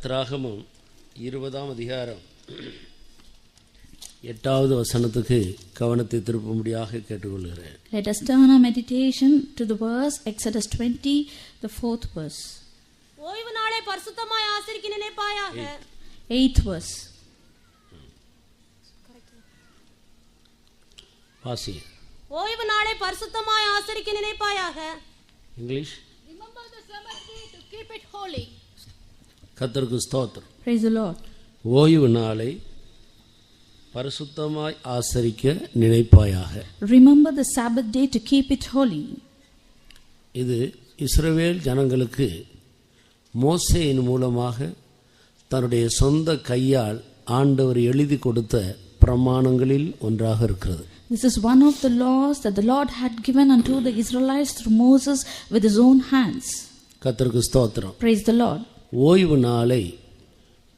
யாத்ராகமம் 20ஆம் அதிகாரம் 8வது வசனத்துக்கு கவனத்தை திருப்பும்படியாக கேட்டுக்கொள்கிறேன். Let us turn our meditation to the verse Exodus 20, the 4th verse. ஓய்வு நாளை பரிசுத்தமாய் ஆசரிக்க நினைப்பாயாக. 8th verse. வாசி. ஓய்வு நாளை பரிசுத்தமாய் ஆசரிக்க நினைப்பாயாக. English. Remember the Sabbath day to keep it holy. கர்த்தருக்கு ஸ்தோத்திரம். Praise the Lord. ஓய்வு நாளை பரிசுத்தமாய் ஆசரிக்க நினைப்பாயாக. Remember the Sabbath day to keep it holy. இது இஸ்ரவேல் ஜனங்களுக்கு மோசேயின் மூலமாக தன்னுடைய சொந்த கையால் ஆண்டவர் எழுதி கொடுத்த பிரமாணங்களில் ஒன்றாக இருக்கிறது. This is one of the laws that the Lord had given unto the Israelites through Moses with his own hands. கர்த்தருக்கு ஸ்தோத்திரம். Praise the Lord. ஓய்வு நாளை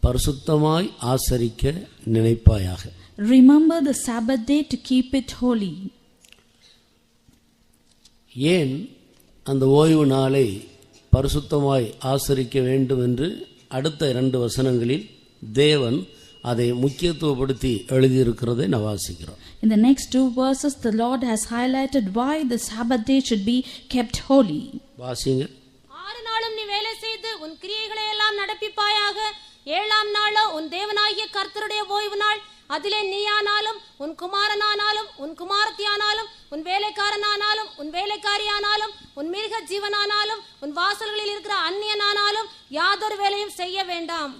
பரிசுத்தமாய் ஆசரிக்க நினைப்பாயாக. Remember the Sabbath day to keep it holy. ஏன் அந்த ஓய்வு நாளை பரிசுத்தமாய் ஆசரிக்க வேண்டும் என்று அடுத்த 2 வசனங்களில் தேவன் அதை முக்கியத்துவப்படுத்தி எழுதியிருக்கிறதை நான் வாசிக்கிறோம். In the next 2 verses the Lord has highlighted why the Sabbath day should be kept holy. வாசிங்க. 6 நாளும் நீ வேலை செய்து உன் கிரியைகளை எல்லாம் நடப்பிப்பாயாக. 7ஆம் நாளோ உன் தேவனாகிய கர்த்தருடைய ஓய்வு நாள். அதிலே நீயானாலும் உன் குமாரனானாலும் உன் குமாரத்தியானாலும் உன் வேலைக்காரனானாலும் உன் வேலைக்காரியானாலும் உன் மிருக ஜீவனானாலும் உன் வாசல்களில் இருக்கிற அந்நியனானாலும் யாதொரு வேலையும் செய்ய வேண்டாம்.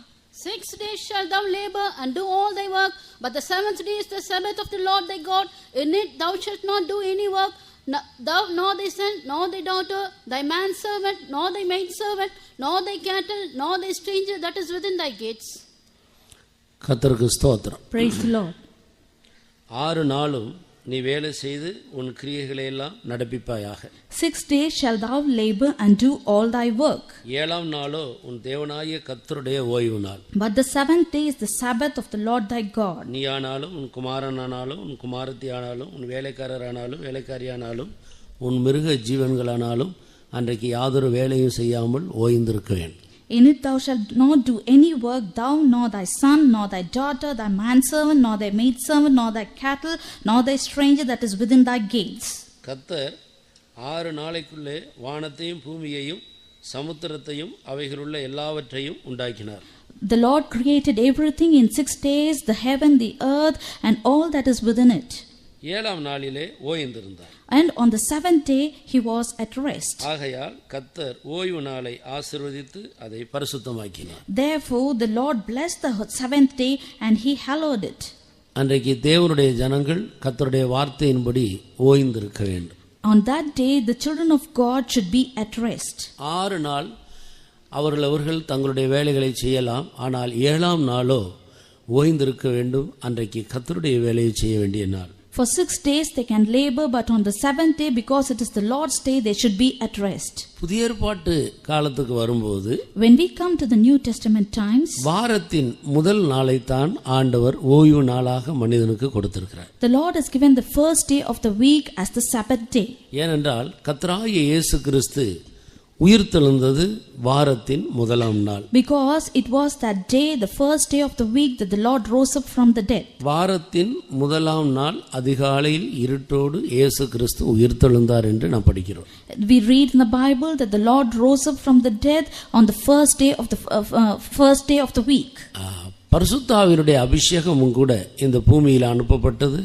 6 days shalt thou labor and do all thy work, but the 7th day is the Sabbath of the Lord thy God. In it thou shalt not do any work, thou nor thy son, nor thy daughter, thy manservant, nor thy maidservant, nor thy cattle, nor thy stranger that is within thy gates. கர்த்தருக்கு ஸ்தோத்திரம். Praise the Lord. 6 நாளும் நீ வேலை செய்து உன் கிரியைகளை எல்லாம் நடப்பிப்பாயாக. 6 days shalt thou labor and do all thy work. 7ஆம் நாளோ உன் தேவனாகிய கர்த்தருடைய ஓய்வு நாள். But the 7th day is the Sabbath of the Lord thy God. நீயானாலும் உன் குமாரனானாலும் உன் குமாரத்தியானாலும் உன் வேலைக்காரரானாலும் வேலைக்காரியானாலும் உன் மிருக ஜீவன்களானாலும் அன்றைக்கு யாதொரு வேலையும் செய்யாமல் ஓய்ந்திருக்க வேண்டும். In it thou shalt not do any work, thou nor thy son, nor thy daughter, thy manservant, nor thy maidservant, nor thy cattle, nor thy stranger that is within thy gates. கர்த்தர் 6 நாளைக்குள்ளே வானத்தையும் பூமியையும் சமுத்திரத்தையும் அவைகளுள்ள எல்லாவற்றையும் உண்டாக்கினார். The Lord created everything in 6 days, the heaven, the earth, and all that is within it. 7ஆம் நாளிலே ஓய்ந்திருந்தார். And on the 7th day he was at rest. ஆகையால் கர்த்தர் ஓய்வு நாளை ஆசீர்வதித்து அதை பரிசுத்தமாக்கினார். Therefore the Lord blessed the 7th day and he hallowed it. அன்றைக்கு தேவனுடைய ஜனங்கள் கர்த்தருடைய வார்த்தையின்படி ஓய்ந்திருக்க வேண்டும். On that day the children of God should be at rest. 6 நாள் அவர்கள் தங்களுடைய வேலைகளை செய்யலாம். ஆனால் 7ஆம் நாளோ ஓய்ந்திருக்க வேண்டும். அன்றைக்கு கர்த்தருடைய வேலையை செய்ய வேண்டிய நாள். For 6 days they can labor, but on the 7th day, because it is the Lord's day, they should be at rest. புதிய ஏற்பாட்டு காலத்துக்கு வரும்போது When we come to the New Testament times, வாரத்தின் முதல் நாளை தான் ஆண்டவர் ஓய்வு நாளாக மனிதனுக்கு கொடுத்திருக்கிறார். the Lord has given the first day of the week as the Sabbath day. ஏனென்றால் கர்த்தராகிய இயேசு கிறிஸ்து உயிர்த்தெழுந்தது வாரத்தின் முதலாம் நாள். Because it was that day, the first day of the week, that the Lord rose up from the dead. வாரத்தின் முதலாம் நாள் அதிகாலையில் இருட்டோடு இயேசு கிறிஸ்து உயிர்த்தெழுந்தார் என்று நாம் படிக்கிறோம். We read in the Bible that the Lord rose up from the dead on the first day of the week. பரிசுத்தாவினுடைய அபிஷேகமும் கூட இந்த பூமியில் அனுப்பப்பட்டது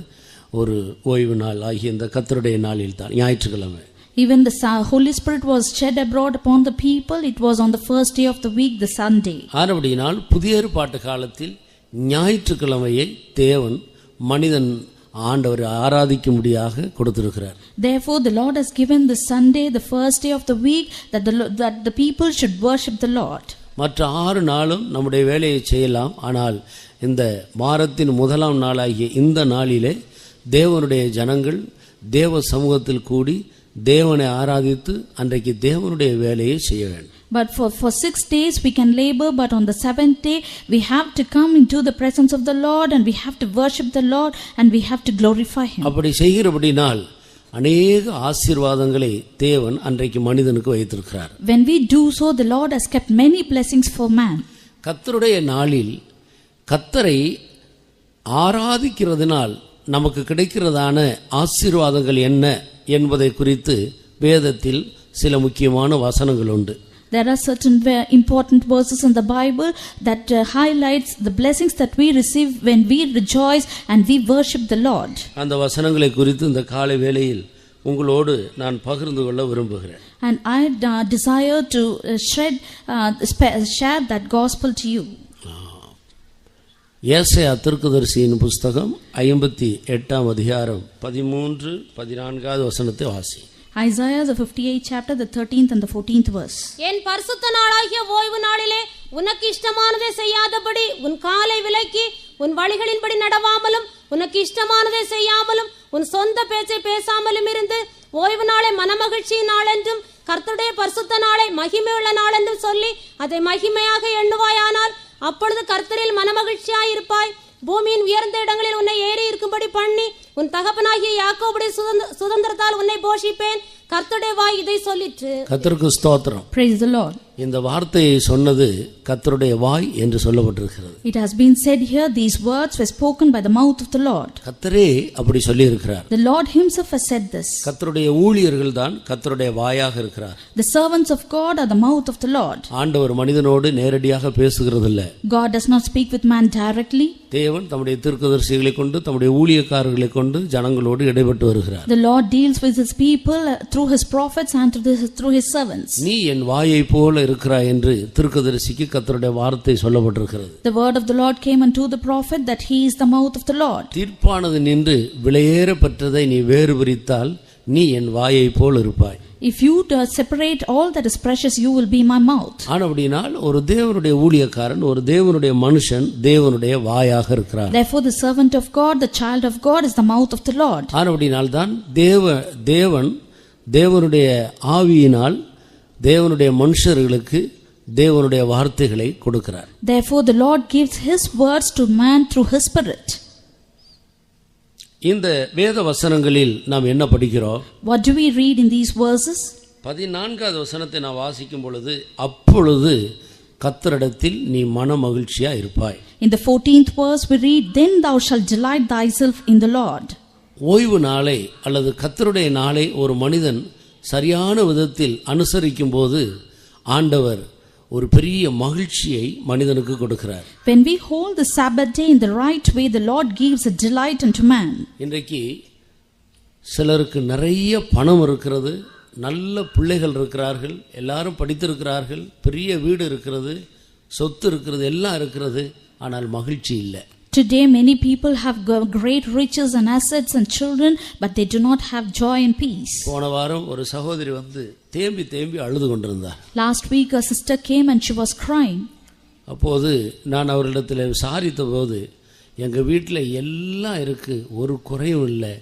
ஒரு ஓய்வு நாள் ஆகிய இந்த கர்த்தருடைய நாளில் தான், ஞாயிற்றுக்கிழமை. Even the Holy Spirit was shed abroad upon the people. It was on the first day of the week, the Sunday. ஆனபடியினால் புதிய ஏற்பாட்டு காலத்தில் ஞாயிற்றுக்கிழமையை தேவன் மனிதன் ஆண்டவரை ஆராதிக்கும்படியாக கொடுத்திருக்கிறார். Therefore the Lord has given the Sunday, the first day of the week, that the people should worship the Lord. மற்ற 6 நாளும் நம்முடைய வேலையை செய்யலாம். ஆனால் இந்த வாரத்தின் முதலாம் நாளாகிய இந்த நாளிலே தேவனுடைய ஜனங்கள் தேவ சமூகத்தில் கூடி தேவனை ஆராதித்து அன்றைக்கு தேவனுடைய வேலையை செய்ய வேண்டும். But for 6 days we can labor, but on the 7th day we have to come into the presence of the Lord and we have to worship the Lord and we have to glorify him. அப்படி செய்கிறபடினால் அநேக ஆசீர்வாதங்களை தேவன் அன்றைக்கு மனிதனுக்கு வைத்திருக்கிறார். When we do so, the Lord has kept many blessings for man. கர்த்தருடைய நாளில் கர்த்தரை ஆராதிக்கிறதுனால் நமக்கு கிடைக்கிறதான ஆசீர்வாதங்கள் என்ன என்பதை குறித்து வேதத்தில் சில முக்கியமான வசனங்கள் உண்டு. There are certain important verses in the Bible that highlights the blessings that we receive when we rejoice and we worship the Lord. அந்த வசனங்களை குறித்து இந்த காலை வேளையில் உங்களோடு நான் பகிர்ந்து கொள்ள விரும்புகிறேன். And I desire to share that gospel to you. ஏசாயா தீர்க்கதரிசியின் புஸ்தகம் 58 அதிகாரம் 13-14 வசனத்தை வாசி. Isaiah the 58th chapter, the 13th and the 14th verse. என் பரிசுத்த நாளாகிய ஓய்வு நாளிலே உனக்கு இஷ்டமானதை செய்யாதபடி உன் காலை விலக்கி உன் வழிகளின்படி நடவாமலும் உனக்கு இஷ்டமானதை செய்யாமலும் உன் சொந்த பேச்சை பேசாமலும் இருந்து ஓய்வு நாளை மனமகிழ்ச்சியின் நாள் என்றும் கர்த்தருடைய பரிசுத்த நாளை மகிமையுள்ள நாள் என்றும் சொல்லி அதை மகிமையாக எண்ணுவாயானால் அப்பொழுது கர்த்தரில் மனமகிழ்ச்சியாயிருப்பாய். பூமியின் உயர்ந்த இடங்களில் உன்னை ஏறி இருக்கும்படி பண்ணி உன் தகப்பனாகிய யாக்கோபுடைய சுதந்திரத்தால் உன்னை போஷிப்பேன். கர்த்தருடைய வாய் இதை சொல்லிற்று. கர்த்தருக்கு ஸ்தோத்திரம். Praise the Lord. இந்த வார்த்தையை சொன்னது கர்த்தருடைய வாய் என்று சொல்லப்பட்டிருக்கிறது. It has been said here, these words were spoken by the mouth of the Lord. கர்த்தரே அப்படி சொல்லி இருக்கிறார். The Lord himself has said this. கர்த்தருடைய ஊழியர்கள் தான் கர்த்தருடைய வாயாக இருக்கிறார். The servants of God are the mouth of the Lord. ஆண்டவர் மனிதனோடு நேரடியாக பேசுகிறதில்ல. God does not speak with man directly. தேவன் தம்முடைய தீர்க்கதரிசிகளை கொண்டு தம்முடைய ஊழியக்காரர்களை கொண்டு ஜனங்களோடு இடைப்பட்டு வருகிறார். The Lord deals with his people through his prophets and through his servants. நீ என் வாயை போல இருக்கிறாய் என்று தீர்க்கதரிசிக்கு கர்த்தருடைய வார்த்தை சொல்லப்பட்டிருக்கிறது. The word of the Lord came unto the prophet that he is the mouth of the Lord. தீர்ப்பானது நின்று விலையேற பெற்றதை நீ வேறு பிரித்தால் நீ என் வாயை போல் இருப்பாய். If you separate all that is precious, you will be my mouth. ஆனபடினால் ஒரு தேவனுடைய ஊழியக்காரன் ஒரு தேவனுடைய மனுஷன் தேவனுடைய வாயாக இருக்கிறார். Therefore the servant of God, the child of God is the mouth of the Lord. ஆனபடினால் தான் தேவன் தேவனுடைய ஆவியினால் தேவனுடைய மனுஷர்களுக்கு தேவனுடைய வார்த்தைகளை கொடுக்கிறார். Therefore the Lord gives his words to man through his spirit. இந்த வேத வசனங்களில் நாம் என்ன படிக்கிறோம்? What do we read in these verses? 14வது வசனத்தை நான் வாசிக்கும் பொழுது அப்பொழுது கர்த்தரிடத்தில் நீ மனமகிழ்ச்சியா இருப்பாய். In the 14th verse we read, then thou shalt delight thyself in the Lord. ஓய்வு நாளை அல்லது கர்த்தருடைய நாளை ஒரு மனிதன் சரியான விதத்தில் அனுசரிக்கும் போது ஆண்டவர் ஒரு பெரிய மகிழ்ச்சியை மனிதனுக்கு கொடுக்கிறார். When we hold the Sabbath day in the right way, the Lord gives a delight unto man. இன்றைக்கு சிலருக்கு நிறைய பணம் இருக்கிறது, நல்ல பிள்ளைகள் இருக்கிறார்கள், எல்லாரும் படித்திருக்கிறார்கள், பெரிய வீடு இருக்கிறது, சொத்து இருக்கிறது, எல்லாம் இருக்கிறது, ஆனால் மகிழ்ச்சி இல்லை. Today many people have great riches and assets and children, but they do not have joy and peace. போன வாரம் ஒரு சகோதரி வந்து தேம்பி அழுது கொண்டிருந்தார். Last week a sister came and she was crying. அப்போது நான் அவரிடத்தில் விசாரித்த போது எங்கள் வீட்டில் எல்லாம் இருக்கு, ஒரு குறையும் இல்லை,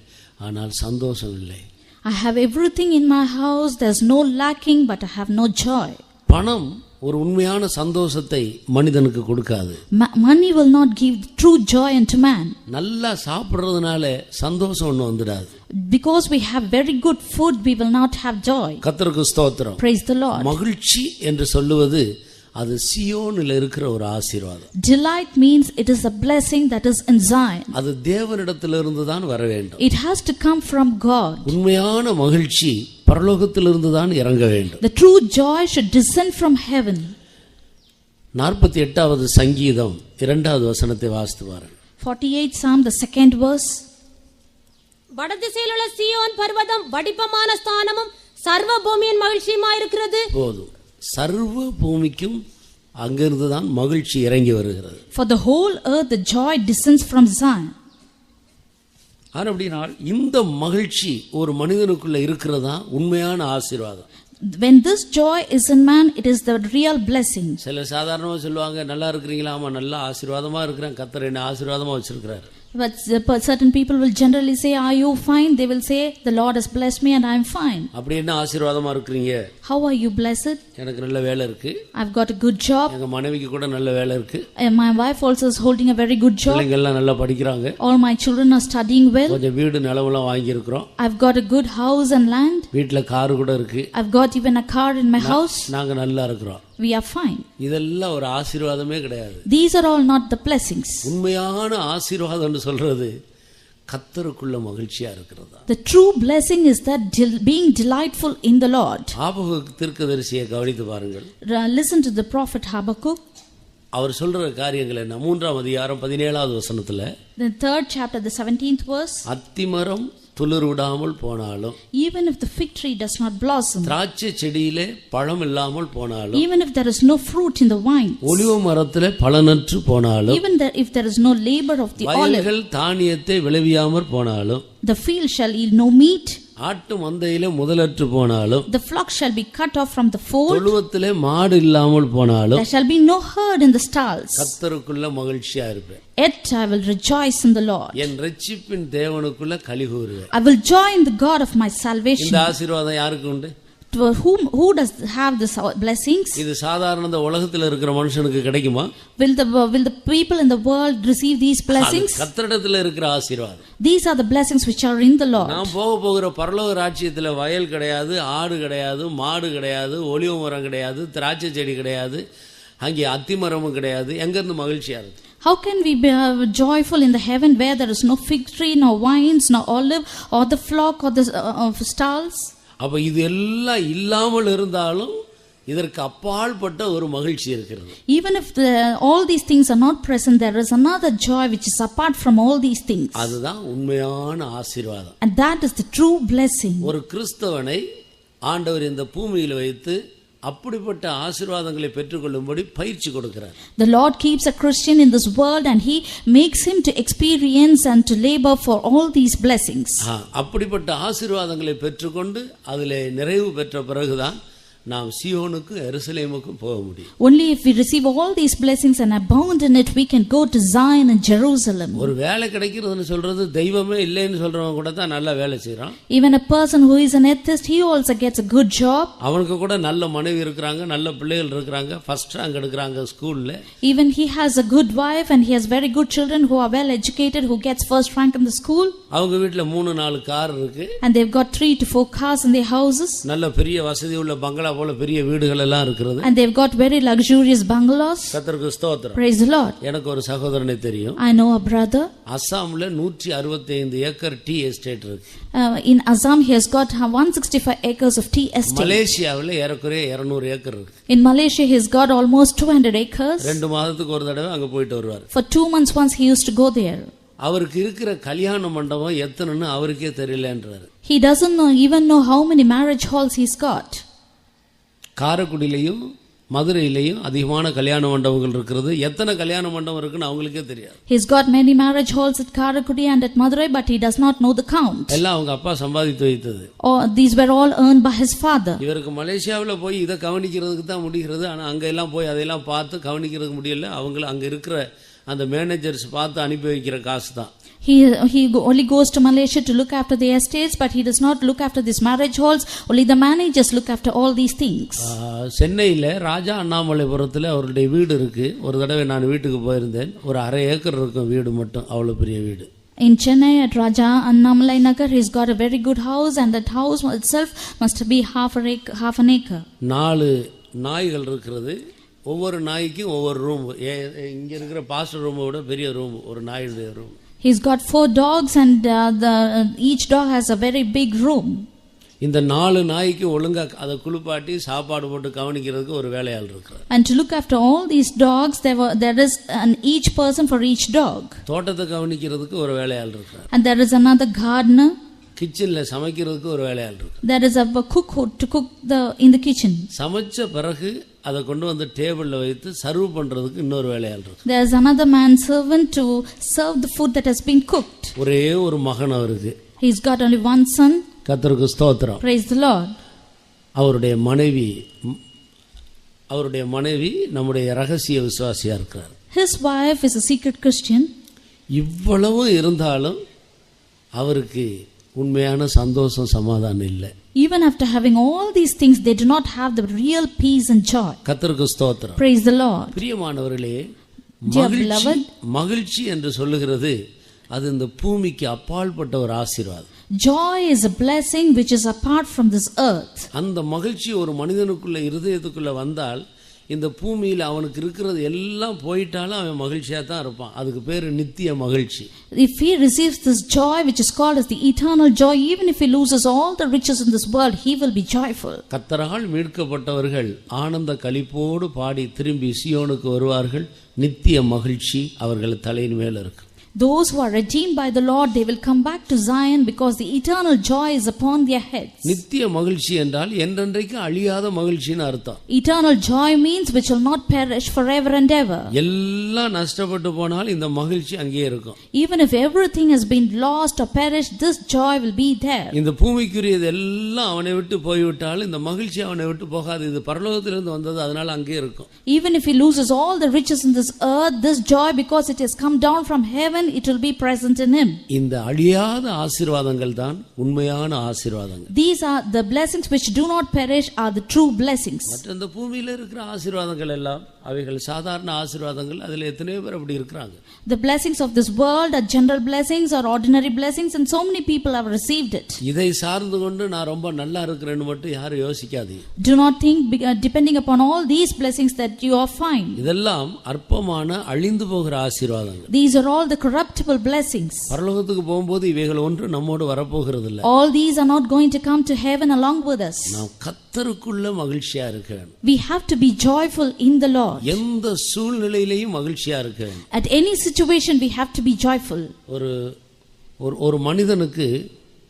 ஆனால் சந்தோஷம் இல்லை. I have everything in my house, there's no lacking, but I have no joy. பணம் ஒரு உண்மையான சந்தோஷத்தை மனிதனுக்கு கொடுக்காது. Money will not give true joy unto man. நல்லா சாப்பிடுறதுனால சந்தோஷம் ஒண்ணு வந்துடாது. Because we have very good food, we will not have joy. கர்த்தருக்கு ஸ்தோத்திரம். Praise the Lord. மகிழ்ச்சி என்று சொல்லுவது அது சியோனில் இருக்கிற ஒரு ஆசீர்வாதம். Delight means it is a blessing that is in Zion. அது தேவனிடத்திலிருந்து தான் வர வேண்டும். It has to come from God. உண்மையான மகிழ்ச்சி பரலோகத்திலிருந்து தான் இறங்க வேண்டும். The true joy should descend from heaven. 48வது சங்கீதம் 2வது வசனத்தை வாசித்து பாருங்கள். 48th Psalm, the 2nd verse. வடதிசையில் உள்ள சீயோன் பர்வதம் வடிப்பமான ஸ்தானமும் சர்வ பூமியின் மகிழ்ச்சியுமாயிருக்கிறது. போதும், சர்வ பூமிக்கும் அங்கிருந்து தான் மகிழ்ச்சி இறங்கி வருகிறது. For the whole earth the joy descends from Zion. அப்படினால் இந்த மகிழ்ச்சி ஒரு மனிதனுக்குள்ள இருக்கிறதா உண்மையான ஆசீர்வாதம். When this joy is in man, it is the real blessing. சில சாதாரணமா சொல்லுவாங்க, நல்லா இருக்கிறீங்களா? ஆமா, நல்லா ஆசீர்வாதமா இருக்கிறேன், கர்த்தர் என்ன ஆசீர்வாதமா வச்சிருக்கிறார். But certain people will generally say, are you fine? They will say, the Lord has blessed me and I am fine. அப்படி என்ன ஆசீர்வாதமா இருக்கீங்க? How are you blessed? எனக்கு நல்ல வேலை இருக்கு. I've got a good job. எங்க மனைவிக்கு கூட நல்ல வேலை இருக்கு. My wife also is holding a very good job. பிள்ளைங்க எல்லாம் நல்லா படிக்கிறாங்க. All my children are studying well. கொஞ்சம் வீடு நிலமெல்லாம் வாங்கி இருக்கோம். I've got a good house and land. வீட்ல கார் கூட இருக்கு. I've got even a car in my house. நாங்க நல்லா இருக்கிறோம். we are fine. இதெல்லாம் ஒரு ஆசீர்வாதமே கிடையாது. These are all not the blessings. உண்மையான ஆசீர்வாதம்னு சொல்றது கர்த்தருக்குள்ள மகிழ்ச்சியா இருக்கிறது. The true blessing is that being delightful in the Lord. Habakkuk தீர்க்கதரிசியை கவனித்து பாருங்கள். Listen to the prophet Habakkuk. அவர் சொல்ற காரியங்கள் என்ன? 3ஆம் அதிகாரம் 17வது வசனத்துல, The 3rd chapter, the 17th verse. அத்திமரம் துளிர் விடாமல் போனாலும், Even if the fig tree does not blossom, திராட்சை செடியிலே பழம் இல்லாமல் போனாலும், even if there is no fruit in the vine, ஒலிவ மரத்திலே பலனற்று போனாலும், even if there is no labor of the olive, வயல்கள் தானியத்தை விளைவியாமற் போனாலும், the field shall yield no meat, ஆட்டு மந்தையிலே முதலற்று போனாலும், the flock shall be cut off from the fold, தொழுவத்திலே மாடு இல்லாமல் போனாலும், there shall be no herd in the stalls, கர்த்தருக்குள்ள மகிழ்ச்சியா இருப்பேன். yet I will rejoice in the Lord. என் இரட்சிப்பின் தேவனுக்குள்ள களிகூருவேன். I will joy in the God of my salvation. இந்த ஆசீர்வாதம் யாருக்கு உண்டு? To who does have this blessings? இது சாதாரண இந்த உலகத்துல இருக்கிற மனுஷனுக்கு கிடைக்குமா? Will the people in the world receive these blessings? கர்த்தரிடத்துல இருக்கிற ஆசீர்வாதம். These are the blessings which are in the Lord. நாம் போகிற பரலோக ராஜ்யத்துல வயல் கிடையாது, ஆடு கிடையாது, மாடு கிடையாது, ஒலிவ மரம் கிடையாது, திராட்சை செடி கிடையாது, அங்கே அத்திமரமும் கிடையாது. எங்க இருந்து மகிழ்ச்சியா இருக்கு? How can we be joyful in the heaven where there is no fig tree, no vines, no olive, or the flock, or the stalls? அப்ப இது எல்லாம் இல்லாமல் இருந்தாலும் இதற்கு அப்பாற்பட்ட ஒரு மகிழ்ச்சி இருக்கிறது. Even if all these things are not present, there is another joy which is apart from all these things. அதுதான் உண்மையான ஆசீர்வாதம். And that is the true blessing. ஒரு கிறிஸ்தவனை ஆண்டவர் இந்த பூமியில் வைத்து அப்படிப்பட்ட ஆசீர்வாதங்களை பெற்றுக்கொள்ளும்படி பயிற்சி கொடுக்கிறார். The Lord keeps a Christian in this world and he makes him to experience and to labor for all these blessings. அப்படிப்பட்ட ஆசீர்வாதங்களை பெற்றுக்கொண்டு அதிலே நிறைவு பெற்ற பிறகுதான் நாம் சீயோனுக்கும் எருசலேமுக்கும் போக முடியும். Only if we receive all these blessings and abound in it, we can go to Zion and Jerusalem. ஒரு வேலை கிடைக்கிறதுன்னு சொல்றது தெய்வமே இல்லைன்னு சொல்றவங்க கூட தான் நல்ல வேலை செய்றான். Even a person who is an atheist, he also gets a good job. அவனுக்கு கூட நல்ல மனைவி இருக்காங்க, நல்ல பிள்ளைகள் இருக்காங்க, ஃபர்ஸ்ட் ரேங்க் எடுக்கறாங்க ஸ்கூல்ல. Even he has a good wife and he has very good children who are well educated, who gets first rank in the school. அவங்க வீட்ல 3-4 கார் இருக்கு. And they've got 3 to 4 cars in their houses. நல்ல பெரிய வசதி உள்ள பங்களா போல பெரிய வீடுகள் எல்லாம் இருக்குது. And they've got very luxurious bungalows. கர்த்தருக்கு ஸ்தோத்திரம். Praise the Lord. எனக்கு ஒரு சகோதரனை தெரியும். I know a brother. அசாம்ல 165 acre tea estate இருக்கு. In Assam he has got 165 acres of tea estate. மலேசியாவுல ஏறக்குறைய 200 ஏக்கர் இருக்கு. In Malaysia he has got almost 200 acres. 2 மாதத்துக்கு ஒரு தடவை அங்க போயிட்டு வருவார். For 2 months once he used to go there. அவருக்கு இருக்கிற கல்யாண மண்டபம் எத்தனைன்னு அவருக்கே தெரியலன்றாரு. He doesn't even know how many marriage halls he's got. காரைக்குடியிலையும் மதுரையிலையும் அதிகமான கல்யாண மண்டபங்கள் இருக்கிறது. எத்தனை கல்யாண மண்டபம் இருக்குன்னு அவங்களுக்கே தெரியாது. He's got many marriage halls at Karaikudi and at Madurai, but he does not know the count. எல்லாம் அவங்க அப்பா சம்பாதித்து வைத்தது. These were all earned by his father. இவருக்கு மலேசியாவுல போய் இதை கவனிக்கிறதுக்கு தான் முடிகிறது. ஆனா அங்க எல்லாம் போய் அதையெல்லாம் பார்த்து கவனிக்கிறதுக்கு முடியல. அவங்க அங்க இருக்கிற அந்த மேனேஜர்ஸ் பார்த்து அனுப்பி வைக்கிற காசு தான். He only goes to Malaysia to look after the estates, but he does not look after these marriage halls. Only the managers look after all these things. சென்னையில ராஜா அண்ணாமலைபுரத்தில் அவருடைய வீடு இருக்கு. ஒரு தடவை நான் வீட்டுக்கு போயிருந்தேன். ஒரு 1/2 ஏக்கர் இருக்கும் வீடு மட்டும். அவ்வளவு பெரிய வீடு. In Chennai at Raja Annamalai Nagar, he's got a very good house, and that house itself must be half an acre. 4 நாய்கள் இருக்கிறது. ஒவ்வொரு நாய்க்கும் ஒவ்வொரு ரூம். இங்க இருக்கிற பாஸ்டர் ரூமை விட பெரிய ரூம் ஒரு நாயுடைய room. He's got 4 dogs and each dog has a very big room. இந்த 4 நாய்க்கு ஒழுங்கா அதை குளிப்பாட்டி சாப்பாடு போட்டு கவனிக்கிறதுக்கு ஒரு வேலையாள் இருக்கார். And to look after all these dogs, there is each person for each dog. தோட்டத்தை கவனிக்கிறதுக்கு ஒரு வேலையாள் இருக்கார். And there is another gardener. கிச்சன்ல சமைக்கிறதுக்கு ஒரு வேலையாள் இருக்கு. There is a cook to cook in the kitchen. சமைச்ச பிறகு அதை கொண்டு வந்து டேபிள்ல வைத்து சர்வ் பண்றதுக்கு இன்னொரு வேலையாள் இருக்கு. There is another man servant to serve the food that has been cooked. ஒரே ஒரு மகன் அவருக்கு. He's got only one son. கர்த்தருக்கு ஸ்தோத்திரம். Praise the Lord. அவருடைய மனைவி நம்முடைய ரகசிய விசுவாசியா இருக்கிறார். His wife is a secret Christian. இவ்வளவு இருந்தாலும் அவருக்கு உண்மையான சந்தோஷம் சமாதானம் இல்லை. Even after having all these things, they do not have the real peace and joy. கர்த்தருக்கு ஸ்தோத்திரம். Praise the Lord. பிரியமானவர்களே, beloved, மகிழ்ச்சி என்று சொல்லுகிறது அது இந்த பூமிக்கு அப்பாற்பட்ட ஒரு ஆசீர்வாதம். Joy is a blessing which is apart from this earth. அந்த மகிழ்ச்சி ஒரு மனிதனுக்குள்ள இருதயத்துக்குள்ள வந்தால் இந்த பூமியில் அவனுக்கு இருக்கிறது எல்லாம் போயிட்டாலும் அவன் மகிழ்ச்சியாக தான் இருப்பான். அதுக்கு பேர் நித்திய மகிழ்ச்சி. If he receives this joy which is called as the eternal joy, even if he loses all the riches in this world, he will be joyful. கர்த்தரால் மீட்கப்பட்டவர்கள் ஆனந்த களிப்போடு பாடி திரும்பி சீயோனுக்கு வருவார்கள். நித்திய மகிழ்ச்சி அவர்கள் தலையின் மேல் இருக்கு. Those who are redeemed by the Lord, they will come back to Zion because the eternal joy is upon their heads. நித்திய மகிழ்ச்சி என்றால் என்றென்றைக்கு அழியாத மகிழ்ச்சின்னு அர்த்தம். Eternal joy means which will not perish forever and ever. எல்லாம் நஷ்டப்பட்டு போனால் இந்த மகிழ்ச்சி அங்கே இருக்கும். Even if everything has been lost or perished, this joy will be there. இந்த பூமிக்குரியது எல்லாம் அவனை விட்டு போய்விட்டால் இந்த மகிழ்ச்சி அவனை விட்டு போகாது. இது பரலோகத்திலிருந்து வந்தது, அதனால அங்கே இருக்கும். Even if he loses all the riches in this earth, this joy, because it has come down from heaven, it will be present in him. இந்த அழியாத ஆசீர்வாதங்கள் தான் உண்மையான ஆசீர்வாதங்கள். These are the blessings which do not perish, are the true blessings. மற்ற இந்த பூமியில இருக்கிற ஆசீர்வாதங்கள் எல்லாம் அவைகள் சாதாரண ஆசீர்வாதங்கள். அதுல எத்தனையோ பேர் அப்படி இருக்கிறாங்க. The blessings of this world are general blessings or ordinary blessings, and so many people have received it. இதை சார்ந்து கொண்டு நான் ரொம்ப நல்லா இருக்கிறேன்னு மட்டும் யாரும் யோசிக்காதீங்க. Do not think depending upon all these blessings that you are fine. இதெல்லாம் அற்பமான அழிந்து போகிற ஆசீர்வாதங்கள். These are all the corruptible blessings. பரலோகத்துக்கு போகும்போது இவைகள் ஒன்று நம்மோடு வரப்போகிறது இல்லை. All these are not going to come to heaven along with us. நாம் கர்த்தருக்குள்ள மகிழ்ச்சியா இருக்கணும். We have to be joyful in the Lord. எந்த சூழ்நிலையிலையும் மகிழ்ச்சியா இருக்கணும். At any situation we have to be joyful. ஒரு மனிதனுக்கு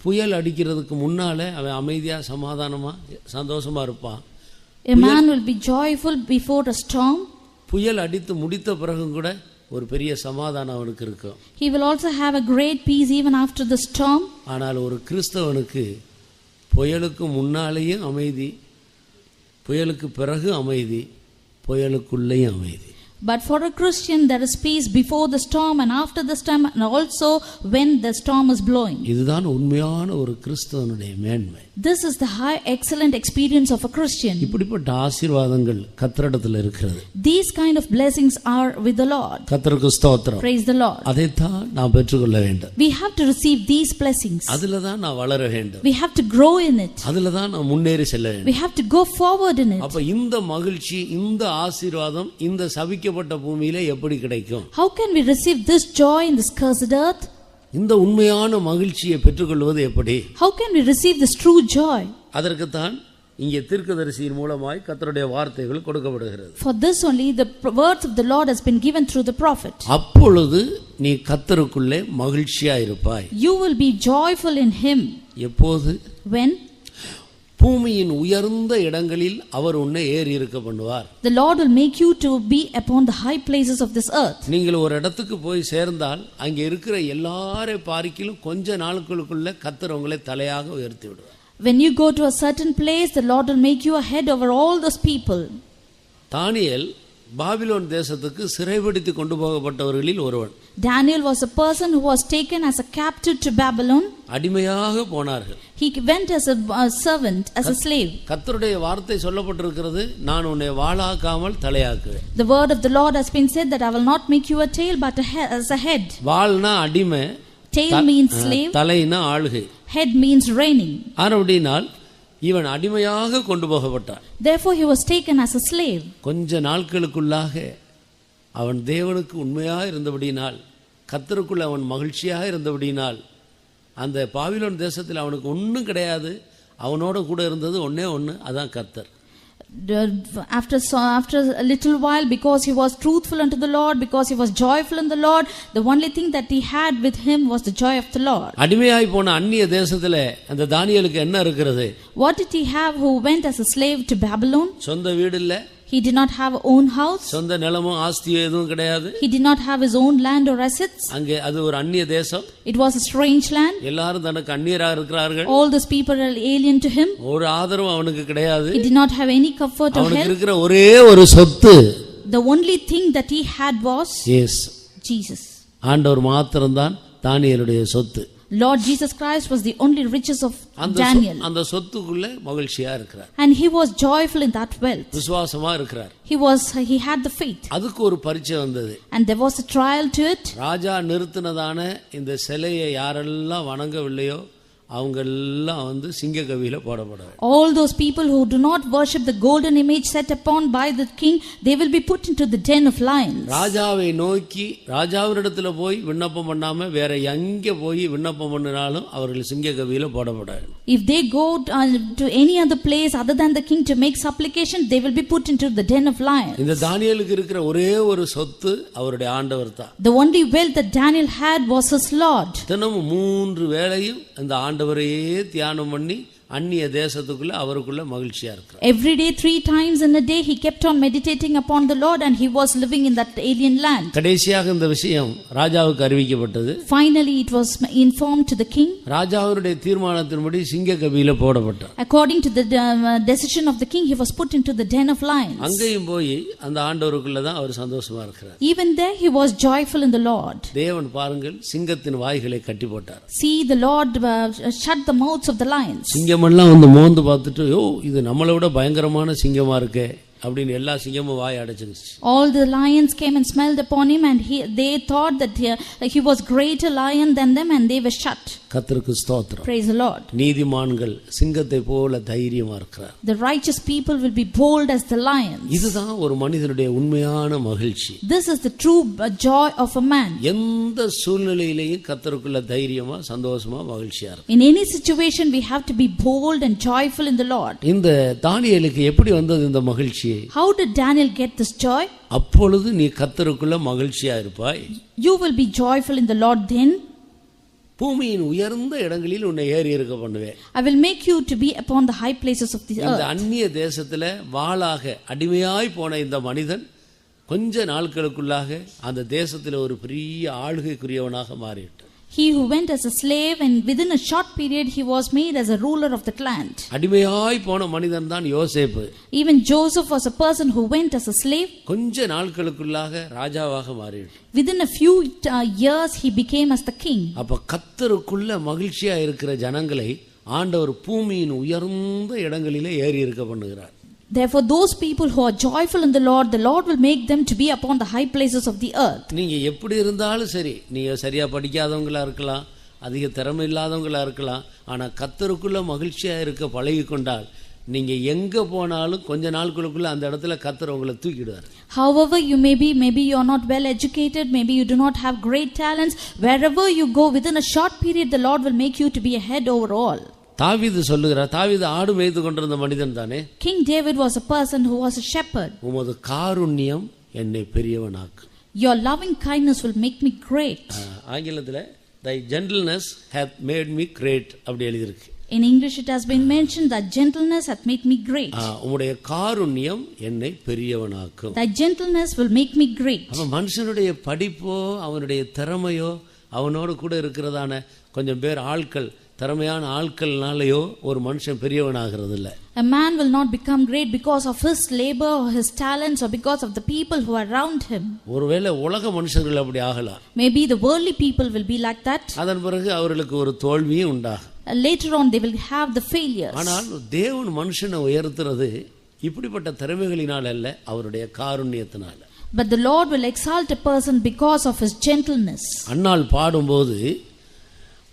புயல் அடிக்கிறதுக்கு முன்னாலே அவன் அமைதியா சமாதானமா சந்தோஷமா இருப்பான். A man will be joyful before a storm. புயல் அடித்து முடித்த பிறகும் கூட ஒரு பெரிய சமாதானம் அவனுக்கு இருக்கும். He will also have a great peace even after the storm. ஆனால் ஒரு கிறிஸ்தவனுக்கு புயலுக்கு முன்னாலேயும் அமைதி, புயலுக்கு பிறகு அமைதி, புயலுக்குள்ளேயும் அமைதி. But for a Christian there is peace before the storm and after the storm, and also when the storm is blowing. இதுதான் உண்மையான ஒரு கிறிஸ்தவனுடைய மேன்மை. This is the high excellent experience of a Christian. இப்படிப்பட்ட ஆசீர்வாதங்கள் கர்த்தரிடத்தில் இருக்கிறது. These kind of blessings are with the Lord. கர்த்தருக்கு ஸ்தோத்திரம். Praise the Lord. அதைத்தான் நாம் பெற்றுக்கொள்ள வேண்டும். We have to receive these blessings. அதுல தான் நான் வளர வேண்டும். We have to grow in it. அதுல தான் நான் முன்னேறி செல்ல வேண்டும். We have to go forward in it. அப்ப இந்த மகிழ்ச்சி, இந்த ஆசீர்வாதம் இந்த சபிக்கப்பட்ட பூமியிலே எப்படி கிடைக்கும்? How can we receive this joy in this cursed earth? இந்த உண்மையான மகிழ்ச்சியை பெற்றுக்கொள்வது எப்படி? How can we receive this true joy? அதற்கு தான் இங்கே தீர்க்கதரிசியின் மூலமாய் கர்த்தருடைய வார்த்தைகள் கொடுக்கப்படுகிறது. For this only the words of the Lord has been given through the prophet. அப்பொழுது நீ கர்த்தருக்குள்ளே மகிழ்ச்சியா இருப்பாய். You will be joyful in him. எப்போது? When? பூமியின் உயர்ந்த இடங்களில் அவர் உன்னை ஏறி இருக்க பண்ணுவார். The Lord will make you to be upon the high places of this earth. நீங்கள் ஒரு இடத்துக்கு போய் சேர்ந்தால் அங்கே இருக்கிற எல்லாரை பார்க்கிலும் கொஞ்ச நாட்களுக்குள்ள கர்த்தர் உங்களை தலையாக உயர்த்தி விடுவார். When you go to a certain place, the Lord will make you a head over all those people. Daniel Babylon தேசத்துக்கு சிறைபிடித்து கொண்டு போகப்பட்டவர்களில் ஒருவன். Daniel was a person who was taken as a captive to Babylon. அடிமையாக போனார்கள். He went as a servant, as a slave. கர்த்தருடைய வார்த்தை சொல்லப்பட்டிருக்கிறது, நான் உன்னை வாளாக்காமல் தலையாக்குவேன். The word of the Lord has been said that I will not make you a tail but as a head. வாள்னா அடிமை, Tail means slave, தலைனா ஆளுகை, head means reigning. அப்படினால் இவன் அடிமையாக கொண்டு போகப்பட்டான். Therefore he was taken as a slave. கொஞ்ச நாட்களுக்குள்ளாக அவன் தேவனுக்கு உண்மையாக இருந்தபடியினால், கர்த்தருக்குள் அவன் மகிழ்ச்சியாக இருந்தபடியினால், அந்த பாபிலோன் தேசத்தில் அவனுக்கு ஒன்றும் கிடையாது, அவனோட கூட இருந்தது ஒன்னே ஒன்று, அதான் கர்த்தர். After a little while, because he was truthful unto the Lord, because he was joyful in the Lord, the only thing that he had with him was the joy of the Lord. அடிமையாய் போன அந்நிய தேசத்திலே அந்த தானியேலுக்கு என்ன இருக்கிறது? What did he have who went as a slave to Babylon? சொந்த வீடு இல்ல. He did not have own house. சொந்த நிலமும் ஆஸ்தியோ எதுவும் கிடையாது. He did not have his own land or assets. அங்கே அது ஒரு அந்நிய தேசம். It was a strange land. எல்லாரும் தனக்கு அந்நியராக இருக்கிறார்கள். All those people are alien to him. ஒரு ஆதரவும் அவனுக்கு கிடையாது. He did not have any comfort or அவனுக்கு help. இருக்கிற ஒரே ஒரு சொத்து, The only thing that he had was Jesus. ஆண்டவர் மாத்திரம்தான் தானியேலுடைய சொத்து. Lord Jesus Christ was the only riches of Daniel. அந்த சொத்துக்குள்ள மகிழ்ச்சியா இருக்கிறார். And he was joyful in that wealth. விசுவாசமா இருக்கிறார். He had the faith. அதுக்கு ஒரு பரீட்சை வந்தது. And there was a trial to it. ராஜா நிறுத்தினதான இந்த சிலையை யாரெல்லாம் வணங்கவில்லையோ அவங்க எல்லாம் வந்து சிங்க கவியில போடப்படாது. All those people who do not worship the golden image set upon by the king, they will be put into the den of lions. ராஜாவை நோக்கி ராஜாவினிடத்துல போய் விண்ணப்பம் பண்ணாம வேற எங்க போய் விண்ணப்பம் பண்ணினாலும் அவர்கள் சிங்க கவியில போடப்படாது. If they go to any other place other than the king to make supplication, they will be put into the den of lions. இந்த தானியேலுக்கு இருக்கிற ஒரே ஒரு சொத்து அவருடைய ஆண்டவர் தான். The only wealth that Daniel had was his Lord. தினமும் 3 வேளையும் அந்த ஆண்டவரையே தியானம் பண்ணி அந்நிய தேசத்துக்குள்ள அவருக்குள்ள மகிழ்ச்சியா இருக்கிறார். Every day 3 times in a day he kept on meditating upon the Lord, and he was living in that alien land. கடைசியாக இந்த விஷயம் ராஜாவுக்கு அறிவிக்கப்பட்டது. Finally it was informed to the king. ராஜாவுடைய தீர்மானத்தின்படி சிங்க கவியில போடப்பட்டார். According to the decision of the king, he was put into the den of lions. அங்கேயும் போய் அந்த ஆண்டவருக்குள்ள தான் அவர் சந்தோஷமா இருக்கிறார். Even there he was joyful in the Lord. தேவன் பாருங்கள் சிங்கத்தின் வாய்களை கட்டி போட்டார். See, the Lord shut the mouths of the lions. சிங்கமெல்லாம் வந்து மோந்து பார்த்துட்டு, யோ இது நம்மளை விட பயங்கரமான சிங்கமா இருக்கே அப்படின்னு எல்லா சிங்கமும் வாய் அடைச்சிருச்சு. All the lions came and smelled upon him, and they thought that he was greater lion than them, and they were shut. கர்த்தருக்கு ஸ்தோத்திரம். Praise the Lord. நீதிமான்கள் சிங்கத்தை போல தைரியமா இருக்கிறார். The righteous people will be bold as the lions. இதுதான் ஒரு மனிதனுடைய உண்மையான மகிழ்ச்சி. This is the true joy of a man. எந்த சூழ்நிலையிலேயும் கர்த்தருக்குள்ள தைரியமா சந்தோஷமா மகிழ்ச்சியா இருக்கும். In any situation we have to be bold and joyful in the Lord. இந்த தானியேலுக்கு எப்படி வந்தது இந்த மகிழ்ச்சி? How did Daniel get this joy? அப்பொழுது நீ கர்த்தருக்குள்ள மகிழ்ச்சியா இருப்பாய். You will be joyful in the Lord then. பூமியின் உயர்ந்த இடங்களில் உன்னை ஏறி இருக்க பண்ணுவேன். I will make you to be upon the high places of the இந்த earth. அந்நிய தேசத்துல வாளாக அடிமையாய் போன இந்த மனிதன் கொஞ்ச நாட்களுக்குள்ளாக அந்த தேசத்துல ஒரு பெரிய ஆளுகைக்குரியவனாக மாறிவிட்டான். He who went as a slave, and within a short period he was made as a ruler of that land. அடிமையாய் போன மனிதன் தான் யோசேப்பு. Even Joseph was a person who went as a slave. கொஞ்ச நாட்களுக்குள்ளாக ராஜாவாக மாறிவிட்டான். Within a few years he became as the king. அப்ப கர்த்தருக்குள்ள மகிழ்ச்சியா இருக்கிற ஜனங்களை ஆண்டவர் பூமியின் உயர்ந்த இடங்களிலே ஏறி இருக்க பண்ணுகிறார். Therefore those people who are joyful in the Lord will make them to be upon the high places of the earth. நீங்க எப்படி இருந்தாலும் சரி, நீங்க சரியா படிக்காதவங்களா இருக்கலாம், அதிக திறமை இல்லாதவங்களா இருக்கலாம், ஆனா கர்த்தருக்குள்ள மகிழ்ச்சியா இருக்க பழகி கொண்டால் நீங்க எங்க போனாலும் கொஞ்ச நாட்களுக்குள்ள அந்த இடத்துல கர்த்தர் உங்களை தூக்கிடுவார். However you may be, maybe you are not well educated, maybe you do not have great talents, wherever you go within a short period the Lord will make you to be a head over all. தாவீது சொல்லுகிறார், தாவீது ஆடு மேய்த்து கொண்டிருந்த மனிதன் தானே. King David was a person who was a shepherd. உமது காருண்யம் என்னை பெரியவனாக்கு. Your loving kindness will make me great. ஆங்கிலத்துல thy gentleness hath made me great அப்படி எழுதியிருக்கு. In English it has been mentioned that gentleness hath made me great. உம்முடைய காருண்யம் என்னை பெரியவனாக்கும். Thy gentleness will make me great. அவன் மனுஷனுடைய படிப்போ அவனுடைய திறமையோ அவனோடு கூட இருக்கிறதான கொஞ்சம் பேர் ஆட்கள் திறமையான ஆட்கள்னாலேயோ ஒரு மனுஷன் பெரியவனாகிறது இல்லை. A man will not become great because of his labor or his talents or because of the people who are around him. ஒருவேளை உலக மனுஷர்கள் அப்படி ஆகலாம். Maybe the worldly people will be like that. அதன் பிறகு அவர்களுக்கு ஒரு தோல்வியும் உண்டாகும். Later on they will have the failures. ஆனால் தேவன் மனுஷனை உயர்த்துறது இப்படிப்பட்ட திறமைகளினால் அல்ல, அவருடைய காருண்யத்தினால. But the Lord will exalt a person because of his gentleness. அன்னாள் பாடும்போது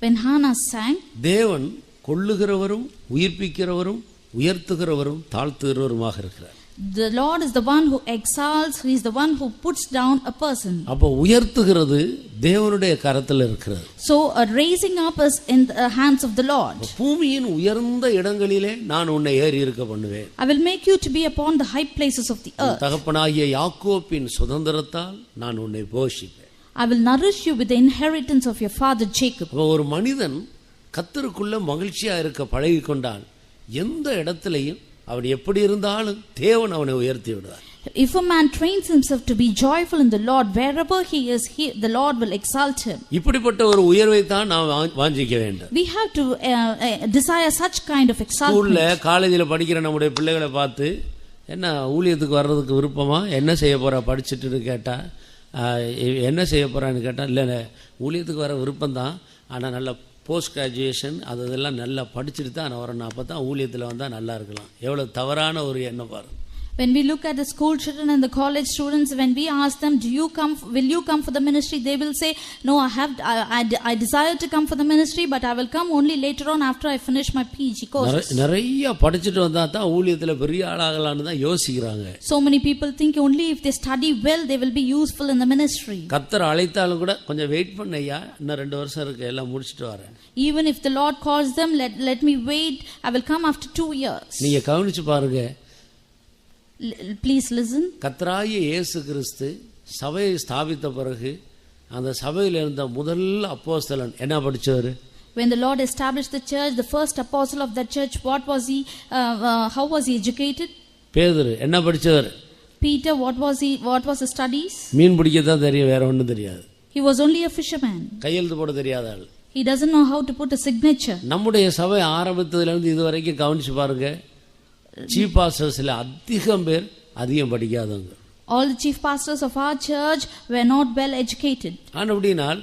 When Hannah sang, தேவன் கொல்லுகிறவரும் உயிர்ப்பிக்கிறவரும் உயர்த்துகிறவரும் தாழ்த்துகிறவருமாக இருக்கிறார். the Lord is the one who exalts, he is the one who puts down a person. அப்ப உயர்த்துகிறது தேவனுடைய கரத்தில் இருக்கிறது. So raising up is in the hands of the Lord. பூமியின் உயர்ந்த இடங்களிலே நான் உன்னை ஏறி இருக்க பண்ணுவேன். I will make you to be upon the high places of the earth. தகப்பனாகிய யாக்கோபின் சுதந்திரத்தால் நான் உன்னை போஷிப்பேன். I will nourish you with the inheritance of your father Jacob. ஒரு மனிதன் கர்த்தருக்குள்ள மகிழ்ச்சியா இருக்க பழகி கொண்டால் எந்த இடத்திலையும் அவன் எப்படி இருந்தாலும் தேவன் அவனை உயர்த்தி விடுவார். If a man trains himself to be joyful in the Lord, wherever he is, the Lord will exalt him. இப்படிப்பட்ட ஒரு உயர்வை தான் நாம் வாஞ்சிக்க வேண்டும். We have to desire such kind of exaltation. ஸ்கூல்ல காலேஜில் படிக்கிற நம்முடைய பிள்ளைகளை பார்த்து என்ன ஊழியத்துக்கு வர்றதுக்கு விருப்பமா, என்ன செய்ய போறா படிச்சுட்டுன்னு கேட்டா, என்ன செய்ய போறான்னு கேட்டால் இல்லை ஊழியத்துக்கு வர விருப்பம்தான், ஆனால் நல்ல போஸ்ட் கிராஜுவேஷன் அதெல்லாம் நல்லா படிச்சுட்டு தான் நான் வரணும், அப்போ தான் ஊழியத்தில் வந்தால் நல்லா இருக்கலாம். எவ்வளோ தவறான ஒரு எண்ணம் பாருங்க. When we look at the school children and the college students, when we ask them, will you come for the ministry? They will say, no, I desire to come for the ministry, but I will come only later on after I finish my PG course. நிறைய படிச்சுட்டு வந்தா தான் ஊழியத்துல பெரிய ஆளாகலாம்னு தான் யோசிக்கிறாங்க. So many people think only if they study well, they will be useful in the ministry. கர்த்தர் அழைத்தாலும் கூட கொஞ்சம் வெயிட் பண்ணையா, இன்னும் 2 வருஷம் இருக்கு, எல்லாம் முடிச்சிட்டு வரேன். Even if the Lord calls them, let me wait, I will come after 2 years. நீங்க கவனிச்சு பாருங்க. Please listen. கர்த்தராகிய இயேசு கிறிஸ்து சபையை ஸ்தாபித்த பிறகு அந்த சபையில் இருந்த முதல் அப்போஸ்தலன் என்ன படிச்சவர்? When the Lord established the church, the first apostle of that church, what was he? How was he educated? பேதுரு என்ன படிச்சவர்? Peter, what was his studies? மீன் பிடிக்க தான் தெரியும், வேற ஒண்ணும் தெரியாது. He was only a fisherman. கையெழுத்து போட தெரியாத ஆள். He doesn't know how to put a signature. நம்முடைய சபை ஆரம்பித்ததுல இருந்து இது வரைக்கும் கவனிச்சு பாருங்க, சீஃப் பாஸ்டர்ஸ்ல அதிகம் பேர் அதிகம் படிக்காதவங்க. All the chief pastors of our church were not well educated. அப்படினால்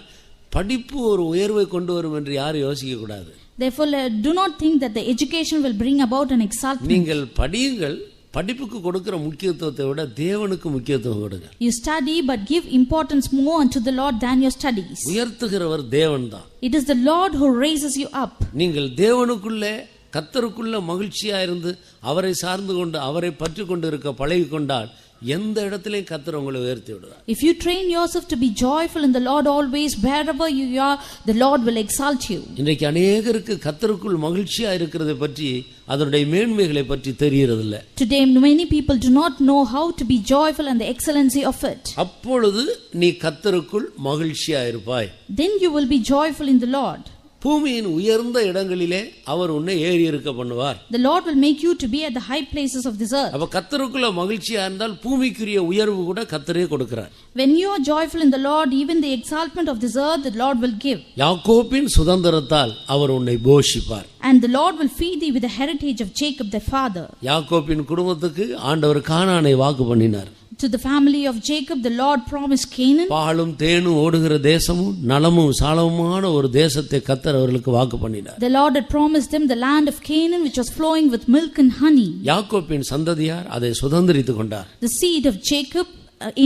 படிப்பு ஒரு உயர்வை கொண்டு வரும் என்று யாரும் யோசிக்க கூடாது. Therefore, do not think that the education will bring about an exaltation. நீங்கள் படியுங்கள், படிப்புக்கு கொடுக்கிற முக்கியத்துவத்தை விட தேவனுக்கு முக்கியத்துவம் கொடுங்க. You study but give importance more unto the Lord than your studies. உயர்த்துகிறவர் தேவன்தான். It is the Lord who raises you up. நீங்கள் தேவனுக்குள்ளே கர்த்தருக்குள்ள மகிழ்ச்சியா இருந்து அவரை சார்ந்து கொண்டு அவரை பற்றி கொண்டு இருக்க பழகி கொண்டால் எந்த இடத்திலையும் கர்த்தர் உங்களை உயர்த்தி விடுவார். If you train yourself to be joyful in the Lord always, wherever you are, the Lord will exalt you. இன்றைக்கு अनेகருக்கு கர்த்தருக்குள் மகிழ்ச்சியா இருக்கிறதை பற்றி அதனுடைய மேன்மைகளை பற்றி தெரிகிறது இல்ல. Today many people do not know how to be joyful and the excellency of it. அப்பொழுது நீ கர்த்தருக்குள் மகிழ்ச்சியா இருப்பாய். Then you will be joyful in the Lord. பூமியின் உயர்ந்த இடங்களிலே அவர் உன்னை ஏறி இருக்க பண்ணுவார். The Lord will make you to be at the high places of this earth. அப்ப கர்த்தருக்குள்ள மகிழ்ச்சியா இருந்தால் பூமிக்குரிய உயர்வு கூட கர்த்தரே கொடுக்கிறார். When you are joyful in the Lord, even the exaltation of this earth the Lord will give. யாக்கோபின் சுதந்திரத்தால் அவர் உன்னை போஷிப்பார். And the Lord will feed thee with the heritage of Jacob their father. யாக்கோபின் குடும்பத்துக்கு ஆண்டவர் கானானை வாக்கு பண்ணினார். To the family of Jacob the Lord promised Canaan. பாலும் தேனும் ஓடுகிற தேசமும் நலமும் சாலமுமான ஒரு தேசத்தை கர்த்தர் அவர்களுக்கு வாக்கு பண்ணினார். The Lord had promised them the land of Canaan which was flowing with milk and honey. யாக்கோபின் சந்ததியார் அதை சுதந்தரித்துக் கொண்டார். The seed of Jacob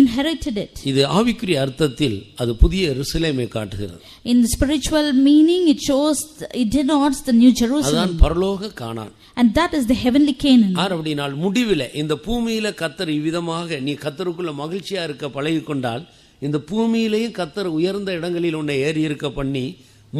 inherited it. இது ஆவிக்குரிய அர்த்தத்தில் அது புதிய எருசலேமை காட்டுகிறது. In the spiritual meaning it denotes the new Jerusalem. அதான் பரலோக கானான். And that is the heavenly Canaan. அப்படினால் முடிவிலே இந்த பூமியில கர்த்தர் இவ்விதமாக நீ கர்த்தருக்குள்ள மகிழ்ச்சியா இருக்க பழகி கொண்டால் இந்த பூமியிலேயும் கர்த்தர் உயர்ந்த இடங்களில் உன்னை ஏறி இருக்க பண்ணி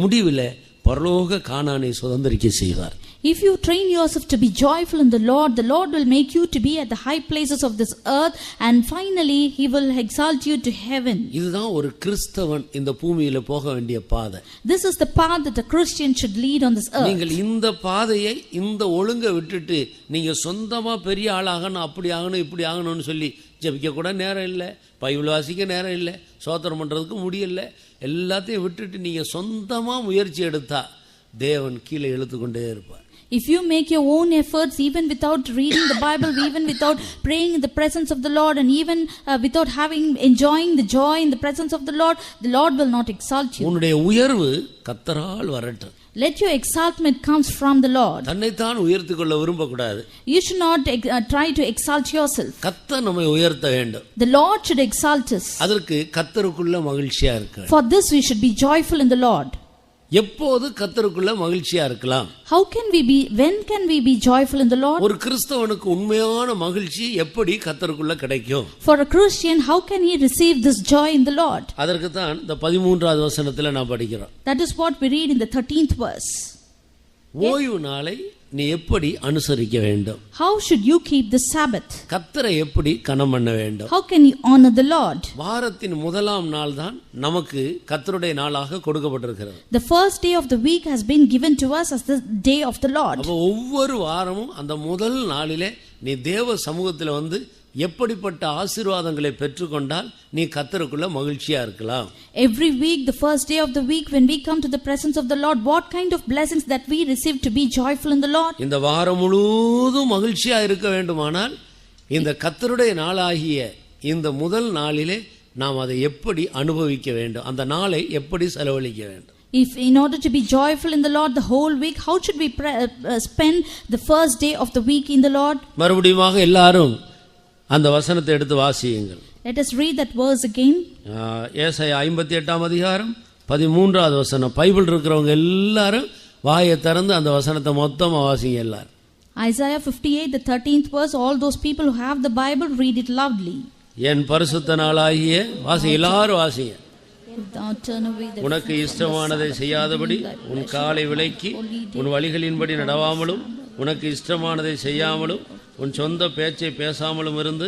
முடிவிலே பரலோக கானானை சுதந்தரிக்க செய்வார். If you train yourself to be joyful in the Lord will make you to be at the high places of this earth and finally he will exalt you to heaven. இதுதான் ஒரு கிறிஸ்தவன் இந்த பூமியில போக வேண்டிய பாதை. This is the path that a Christian should lead on this earth. நீங்கள் இந்த பாதையை இந்த ஒழுங்கை விட்டுட்டு நீங்க சொந்தமா பெரிய ஆளாகணும் அப்படி ஆகணும் இப்படி ஆகணும்னு சொல்லி ஜெபிக்க கூட நேரம் இல்லை, பைபிள் வாசிக்க நேரம் இல்லை, ஸ்தோத்திரம் பண்றதுக்கு முடியல, எல்லாத்தையும் விட்டுட்டு நீங்க சொந்தமா முயற்சி எடுத்தா தேவன் கீழே இழுத்து கொண்டே இருப்பார். If you make your own efforts, even without reading the Bible, even without praying in the presence of the Lord, and even without enjoying the joy in the presence of the Lord will not exalt you. உன்னுடைய உயர்வு கர்த்தரால் வரட்டும். Let your exaltment comes from the Lord. தன்னைத்தான் உயர்த்திக் கொள்ள விரும்பக்கூடாது. You should not try to exalt yourself. கர்த்தர் நம்மை உயர்த்த வேண்டும். The Lord should exalt us. அதற்கு கர்த்தருக்குள்ள மகிழ்ச்சியா இருக்க. For this we should be joyful in the Lord. எப்போது கர்த்தருக்குள்ள மகிழ்ச்சியா இருக்கலாம்? When can we be joyful in the Lord? ஒரு கிறிஸ்தவனுக்கு உண்மையான மகிழ்ச்சி எப்படி கர்த்தருக்குள்ள கிடைக்கும்? For a Christian, how can he receive this joy in the Lord? அதற்கு தான் இந்த 13வது வசனத்துல நான் படிக்கிறோம். That is what we read in the 13th verse. ஓய்வு நாளை நீ எப்படி அனுசரிக்க வேண்டும்? How should you keep the Sabbath? கர்த்தரை எப்படி கனம் பண்ண வேண்டும்? How can you honor the Lord? வாரத்தின் முதலாம் நாள் தான் நமக்கு கர்த்தருடைய நாளாக கொடுக்கப்பட்டிருக்கிறது. The first day of the week has been given to us as the day of the Lord. அப்ப ஒவ்வொரு வாரமும் அந்த முதல் நாளிலே நீ தேவ சமூகத்துல வந்து எப்படிப்பட்ட ஆசீர்வாதங்களை பெற்றுக்கொண்டால் நீ கர்த்தருக்குள்ள மகிழ்ச்சியா இருக்கலாம். Every week, the first day of the week, when we come to the presence of the Lord, what kind of blessings that we receive to be joyful in the Lord? இந்த வாரம் முழுவதும் மகிழ்ச்சியா இருக்க வேண்டுமானால் இந்த கர்த்தருடைய நாளாகிய இந்த முதல் நாளிலே நாம் அதை எப்படி அனுபவிக்க வேண்டும், அந்த நாளை எப்படி செலவழிக்க வேண்டும்? If in order to be joyful in the Lord the whole week, how should we spend the first day of the week in the Lord? மறுபடியும் எல்லாரும் அந்த வசனத்தை எடுத்து வாசியுங்கள். Let us read that verse again. ஏசாயா 58:13 வசனம். Bible இருக்கிறவங்க எல்லாரும் வாயை திறந்து அந்த வசனத்தை மொத்தமா வாசிங்க எல்லாரும். Isaiah 58, the 13th verse. All those people who have the Bible, read it loudly. என் பரிசுத்த நாளாகிய வாசி, எல்லாரும் வாசிங்க. உனக்கு இஷ்டமானதை செய்யாதபடி உன் காலை விலக்கி உன் வழிகளின்படி நடவாமலும் உனக்கு இஷ்டமானதை செய்யாமலும் உன் சொந்த பேச்சை பேசாமலும் இருந்து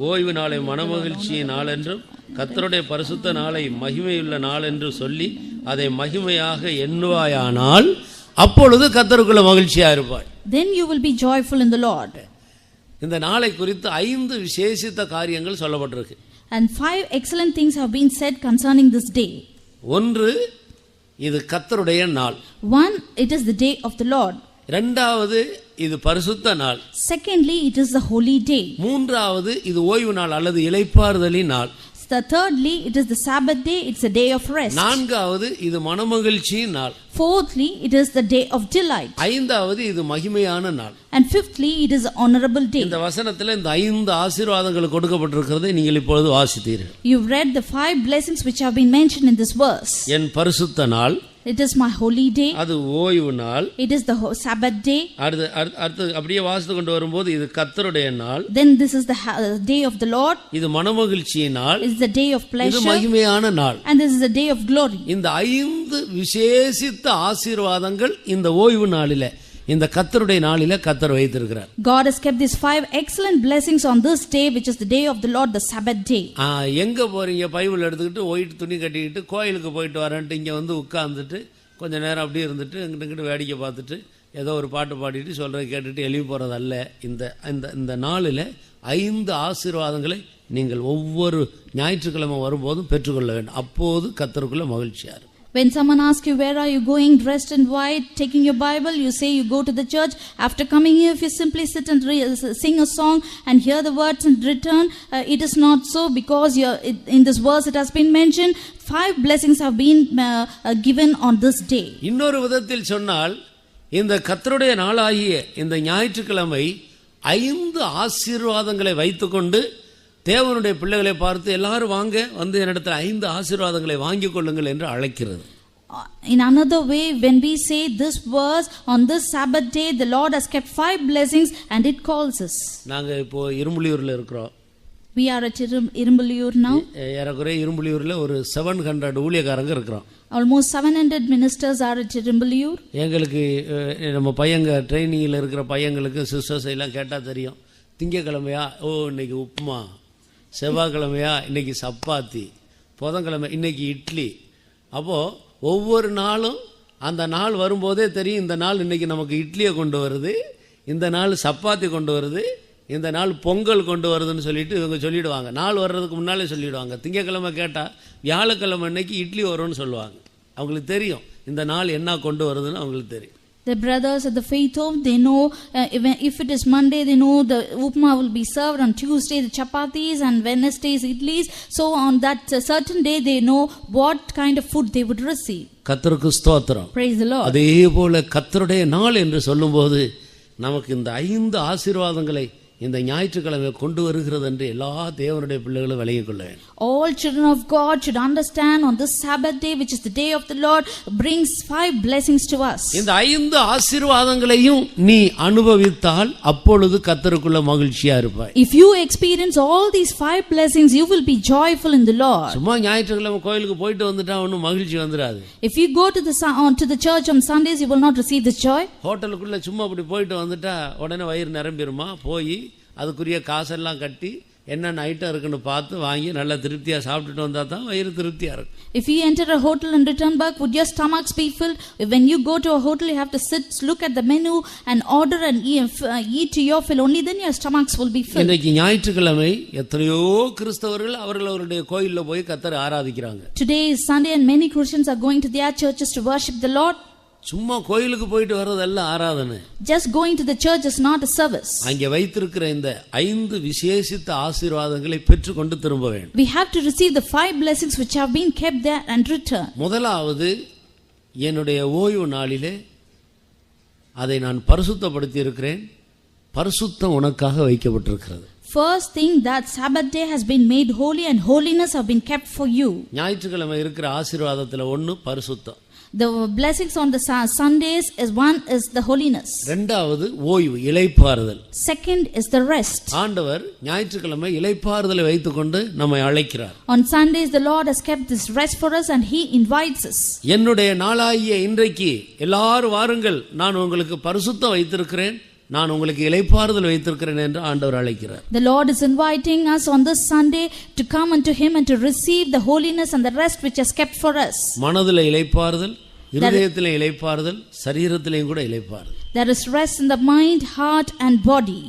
ஓய்வு நாளை மனமகிழ்ச்சியின் நாள் என்றும் கர்த்தருடைய பரிசுத்த நாளை மகிமையுள்ள நாள் என்று சொல்லி அதை மகிமையாக எண்ணுவாயானால் அப்பொழுது கர்த்தருக்குள்ள மகிழ்ச்சியா இருப்பாய். Then you will be joyful in the Lord. இந்த நாளை குறித்து 5 விசேஷித்த காரியங்கள் சொல்லப்பட்டிருக்கு. And 5 excellent things have been said concerning this day. ஒன்று, இது கர்த்தருடைய நாள். 1, it is the day of the Lord. இரண்டாவது, இது பரிசுத்த நாள். Secondly, it is the holy day. மூன்றாவது, இது ஓய்வு நாள் அல்லது இளைப்பாறுதலின் நாள். Thirdly, it is the Sabbath day, it's a day of rest. நான்காவது, இது மனமகிழ்ச்சியின் நாள். Fourthly, it is the day of delight. ஐந்தாவது, இது மகிமையான நாள். And fifthly, it is an honorable day. இந்த வசனத்தில் இந்த 5 ஆசீர்வாதங்கள் கொடுக்கப்பட்டிருக்கிறதை நீங்கள் இப்பொழுது வாசித்தீர்கள். You've read the 5 blessings which have been mentioned in this verse. என் பரிசுத்த நாள், it is my holy day. அது ஓய்வு நாள். It is the Sabbath day. அடுத்து அப்படியே வாசித்து கொண்டு வரும்போது இது கர்த்தருடைய நாள். Then this is the day of the Lord. இது மனமகிழ்ச்சியின் நாள். It is the day of pleasure. இது மகிமையான நாள். And this is the day of glory. இந்த 5 விசேஷித்த ஆசீர்வாதங்கள் இந்த ஓய்வு நாளிலே, இந்த கர்த்தருடைய நாளிலே கர்த்தர் வைத்திருக்கிறார். God has kept these 5 excellent blessings on this day, which is the day of the Lord, the Sabbath day. எங்க போறீங்க? பைபிள் எடுத்துக்கிட்டு ஒயிட் துணி கட்டிக்கிட்டு கோயிலுக்கு போயிட்டு வரேன்ட்டு இங்க வந்து உட்கார்ந்துட்டு கொஞ்ச நேரம் அப்படியே இருந்துட்டு இங்கிட்டு வேடிக்கை பார்த்துட்டு ஏதோ ஒரு பாட்டு பாடிட்டு சொல்றதை கேட்டுட்டு எழுதி போறதல்ல. இந்த நாளில் 5 ஆசீர்வாதங்களை நீங்கள் ஒவ்வொரு ஞாயிற்றுக்கிழமை வரும்போதும் பெற்றுக்கொள்ள வேண்டும். அப்போது கர்த்தருக்குள்ள மகிழ்ச்சியா இருக்கும். When someone asks you, where are you going, dressed in white, taking your Bible, you say you go to the church. After coming here, if you simply sit and sing a song and hear the words and return, it is not so, because in this verse it has been mentioned, 5 blessings have been given on this day. இன்னொரு விதத்தில் சொன்னால், இந்த கர்த்தருடைய நாளாகிய இந்த ஞாயிற்றுக்கிழமை 5 ஆசீர்வாதங்களை வைத்துக்கொண்டு தேவனுடைய பிள்ளைகளை பார்த்து எல்லாரும் வாங்க வந்து என்னிடத்தில் 5 ஆசீர்வாதங்களை வாங்கிக் கொள்ளுங்கள் என்று அழைக்கிறது. In another way, when we say this verse, on this Sabbath day, the Lord has kept 5 blessings and it calls us. நாங்க இப்போ இரும்புலியூர்ல இருக்கிறோம். We are at Irumbuliyur now. ஏறக்குறைய இரும்புலியூர்ல ஒரு 700 ஊழியக்காரங்க இருக்கிறோம். Almost 700 ministers are at Irumbuliyur. எங்களுக்கு நம்ம பையங்க ட்ரைனிங்ல இருக்கிற பையங்களுக்கு சிஸ்டர்ஸ் எல்லாம் கேட்டா தெரியும். திங்கக்கிழமையா இன்னைக்கு உப்புமா, செவ்வாய்க்கிழமையா இன்னைக்கு சப்பாத்தி, புதன்கிழமை இன்னைக்கு இட்லி. அப்போது ஒவ்வொரு நாளும் அந்த நாள் வரும்போதே தெரியும், இந்த நாள் இன்னைக்கு நமக்கு இட்லியை கொண்டு வருது, இந்த நாள் சப்பாத்தி கொண்டு வருது, இந்த நாள் பொங்கல் கொண்டு வருதுன்னு சொல்லிட்டு இவங்க சொல்லிடுவாங்க. நாள் வர்றதுக்கு முன்னாலே சொல்லிடுவாங்க. திங்கக்கிழமை கேட்டால் வியாழக்கிழமை இன்னைக்கு இட்லி வரும்னு சொல்லுவாங்க. அவங்களுக்கு தெரியும் இந்த நாள் என்ன கொண்டு வருதுன்னு அவங்களுக்கு தெரியும். The brothers at the faith home, they know even if it is Monday, they know the upma will be served, on Tuesday the chapatis, and Wednesdays idlis. So on that certain day they know what kind of food they would receive. கர்த்தருக்கு ஸ்தோத்திரம். Praise the Lord. அதே போல கர்த்தருடைய நாள் என்று சொல்லும்போது நமக்கு இந்த 5 ஆசீர்வாதங்களை இந்த ஞாயிற்றுக்கிழமை கொண்டு வருகிறது என்று எல்லா தேவனுடைய பிள்ளைகளும் விளங்கிக் கொள்ள வேண்டும். All children of God should understand on this Sabbath day, which is the day of the Lord, brings 5 blessings to us. இந்த 5 ஆசீர்வாதங்களையும் நீ அனுபவித்தால் அப்பொழுது கர்த்தருக்குள்ள மகிழ்ச்சியா இருப்பாய். If you experience all these 5 blessings, you will be joyful in the Lord. சும்மா ஞாயிற்றுக்கிழமை கோயிலுக்கு போயிட்டு வந்துட்டா ஒன்றும் மகிழ்ச்சி வந்துடாது. If you go to the church on Sundays, you will not receive this joy. ஹோட்டலுக்குள்ள சும்மா அப்படி போயிட்டு வந்துட்டா உடனே வயிறு நிரம்பிடுமா? போய் அதுக்குரிய காசெல்லாம் கட்டி என்னென்ன ஐட்டம் இருக்குன்னு பார்த்து வாங்கி நல்லா திருப்தியாக சாப்பிட்டுட்டு வந்தால் தான் வயிறு திருப்தியாக இருக்கும். If you enter a hotel and return back, would your stomachs be filled? When you go to a hotel, you have to sit, look at the menu and order and eat to your fill. Only then your stomachs will be filled. இன்னைக்கு ஞாயிற்றுக்கிழமை எத்தனையோ கிறிஸ்தவர்கள் அவர்களுடைய கோயிலில் போய் கர்த்தரை ஆராதிக்கிறாங்க. Today is Sunday and many Christians are going to their churches to worship the Lord. சும்மா கோயிலுக்கு போயிட்டு வர்றதெல்லாம் ஆராதனை. Just going to the church is not a service. அங்கே வைத்திருக்கிற இந்த 5 விசேஷித்த ஆசீர்வாதங்களை பெற்றுக்கொண்டு திரும்ப வேண்டும். We have to receive the 5 blessings which have been kept there and return. முதலாவது, என்னுடைய ஓய்வு நாளிலே அதை நான் பரிசுத்தப்படுத்தி இருக்கிறேன், பரிசுத்தம் உனக்காக வைக்கப்பட்டிருக்கிறது. First thing, that Sabbath day has been made holy and holiness have been kept for you. ஞாயிற்றுக்கிழமை இருக்கிற ஆசீர்வாதத்துல ஒன்னு பரிசுத்தம். The blessings on the Sundays is one is the holiness. இரண்டாவது ஓய்வு, இளைப்பாறுதல். Second is the rest. ஆண்டவர் ஞாயிற்றுக்கிழமை இளைப்பாறுதலை வைத்துக்கொண்டு நம்மை அழைக்கிறார். On Sundays the Lord has kept this rest for us and he invites us. என்னுடைய நாளாகிய இன்றைக்கு எல்லாரும் வாருங்கள், நான் உங்களுக்கு பரிசுத்தம் வைத்திருக்கிறேன், நான் உங்களுக்கு இளைப்பாறுதல் வைத்திருக்கிறேன் என்று ஆண்டவர் அழைக்கிறார். The Lord is inviting us on this Sunday to come unto him and to receive the holiness and the rest which is kept for us. மனதிலே இளைப்பாறுதல், இருதயத்திலே இளைப்பாறுதல், சரீரத்திலேயும் கூட இளைப்பாறுதல். There is rest in the mind, heart and body.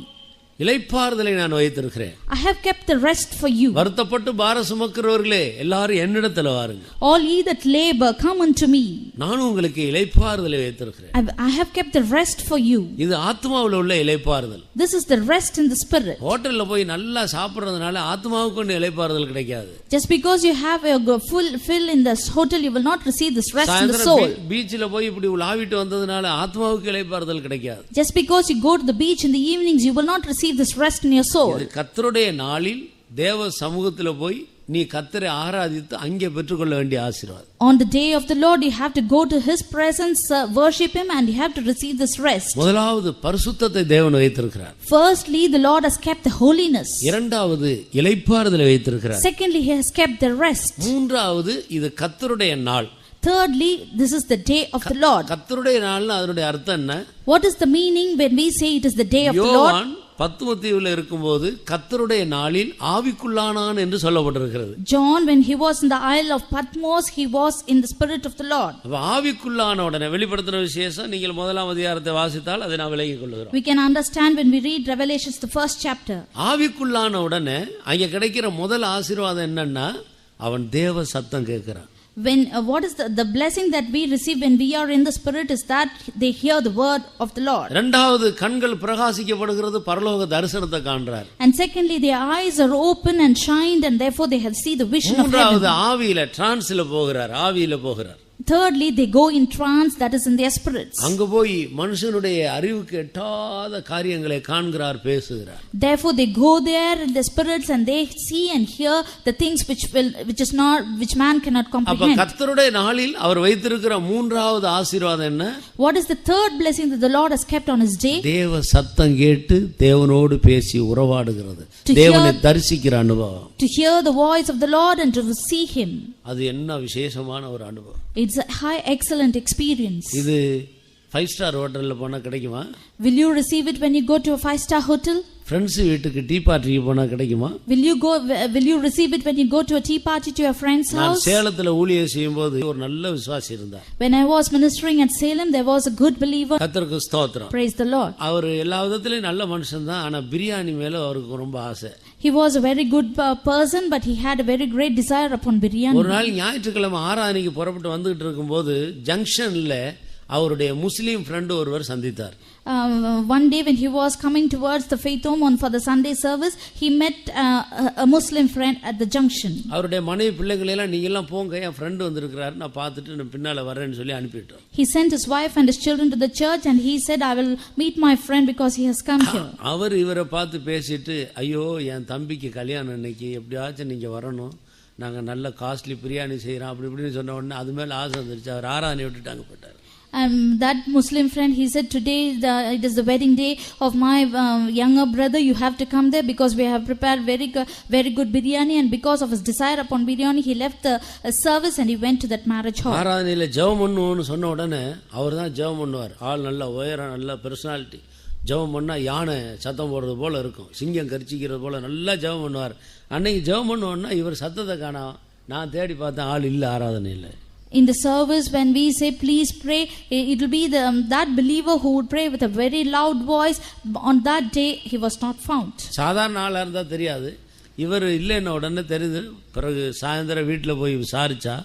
இளைப்பாறுதலை நான் வைத்திருக்கிறேன். I have kept the rest for you. வருத்தப்பட்டு பார சுமக்கிறவர்களே எல்லாரும் என்னிடத்தில் வாருங்க. All ye that labor, come unto me. நான் உங்களுக்கு இளைப்பாறுதலை வைத்திருக்கிறேன். I have kept the rest for you. இது ஆத்மாவில் உள்ள இளைப்பாறுதல். This is the rest in the spirit. ஹோட்டல்ல போய் நல்லா சாப்பிடுறதுனால ஆத்மாவுக்கு ஒன்று இளைப்பாறுதல் கிடைக்காது. Just because you have a full fill in this hotel, you will not receive this rest in the soul. பீச்சில் போய் இப்படி உலாவிட்டு வந்ததுனால ஆத்மாவுக்கு இளைப்பாறுதல் கிடைக்காது. Just because you go to the beach in the evenings, you will not receive this rest in your soul. கர்த்தருடைய நாளில் தேவ சமூகத்தில் போய் நீ கர்த்தரை ஆராதித்து அங்கே பெற்றுக்கொள்ள வேண்டிய ஆசீர்வாதம். On the day of the Lord, you have to go to his presence, worship him, and you have to receive this rest. முதலாவது பரிசுத்தத்தை தேவன் வைத்திருக்கிறார். Firstly, the Lord has kept the holiness. இரண்டாவது இளைப்பாறுதலை வைத்திருக்கிறார். Secondly, he has kept the rest. மூன்றாவது இது கர்த்தருடைய நாள். Thirdly, this is the day of the Lord. கர்த்தருடைய நாள்னா அதனுடைய அர்த்தம் என்ன? What is the meaning when we say it is the day of the Lord? யோவான் பத்மத்தீவுல இருக்கும்போது கர்த்தருடைய நாளில் ஆவிக்குள்ளானான் என்று சொல்லப்பட்டிருக்கிறது. John, when he was in the Isle of Patmos, he was in the spirit of the Lord. அப்ப ஆவிக்குள்ளான உடனே வெளிப்படுத்தின விசேஷம் நீங்கள் முதலாம் அதிகாரத்தை வாசித்தால் அதை நான் விளங்கிக் கொள்கிறோம். We can understand when we read Revelations, the first chapter. ஆவிக்குள்ளான உடனே அங்க கிடைக்கிற முதல் ஆசீர்வாதம் என்னன்னா அவன் தேவ சத்தம் கேட்கிறான். When what is the blessing that we receive when we are in the spirit is that they hear the word of the Lord. இரண்டாவது கண்கள் பிரகாசிக்கப்படுகிறது, பரலோக தரிசனத்தை காண்றார். And secondly, their eyes are open and shined and therefore they have see the vision of heaven. மூன்றாவது ஆவியில டிரான்ஸ்ல போகிறார், ஆவியில போகிறார். Thirdly, they go in trance, that is in their spirits. அங்க போய் மனுஷனுடைய அறிவுக்கு எட்டாத காரியங்களை காண்கிறார், பேசுகிறார். Therefore they go there in the spirits and they see and hear the things which man cannot comprehend. அப்ப கர்த்தருடைய நாளில் அவர் வைத்திருக்கிற மூன்றாவது ஆசீர்வாதம் என்ன? What is the third blessing that the Lord has kept on his day? தேவ சத்தம் கேட்டு தேவனோடு பேசி உறவாடுகிறது, தேவனை தரிசிக்கிற அனுபவம். To hear the voice of the Lord and to see him. அது என்ன விசேஷமான ஒரு அனுபவம். It's a high excellent experience. இது 5-star ஹோட்டல்ல போனா கிடைக்குமா? Will you receive it when you go to a 5-star hotel? Friends வீட்டுக்கு டீ பார்ட்டிக்கு போனா கிடைக்குமா? Will you receive it when you go to a tea party to your friend's house? நான் சேலத்துல ஊழியம் செய்யும்போது ஒரு நல்ல விசுவாசி இருந்தார். When I was ministering at Salem, there was a good believer. கர்த்தருக்கு ஸ்தோத்திரம். Praise the Lord. அவர் எல்லா விதத்திலயும் நல்ல மனுஷன் தான், ஆனா பிரியாணி மேல அவருக்கு ரொம்ப ஆசை. He was a very good person, but he had a very great desire upon biryani. ஒரு நாள் ஞாயிற்றுக்கிழமை ஆராதனைக்கு புறப்பட்டு வந்துகிட்டு இருக்கும்போது ஜங்ஷன்ல அவருடைய முஸ்லீம் ஃப்ரெண்ட் ஒருவர் சந்தித்தார். One day when he was coming towards the faith home for the Sunday service, he met a Muslim friend at the junction. அவருடைய மனைவி பிள்ளைகளை எல்லாம் நீங்க எல்லாம் போங்க, என் ஃப்ரெண்ட் வந்திருக்கிறார், நான் பார்த்துட்டு நான் பின்னால வரேன்னு சொல்லி அனுப்பிட்டோம். He sent his wife and his children to the church and he said, I will meet my friend because he has come here. அவர் இவரை பார்த்து பேசிட்டு, ஐயோ என் தம்பிக்கு கல்யாணம் இன்னைக்கு, எப்படியாச்சும் நீங்க வரணும், நாங்க நல்ல காஸ்ட்லி பிரியாணி செய்யறோம் அப்படி இப்படின்னு சொன்ன உடனே அது மேல ஆசை வந்துருச்சு. அவர் ஆராதனை விட்டுட்டாங்க, போயிட்டார். That Muslim friend, he said, today it is the wedding day of my younger brother, you have to come there because we have prepared very good biryani, and because of his desire upon biryani he left the service and he went to that marriage hall. ஆராதனையில ஜெபம் பண்ணுவோம்னு சொன்ன உடனே அவர் தான் ஜெபம் பண்ணுவார். ஆள் நல்ல உயரம், நல்ல பெர்சனாலிட்டி. ஜெபம் பண்ணா யானை சத்தம் போடுறது போல இருக்கும், சிங்கம் கரிச்சிக்கிறது போல நல்லா ஜெபம் பண்ணுவார். அன்னைக்கு ஜெபம் பண்ணுவோன்னா இவர் சத்தத்தை காணோம். நான் தேடி பார்த்தேன், ஆள் இல்லை ஆராதனையில். In the service, when we say please pray, it will be that believer who would pray with a very loud voice. On that day he was not found. சாதாரண ஆளா இருந்தா தெரியாது, இவர் இல்லைன்ன உடனே தெரியுது. பிறகு சாயந்தரம் வீட்டில் போய் விசாரிச்சா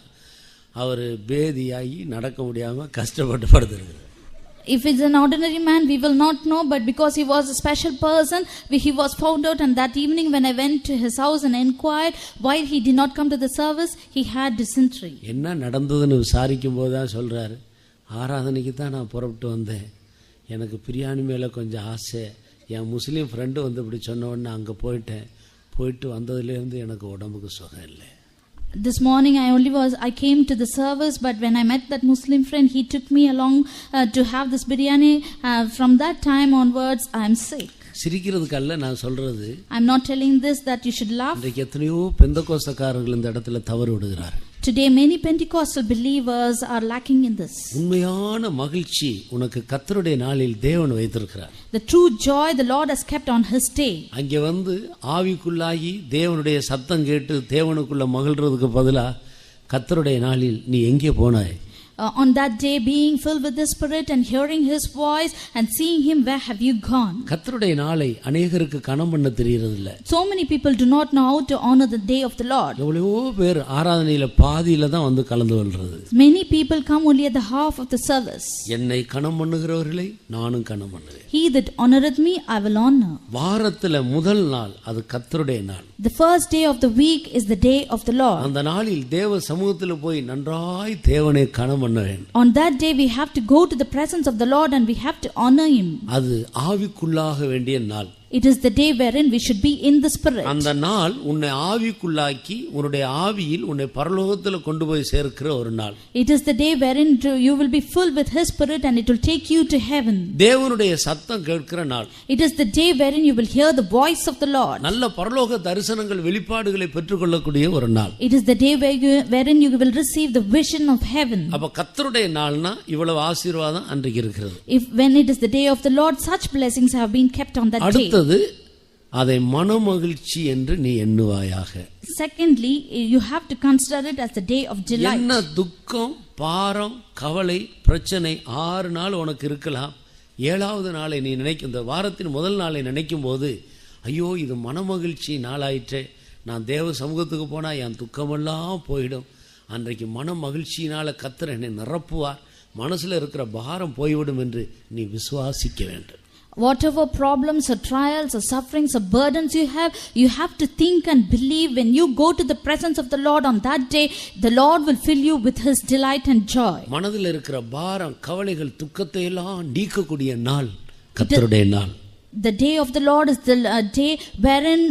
அவர் பேதியாகி நடக்க முடியாம கஷ்டப்பட்டு படுத்துருக்கு. If it's an ordinary man, we will not know, but because he was a special person, he was found out. And that evening when I went to his house and inquired why he did not come to the service, he had dysentery. என்ன நடந்ததுன்னு விசாரிக்கும் போது தான் சொல்றாரு, ஆராதனைக்கு தான் நான் புறப்பட்டு வந்தேன், எனக்கு பிரியாணி மேல கொஞ்சம் ஆசை, என் முஸ்லீம் ஃப்ரெண்டு வந்து இப்படி சொன்ன உடனே அங்கே போயிட்டு வந்ததுலேருந்து எனக்கு உடம்புக்கு சுகம் இல்லை. This morning I came to the service, but when I met that Muslim friend, he took me along to have this biryani. From that time onwards, I am sick. சிரிக்கிறதுக்கு அல்ல நான் சொல்றது. I'm not telling this that you should laugh. இன்றைக்கு எத்தனையோ பெந்தகோஸ்தக்காரர்கள் இந்த இடத்துல தவறு விடுகிறார்கள். Today many Pentecostal believers are lacking in this. உண்மையான மகிழ்ச்சி உனக்கு கர்த்தருடைய நாளில் தேவன் வைத்திருக்கிறார். The true joy the Lord has kept on his day. அங்கே வந்து ஆவிக்குள்ளாகி தேவனுடைய சத்தம் கேட்டு தேவனுக்குள்ள மகிழ்றதுக்கு பதிலா கர்த்தருடைய நாளில் நீ எங்கே போனாய்? On that day, being filled with the Spirit and hearing His voice and seeing Him, where have you gone? கர்த்தருடைய நாளை அநேகருக்கு கனம் பண்ண தெரியறதில்ல. So many people do not know how to honor the day of the Lord. எவ்வளவோ பேர் ஆராதனையில பாதியில தான் வந்து கலந்து கொள்றது. Many people come only at the half of the service. என்னை கனம் பண்ணுகிறவர்களை நானும் கனம் பண்ணுவேன். He that honoreth me, I will honor. வாரத்துல முதல் நாள் அது கர்த்தருடைய நாள். The first day of the week is the day of the Lord. அந்த நாளில் தேவ சமூகத்தில் போய் நன்றாய் தேவனை கனம் பண்ண வேண்டும். On that day we have to go to the presence of the Lord and we have to honor Him. அது ஆவிக்குள்ளாக வேண்டிய நாள். It is the day wherein we should be in the Spirit. அந்த நாள் உன்னை ஆவிக்குள்ளாக்கி உன்னுடைய ஆவியில் உன்னை பரலோகத்தில் கொண்டு போய் சேர்க்கிற ஒரு நாள். It is the day wherein you will be filled with His Spirit and it will take you to heaven. தேவனுடைய சத்தம் கேட்கிற நாள். It is the day wherein you will hear the voice of the Lord. நல்ல பரலோக தரிசனங்கள் வெளிப்பாடுகளை பெற்றுக்கொள்ளக்கூடிய ஒரு நாள். It is the day wherein you will receive the vision of heaven. அப்ப கர்த்தருடைய நாள்னா இவ்வளவு ஆசீர்வாதம் அன்றைக்கு இருக்கிறது. When it is the day of the Lord, such blessings have been kept on that day. அதை மனமகிழ்ச்சி என்று நீ எண்ணுவாயாக. Secondly, you have to consider it as the day of delight. என்ன துக்கம், பாரம், கவலை, பிரச்சனை 6 நாள் உனக்கு இருக்கலாம். 7வது நாளை நீ நினைக்கும், இந்த வாரத்தின் முதல் நாளை நினைக்கும் போது ஐயோ இது மனமகிழ்ச்சி நாளாயிற்றே, நான் தேவ சமூகத்துக்கு போனால் என் துக்கமெல்லாம் போயிடும், அன்றைக்கு மன மகிழ்ச்சியினால் கர்த்தர் என்னை நிரப்புவார், மனசில் இருக்கிற பாரம் போய்விடும் என்று நீ விசுவாசிக்க வேண்டும். Whatever problems or trials or sufferings or burdens you have to think and believe when you go to the presence of the Lord on that day, the Lord will fill you with His delight and joy. மனதில் இருக்கிற பாரம், கவலைகள், துக்கத்தை எல்லாம் நீக்கக்கூடிய நாள் கர்த்தருடைய நாள். The day of the Lord is the day wherein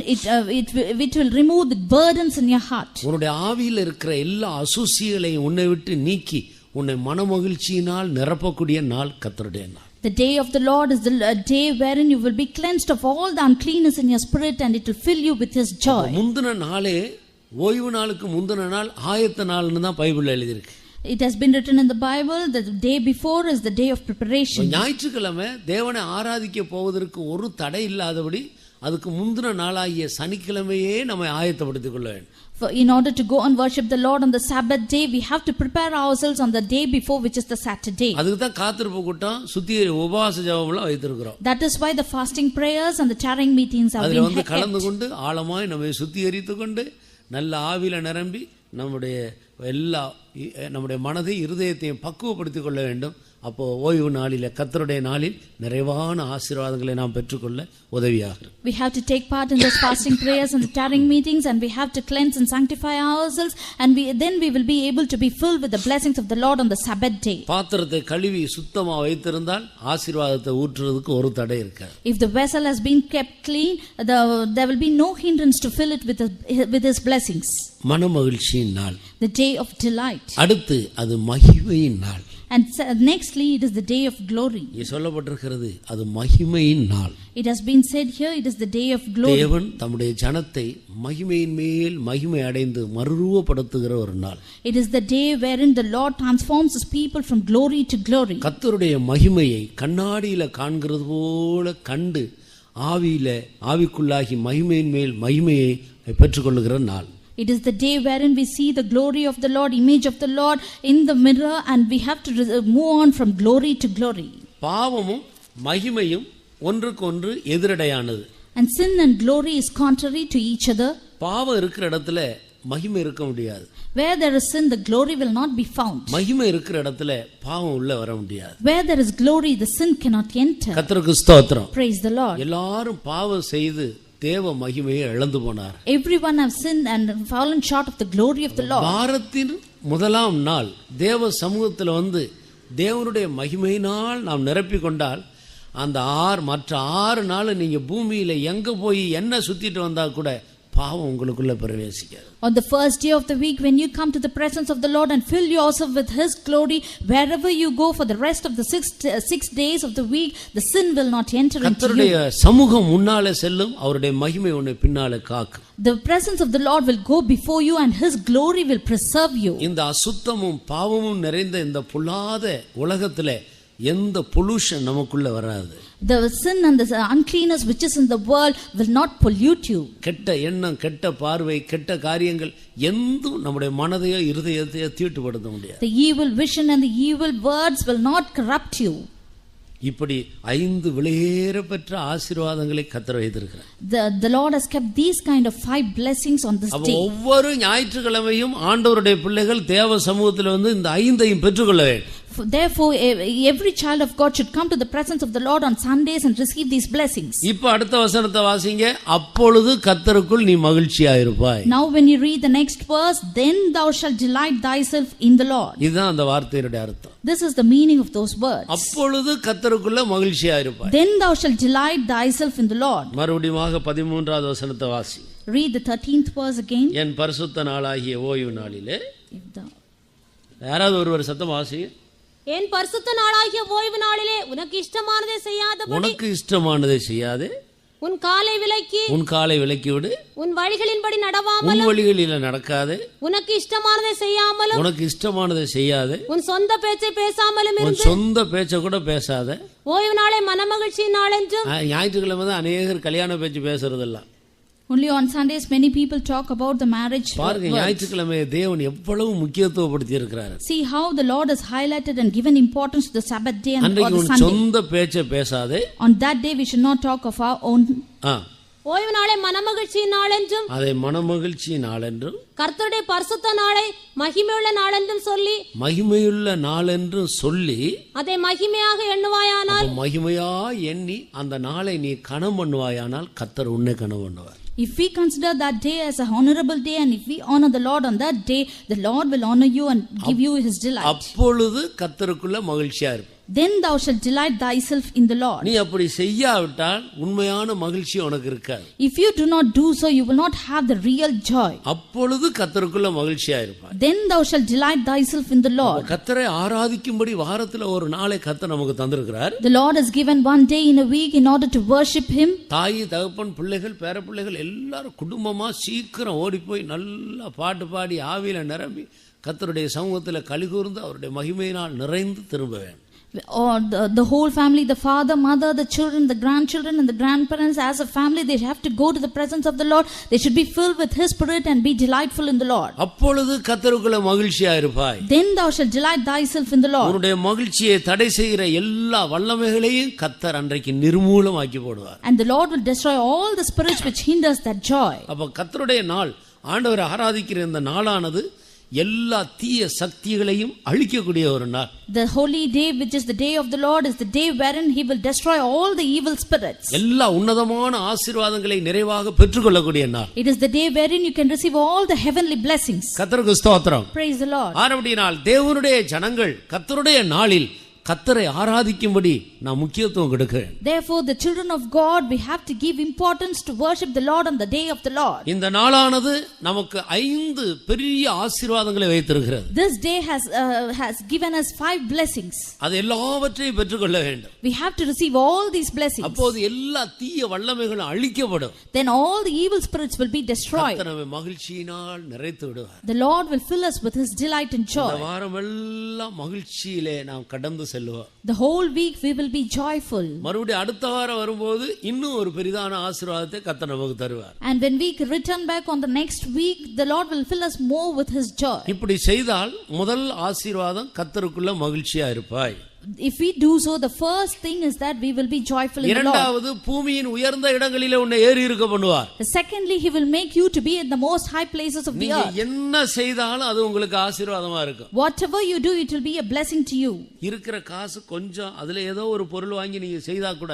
it will remove the burdens in your heart. உன்னுடைய ஆவியில் இருக்கிற எல்லா அசூசிகளையும் உன்னை விட்டு நீக்கி உன்னை மனமகிழ்ச்சியினால் நிரப்பக்கூடிய நாள் கர்த்தருடைய நாள். The day of the Lord is the day wherein you will be cleansed of all the uncleanness in your spirit and it will fill you with His joy. முந்தின நாளே, ஓய்வு நாளுக்கு முந்தின நாள் ஆயத்த நாள்னு தான் பைபிள்ல எழுதியிருக்கு. It has been written in the Bible that the day before is the day of preparation. ஞாயிற்றுக்கிழமை தேவனை ஆராதிக்க போவதற்கு ஒரு தடை இல்லாதபடி அதுக்கு முந்தின நாளாகிய சனிக்கிழமையே நம்ம ஆயத்தப்படுத்திக் கொள்ள வேண்டும். In order to go and worship the Lord on the Sabbath day, we have to prepare ourselves on the day before, which is the Saturday. அதுக்கு தான் காத்திருப்பு கூட்டம், சுத்தி உபவாச ஜெபம்லாம் வைத்திருக்கிறோம். That is why the fasting prayers and the tarrying meetings have been held. அதுல வந்து கலந்து கொண்டு ஆழமாய் நம்மை சுத்திகரித்துக் கொண்டு நல்ல ஆவியில நிரம்பி நம்முடைய மனதை இருதயத்தையும் பக்குவப்படுத்திக் கொள்ள வேண்டும். அப்போ ஓய்வு நாளில் கர்த்தருடைய நாளில் நிறைவான ஆசீர்வாதங்களை நாம் பெற்றுக்கொள்ள உதவியாக. We have to take part in those fasting prayers and the tarrying meetings and we have to cleanse and sanctify ourselves and then we will be able to be filled with the blessings of the Lord on the Sabbath day. பாத்திரத்தை கழுவி சுத்தமா வைத்திருந்தால் ஆசீர்வாதத்தை ஊற்றுறதுக்கு ஒரு தடை இருக்காது. If the vessel has been kept clean, there will be no hindrance to fill it with His blessings. மனமகிழ்ச்சியின் நாள். The day of delight. அடுத்து அது மகிமையின் நாள். And nextly it is the day of glory. இங்கே சொல்லப்பட்டிருக்கிறது அது மகிமையின் நாள். It has been said here it is the day of glory. தேவன் தம்முடைய ஜனத்தை மகிமையின் மேல் மகிமை அடைந்து மறுரூபப்படுத்துகிற ஒரு நாள். It is the day wherein the Lord transforms His people from glory to glory. கர்த்தருடைய மகிமையை கண்ணாடியில காண்கிறது போல கண்டு ஆவிக்குள்ளாகி மகிமையின் மேல் மகிமையை பெற்றுக்கொள்ளுகிற நாள். It is the day wherein we see the glory of the Lord, image of the Lord in the mirror and we have to move on from glory to glory. பாவமும் மகிமையும் ஒன்றுக்கொன்று எதிரடையானது. And sin and glory is contrary to each other. பாவம் இருக்கிற இடத்துல மகிமை இருக்க முடியாது. Where there is sin, the glory will not be found. மகிமை இருக்கிற இடத்துல பாவம் உள்ள வர முடியாது. Where there is glory, the sin cannot enter. கர்த்தருக்கு ஸ்தோத்திரம். Praise the Lord. எல்லாரும் பாவம் செய்து தேவ மகிமையை இழந்து போனார். Everyone have sinned and fallen short of the glory of the Lord. வாரத்தின் முதலாம் நாள் தேவ சமூகத்தில் வந்து தேவனுடைய மகிமையினால் நாம் நிரப்பிக் கொண்டால் அந்த மற்ற 6 நாள் நீங்க பூமியில எங்க போய் என்ன சுத்திட்டு வந்தா கூட பாவம் உங்களுக்குள்ள பிரவேசிக்காது. On the first day of the week, when you come to the presence of the Lord and fill yourself with His glory, wherever you go for the rest of the 6 days of the week, the sin will not enter into you. கர்த்தருடைய சமூகம் முன்னாலே செல்லும், அவருடைய மகிமை உன்னை பின்னாலே காக்கும். The presence of the Lord will go before you and His glory will preserve you. இந்த அசுத்தமும் பாவமும் நிறைந்த இந்த பொல்லாத உலகத்திலே எந்த பொல்யூஷன் நமக்குள்ள வராது. The sin and the uncleanness which is in the world will not pollute you. கெட்ட எண்ணம், கெட்ட பார்வை, கெட்ட காரியங்கள் எந்தும் நம்முடைய மனதையோ இருதயத்தையோ தீட்டுப்படுத்த முடியாது. The evil vision and the evil words will not corrupt you. இப்படி 5 விலையேற பெற்ற ஆசீர்வாதங்களை கர்த்தர் வைத்திருக்கிறார். The Lord has kept these kind of 5 blessings on this day. ஒவ்வொரு ஞாயிற்றுக்கிழமையும் ஆண்டவருடைய பிள்ளைகள் தேவ சமூகத்தில் வந்து இந்த 5ஐயும் பெற்றுக்கொள்ள வேண்டும். Therefore, every child of God should come to the presence of the Lord on Sundays and receive these blessings. இப்போ அடுத்த வசனத்தை வாசிங்க. அப்பொழுது கர்த்தருக்குள் நீ மகிழ்ச்சியாக இருப்பாய். Now when you read the next verse, then thou shalt delight thyself in the Lord. இதுதான் அந்த வார்த்தையோட அர்த்தம். This is the meaning of those words. அப்பொழுது கர்த்தருக்குள்ள மகிழ்ச்சியாக இருப்பாய். Then thou shalt delight thyself in the Lord. மறுபடியும் 13வது வசனத்தை வாசி. Read the 13th verse again. என் பரிசுத்த நாளாகிய ஓய்வு நாளிலே யாராவது ஒருவர் சத்தம் வாசி. என் பரிசுத்த நாளாகிய ஓய்வு நாளிலே உனக்கு இஷ்டமானதை செய்யாதபடி, உனக்கு இஷ்டமானதை செய்யாதே, உன் காலை விலக்கி விடு, உன் வழிகளின்படி நடவாமலும், உன் வழிகளில் நடக்காதே, உனக்கு இஷ்டமானதை செய்யாமலும், உனக்கு இஷ்டமானதை செய்யாதே, உன் சொந்த பேச்சை பேசாமலும் உன் இருந்து, சொந்த பேச்சை கூட பேசாத. ஓய்வு நாளை மனமகிழ்ச்சியின் நாள் என்றும். ஞாயிற்றுக்கிழமை தான் அநேகர் கல்யாண பேச்சு பேசுறதில்ல. Only on Sundays many people talk about the marriage. பாருங்க, ஞாயிற்றுக்கிழமையை தேவன் எவ்வளவு முக்கியத்துவப்படுத்தி இருக்கிறார். See how the Lord has highlighted and given importance to the Sabbath day and அன்றைக்கு the உன் Sunday. சொந்த பேச்சை பேசாதே. On that day we should not talk of our own. ஓய்வு நாளை மனமகிழ்ச்சியின் நாள் என்றும், அதை மனமகிழ்ச்சியின் நாள் என்றும், கர்த்தருடைய பரிசுத்த நாளை மகிமையுள்ள நாள் என்றும் சொல்லி, மகிமையுள்ள நாள் என்றும் சொல்லி, அதை மகிமையாக எண்ணுவாயானால், மகிமையா எண்ணி அந்த நாளை நீ கனம் பண்ணுவாயானால் கர்த்தர் உன்னை கனம் பண்ணுவார். If we consider that day as a honorable day and if we honor the Lord on that day, the Lord will honor you and give you His delight. அப்பொழுது கர்த்தருக்குள்ள மகிழ்ச்சியா இருப்பாய். Then thou shalt delight thyself in the Lord. நீ அப்படி செய்யாவிட்டால் உண்மையான மகிழ்ச்சி உனக்கு இருக்காது. If you do not do so, you will not have the real joy. அப்பொழுது கர்த்தருக்குள்ள மகிழ்ச்சியா இருப்பாய். Then thou shalt delight thyself in the Lord. கர்த்தரை ஆராதிக்கும்படி வாரத்துல ஒரு நாளை கர்த்தர் நமக்கு தந்திருக்கிறார். The Lord has given one day in a week in order to worship Him. தாய், தகப்பன், பிள்ளைகள், பேரப்பிள்ளைகள் எல்லாரும் குடும்பமா சீக்கிரம் ஓடி போய் நல்லா பாட்டு பாடி ஆவியில நிரம்பி கர்த்தருடைய சமூகத்துல கலிகூர்ந்து அவருடைய மகிமையினால் நிறைந்து திரும்ப வேண்டும். Or the whole family, the father, mother, the children, the grandchildren and the grandparents, as a family they have to go to the presence of the Lord. They should be filled with His Spirit and be delightful in the Lord. அப்பொழுது கர்த்தருக்குள்ள மகிழ்ச்சியா இருப்பாய். Then thou shalt delight thyself in the Lord. உன்னுடைய மகிழ்ச்சியை தடை செய்கிற எல்லா வல்லமைகளையும் கர்த்தர் அன்றைக்கு நிர்மூலமாக்கி போடுவார். And the Lord will destroy all the spirits which hinders that joy. அப்ப கர்த்தருடைய நாள், ஆண்டவரை ஆராதிக்கிற இந்த நாளானது எல்லா தீய சக்திகளையும் அழிக்கக்கூடிய ஒரு நாள். The holy day, which is the day of the Lord, is the day wherein He will destroy all the evil spirits. எல்லா உன்னதமான ஆசீர்வாதங்களை நிறைவாக பெற்றுக்கொள்ளக்கூடிய நாள். It is the day wherein you can receive all the heavenly blessings. கர்த்தருக்கு ஸ்தோத்திரம். Praise the Lord. ஆனபடியால் தேவனுடைய ஜனங்கள் கர்த்தருடைய நாளில் கர்த்தரை ஆராதிக்கும்படி நான் முக்கியத்துவம் கொடுக்கிறேன். Therefore the children of God, we have to give importance to worship the Lord on the day of the Lord. இந்த நாளானது நமக்கு 5 பெரிய ஆசீர்வாதங்களை வைத்திருக்கிறது. This day has given us 5 blessings. அது எல்லாவற்றையும் பெற்றுக்கொள்ள வேண்டும். We have to receive all these blessings. அப்போது எல்லா தீய வல்லமைகளும் அழிக்கப்படும். Then all the evil spirits will be destroyed. கர்த்தர் நம்மை மகிழ்ச்சியினால் நிறைத்து விடுவார். The Lord will fill us with His delight and joy. இந்த வாரமெல்லாம் மகிழ்ச்சியிலே நாம் கடந்து செல்லுவோம். The whole week we will be joyful. மறுபடியும் அடுத்த வாரம் வரும்போது இன்னும் ஒரு பெரிதான ஆசீர்வாதத்தை கர்த்தர் நமக்கு தருவார். And when we return back on the next week, the Lord will fill us more with His joy. இப்படி செய்தால் முதல் ஆசீர்வாதம் கர்த்தருக்குள்ள மகிழ்ச்சியா இருப்பாய். If we do so, the first thing is that we will be joyful in the Lord. இரண்டாவது, பூமியின் உயர்ந்த இடங்களிலே உன்னை ஏறி இருக்க பண்ணுவார். Secondly, He will make you to be in the most high places of the earth. நீங்க என்ன செய்தாலும் அது உங்களுக்கு ஆசீர்வாதமா இருக்கும். Whatever you do, it will be a blessing to you. இருக்கிற காசு கொஞ்சம், அதுல ஏதோ ஒரு பொருள் வாங்கி நீங்க செய்தா கூட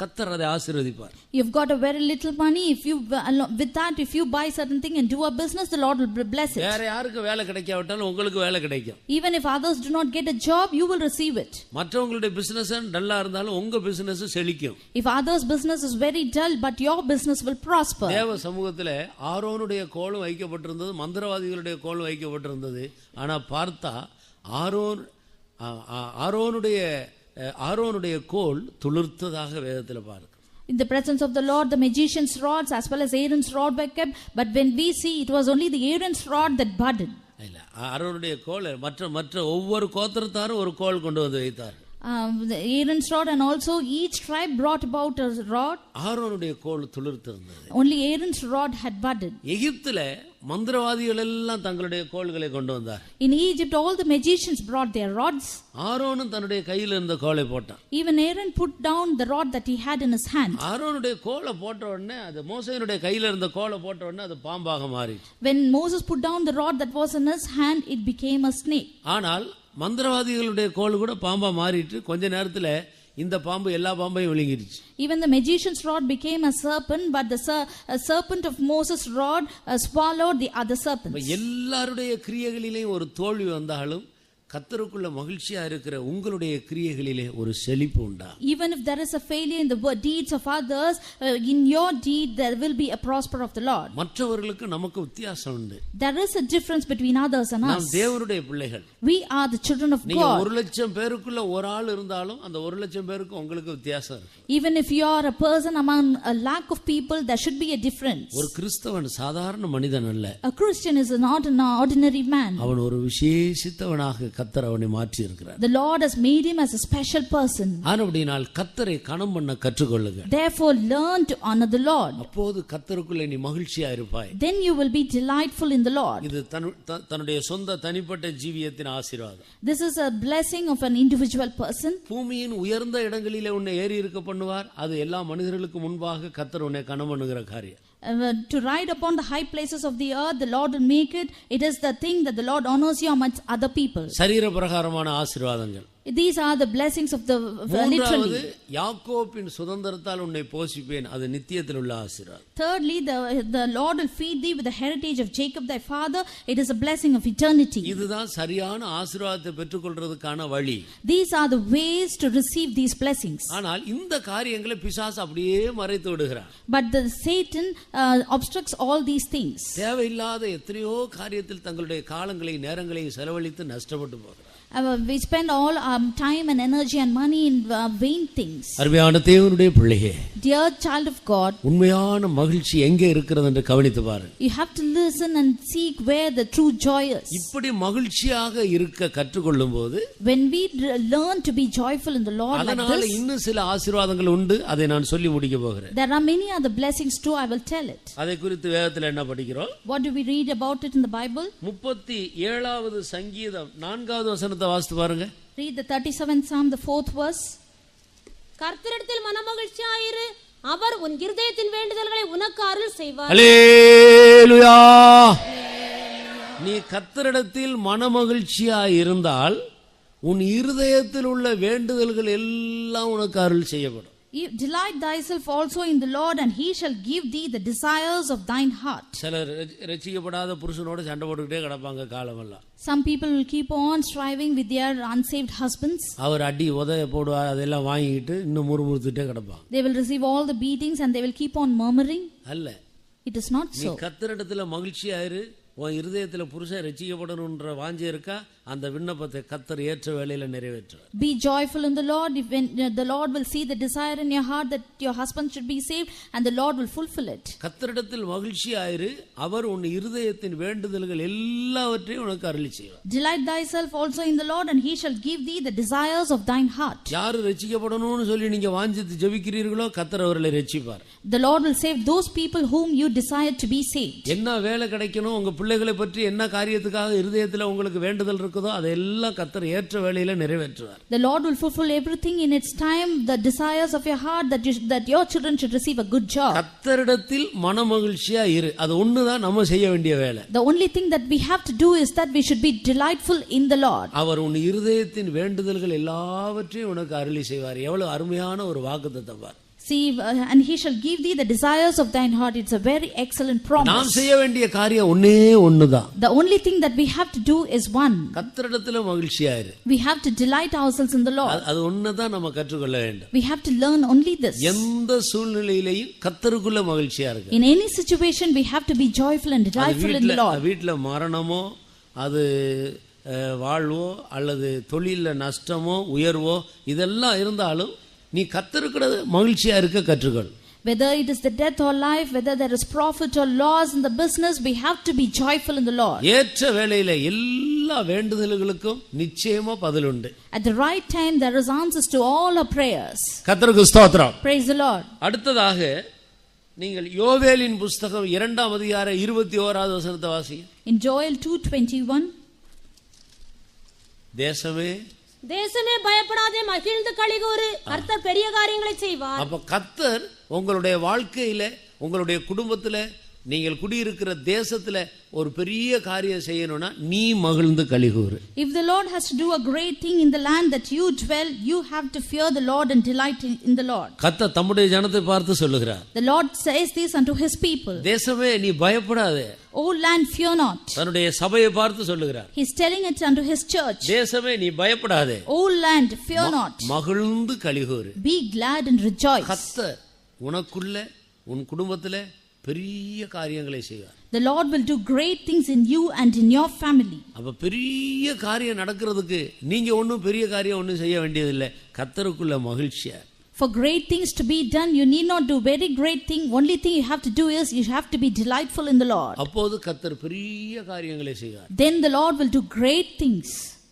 கர்த்தர் அதை ஆசீர்வதிப்பார். You've got a very little money. If you with that, if you buy certain thing and do a business, the Lord will bless it. வேற யாருக்கு வேலை கிடைக்காவிட்டாலும் உங்களுக்கு வேலை கிடைக்கும். Even if others do not get a job, you will receive it. மற்றவங்களுடைய business டல்லா இருந்தாலும் உங்க பிசினஸ் செழிக்கும். If others' business is very dull, but your business will prosper. தேவ சமூகத்திலே ஆரோனுடைய கோலும் வைக்கப்பட்டிருந்தது, மந்திரவாதிகளுடைய கோலும் வைக்கப்பட்டிருந்தது. ஆனா பார்த்தா ஆரோனுடைய கோல் துளிர்த்ததாக வேதத்தில் பார்க்கிறோம். In the presence of the Lord, the magician's rods as well as Aaron's rod were kept. But when we see, it was only the Aaron's rod that budded. இல்ல, ஆரோனுடைய கோல் மற்ற ஒவ்வொரு கோத்திரத்தாரும் ஒரு கோல் கொண்டு வந்து வைத்தார். The Aaron's rod, and also each tribe brought about a rod. ஆரோனுடைய கோல் துளிர்த்திருந்தது. Only Aaron's rod had budded. எகிப்திலே மந்திரவாதிகள் எல்லாம் தங்களுடைய கோல்களை கொண்டு வந்தார். In Egypt, all the magicians brought their rods. ஆரோனும் தன்னுடைய கையில் இருந்த கோலை போட்டான். Even Aaron put down the rod that he had in his hand. ஆரோனுடைய கோலை போட்ட உடனே அது மோசேயினுடைய கையில் இருந்த கோலை போட்ட உடனே அது பாம்பாக மாறிச்சு. When Moses put down the rod that was in his hand, it became a snake. ஆனால் மந்திரவாதிகளுடைய கோல் கூட பாம்பா மாறிட்டு கொஞ்ச நேரத்துல இந்த பாம்பு எல்லா பாம்பையும் விழுங்கிருச்சு. Even the magician's rod became a serpent, but the serpent of Moses' rod swallowed the other serpents. எல்லாருடைய கிரியைகளிலேயும் ஒரு தோல்வி வந்தாலும் கர்த்தருக்குள்ள மகிழ்ச்சியா இருக்கிற உங்களுடைய கிரியைகளிலே ஒரு செழிப்பு உண்டா. Even if there is a failure in the deeds of others, in your deed there will be a prosper of the Lord. மற்றவர்களுக்கு நமக்கு வித்தியாசம் உண்டு. There is a difference between others and us. நாம் தேவனுடைய பிள்ளைகள். We are the children of நீங்க God. 1,00,000 பேருக்குள்ள ஒரு ஆள் இருந்தாலும் அந்த 1,00,000 பேருக்கு உங்களுக்கு வித்தியாசம் இருக்கு. Even if you are a person among a lakh of people, there should be a difference. ஒரு கிறிஸ்தவன் சாதாரண மனிதன் அல்ல. A Christian is not an ordinary man. அவன் ஒரு விசேஷித்தவனாக கர்த்தர் அவனை மாற்றி இருக்கிறார். The Lord has made him as a special person. ஆனபடியால் கர்த்தரை கணம் பண்ண கற்றுக்கொள்ளுங்க. Therefore learn to honor the Lord. அப்போது கர்த்தருக்குள்ளே நீ மகிழ்ச்சியா இருப்பாய். Then you will be delightful in the Lord. இது தன்னுடைய சொந்த தனிப்பட்ட ஜீவியத்தின் ஆசீர்வாதம். This is a blessing of an individual person. பூமியின் உயர்ந்த இடங்களிலே உன்னை ஏறி இருக்க பண்ணுவார். அது எல்லா மனிதர்களுக்கு முன்பாக கர்த்தர் உன்னை கணம் பண்ணுகிற காரியம். To ride upon the high places of the earth, the Lord will make it. It is the thing that the Lord honors you amongst other people. சரீர பிரகாரமான ஆசீர்வாதங்கள். These are the blessings of the literally. யாக்கோபின் சுதந்திரத்தால் உன்னை போஷிப்பேன். அது நித்தியத்தில் உள்ள ஆசீர்வாதம். Thirdly, the Lord will feed thee with the heritage of Jacob thy father. It is a blessing of eternity. இதுதான் சரியான ஆசீர்வாதத்தை பெற்றுக்கொள்றதுக்கான வழி. These are the ways to receive these blessings. ஆனால் இந்த காரியங்களை பிசாசு அப்படியே மறைத்து விடுகிறான். But the Satan obstructs all these things. தேவையில்லாத எத்தனையோ காரியத்தில் தங்களுடைய காலங்களையும் நேரங்களையும் செலவழித்து நஷ்டப்பட்டு போகிறார். We spend all our time and energy and money in vain things. அருமையான தேவனுடைய பிள்ளையே, Dear child of God, உண்மையான மகிழ்ச்சி எங்கே இருக்கிறது என்று கவனித்து பாருங்க. You have to listen and seek where the true joy is. இப்படி மகிழ்ச்சியாக இருக்க கற்றுக்கொள்ளும்போது, When we learn to be joyful in the Lord like அதனால this, இன்னும் சில ஆசீர்வாதங்கள் உண்டு. அதை நான் சொல்லி முடிக்க போகிறேன். there are many other blessings too. I will tell it. அதை குறித்து வேதத்தில் என்ன படிக்கிறோம்? What do we read about it in the Bible? 37வது சங்கீதம் 4வது வசனத்தை வாசித்து பாருங்க. Read the 37th Psalm, the 4th verse. கர்த்தரிடத்தில் மனமகிழ்ச்சியாயிரு, அவர் உன் இருதயத்தின் வேண்டுதல்களை உனக்கு அருள் செய்வார். அல்லேலூயா. நீ கர்த்தரிடத்தில் மனமகிழ்ச்சியாய் இருந்தால் உன் இருதயத்தில் உள்ள வேண்டுதல்கள் எல்லாம் உனக்கு அருள் செய்யப்படும். Delight thyself also in the Lord, and he shall give thee the desires of thine heart. சிலர் ரட்சிக்கப்படாத புருஷனோட சண்டை போட்டுக்கிட்டே கிடப்பாங்க காலமெல்லாம். Some people will keep on striving with their unsaved husbands. அவர் அடி உதைய போடுவார், அதெல்லாம் வாங்கிட்டு இன்னும் முறுமுறுத்துட்டே கிடப்பாங்க. They will receive all the beatings and they will keep on murmuring. அல்ல, It is not நீ so. கர்த்தரிடத்துல மகிழ்ச்சியாயிரு. உன் இருதயத்துல புருஷன் ரட்சிக்கப்படணும்ன்ற வாஞ்சை இருக்கா, அந்த விண்ணப்பத்தை கர்த்தர் ஏற்ற வேளையில நிறைவேற்றுவார். Be joyful in the Lord. When the Lord will see the desire in your heart that your husband should be saved, and the Lord will fulfill it. கர்த்தரிடத்தில் மகிழ்ச்சியாயிரு. அவர் உன் இருதயத்தின் வேண்டுதல்கள் எல்லாவற்றையும் உனக்கு அருளி செய்வார். Delight thyself also in the Lord, and he shall give thee the desires of thine heart. யாரு ரட்சிக்கப்படணும்னு சொல்லி நீங்க வாஞ்சித்து ஜெபிக்கிறீர்களோ கர்த்தர் அவர்களை ரட்சிப்பார். The Lord will save those people whom you desire to be saved. என்ன வேலை கிடைக்கணும், உங்க பிள்ளைகளை பற்றி என்ன காரியத்துக்காக இருதயத்துல உங்களுக்கு வேண்டுதல் இருக்குதோ அதெல்லாம் கர்த்தர் ஏற்ற வேளையில நிறைவேற்றுவார். The Lord will fulfill everything in its time, the desires of your heart, that your children should receive a good job. கர்த்தரிடத்தில் மனமகிழ்ச்சியா இரு. அது ஒண்ணுதான் நம்ம செய்ய வேண்டிய வேலை. The only thing that we have to do is that we should be delightful in the Lord. அவர் உன் இருதயத்தின் வேண்டுதல்கள் எல்லாவற்றையும் உனக்கு அருளி செய்வார். எவ்வளவு அருமையான ஒரு வாக்குத்தத்தம் பார். See, and he shall give thee the desires of thine heart. It's a very excellent promise. நாம் செய்ய வேண்டிய காரியம் ஒண்ணே ஒண்ணுதான். The only thing that we have to do is one. கர்த்தரிடத்தில் மகிழ்ச்சியா இரு. We have to delight ourselves in the Lord. அது ஒண்ணுதான் நம்ம கற்றுக்கொள்ள வேண்டும். We have to learn only this. எந்த சூழ்நிலையிலேயும் கர்த்தருக்குள்ள மகிழ்ச்சியா இருக்கு. In any situation we have to be joyful and delightful in the Lord. வீட்ல மரணமோ அது வாழ்வோ அல்லது தொழில நஷ்டமோ உயர்வோ இதெல்லாம் இருந்தாலும் நீ கர்த்தருக்குள்ள மகிழ்ச்சியா இருக்க கற்றுக்கொள். Whether it is the death or life, whether there is profit or loss in the business, we have to be joyful in the Lord. ஏற்ற வேளையில எல்லா வேண்டுதல்களுக்கும் நிச்சயமா பதில் உண்டு. At the right time there is answers to all our prayers. கர்த்தருக்கு ஸ்தோத்திரம். Praise the Lord. அடுத்ததாக நீங்கள் யோவேலின் புத்தகம் 2ஆம் அதிகாரம் 21வது வசனத்தை வாசிங்க. In Joel 2:21, தேசமே தேசமே பயப்படாதே, மகிழ்ந்து களிகூரு, கர்த்தர் பெரிய காரியங்களை செய்வார். அப்ப கர்த்தர் உங்களுடைய வாழ்க்கையில உங்களுடைய குடும்பத்துல நீங்கள் குடியிருக்கிற தேசத்துல ஒரு பெரிய காரியம் செய்யணும்னா நீ மகிழ்ந்து களிகூரு. If the Lord has to do a great thing in the land that you dwell, you have to fear the Lord and delight in the Lord. கர்த்தர் தம்முடைய ஜனத்தை பார்த்து சொல்லுகிறார். The Lord says this unto his people. தேசமே நீ பயப்படாதே. O land, fear not. தன்னுடைய சபையை பார்த்து சொல்லுகிறார். He is telling it unto his church. தேசமே நீ பயப்படாதே. O land, fear not. மகிழ்ந்து களிகூரு. Be glad and rejoice. கர்த்தர் உனக்குள்ள உன் குடும்பத்திலே பெரிய காரியங்களை செய்வார். The Lord will do great things in you and in your family. அப்ப பெரிய காரியம் நடக்கிறதுக்கு நீங்க ஒன்னும் பெரிய காரியம் ஒன்னும் செய்ய வேண்டியதில்லை. கர்த்தருக்குள்ள மகிழ்ச்சியா. For great things to be done, you need not do very great thing. Only thing you have to do is you have to be delightful in the Lord. அப்போது கர்த்தர் பெரிய காரியங்களை செய்வார். Then the Lord will do great things.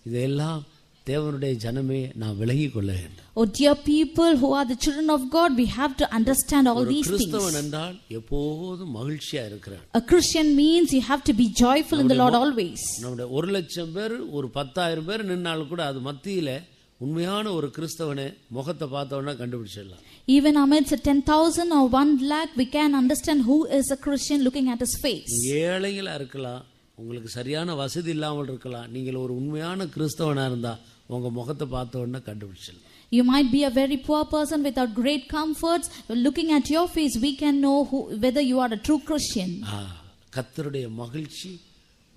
இதெல்லாம் தேவனுடைய ஜனமே நான் விளங்கிக் கொள்ள வேண்டும். Oh dear people who are the children of God, we have to understand all these things. கிறிஸ்தவன் என்றால் எப்போதும் மகிழ்ச்சியா இருக்கிறான். A Christian means you have to be joyful in the Lord always. நம்முடைய 1,00,000 பேர் ஒரு 10,000 பேர் நின்னாலும் கூட அது மத்தியில உண்மையான ஒரு கிறிஸ்தவனை முகத்தை பார்த்தவனா கண்டுபிடிச்சிடலாம். Even amidst 10,000 or 1 lakh, we can understand who is a Christian looking at his face. ஏழைகளா இருக்கலாம், உங்களுக்கு சரியான வசதி இல்லாமல் இருக்கலாம், நீங்கள் ஒரு உண்மையான கிறிஸ்தவனா இருந்தா உங்க முகத்தை பார்த்தவனா கண்டுபிடிச்சிடலாம். You might be a very poor person without great comforts. Looking at your face, we can know whether you are a true Christian. கர்த்தருடைய மகிழ்ச்சி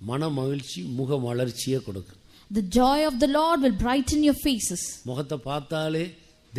மன மகிழ்ச்சி முக மலர்ச்சியை கொடுக்கும். The joy of the Lord will brighten your faces. முகத்தை பார்த்தாலே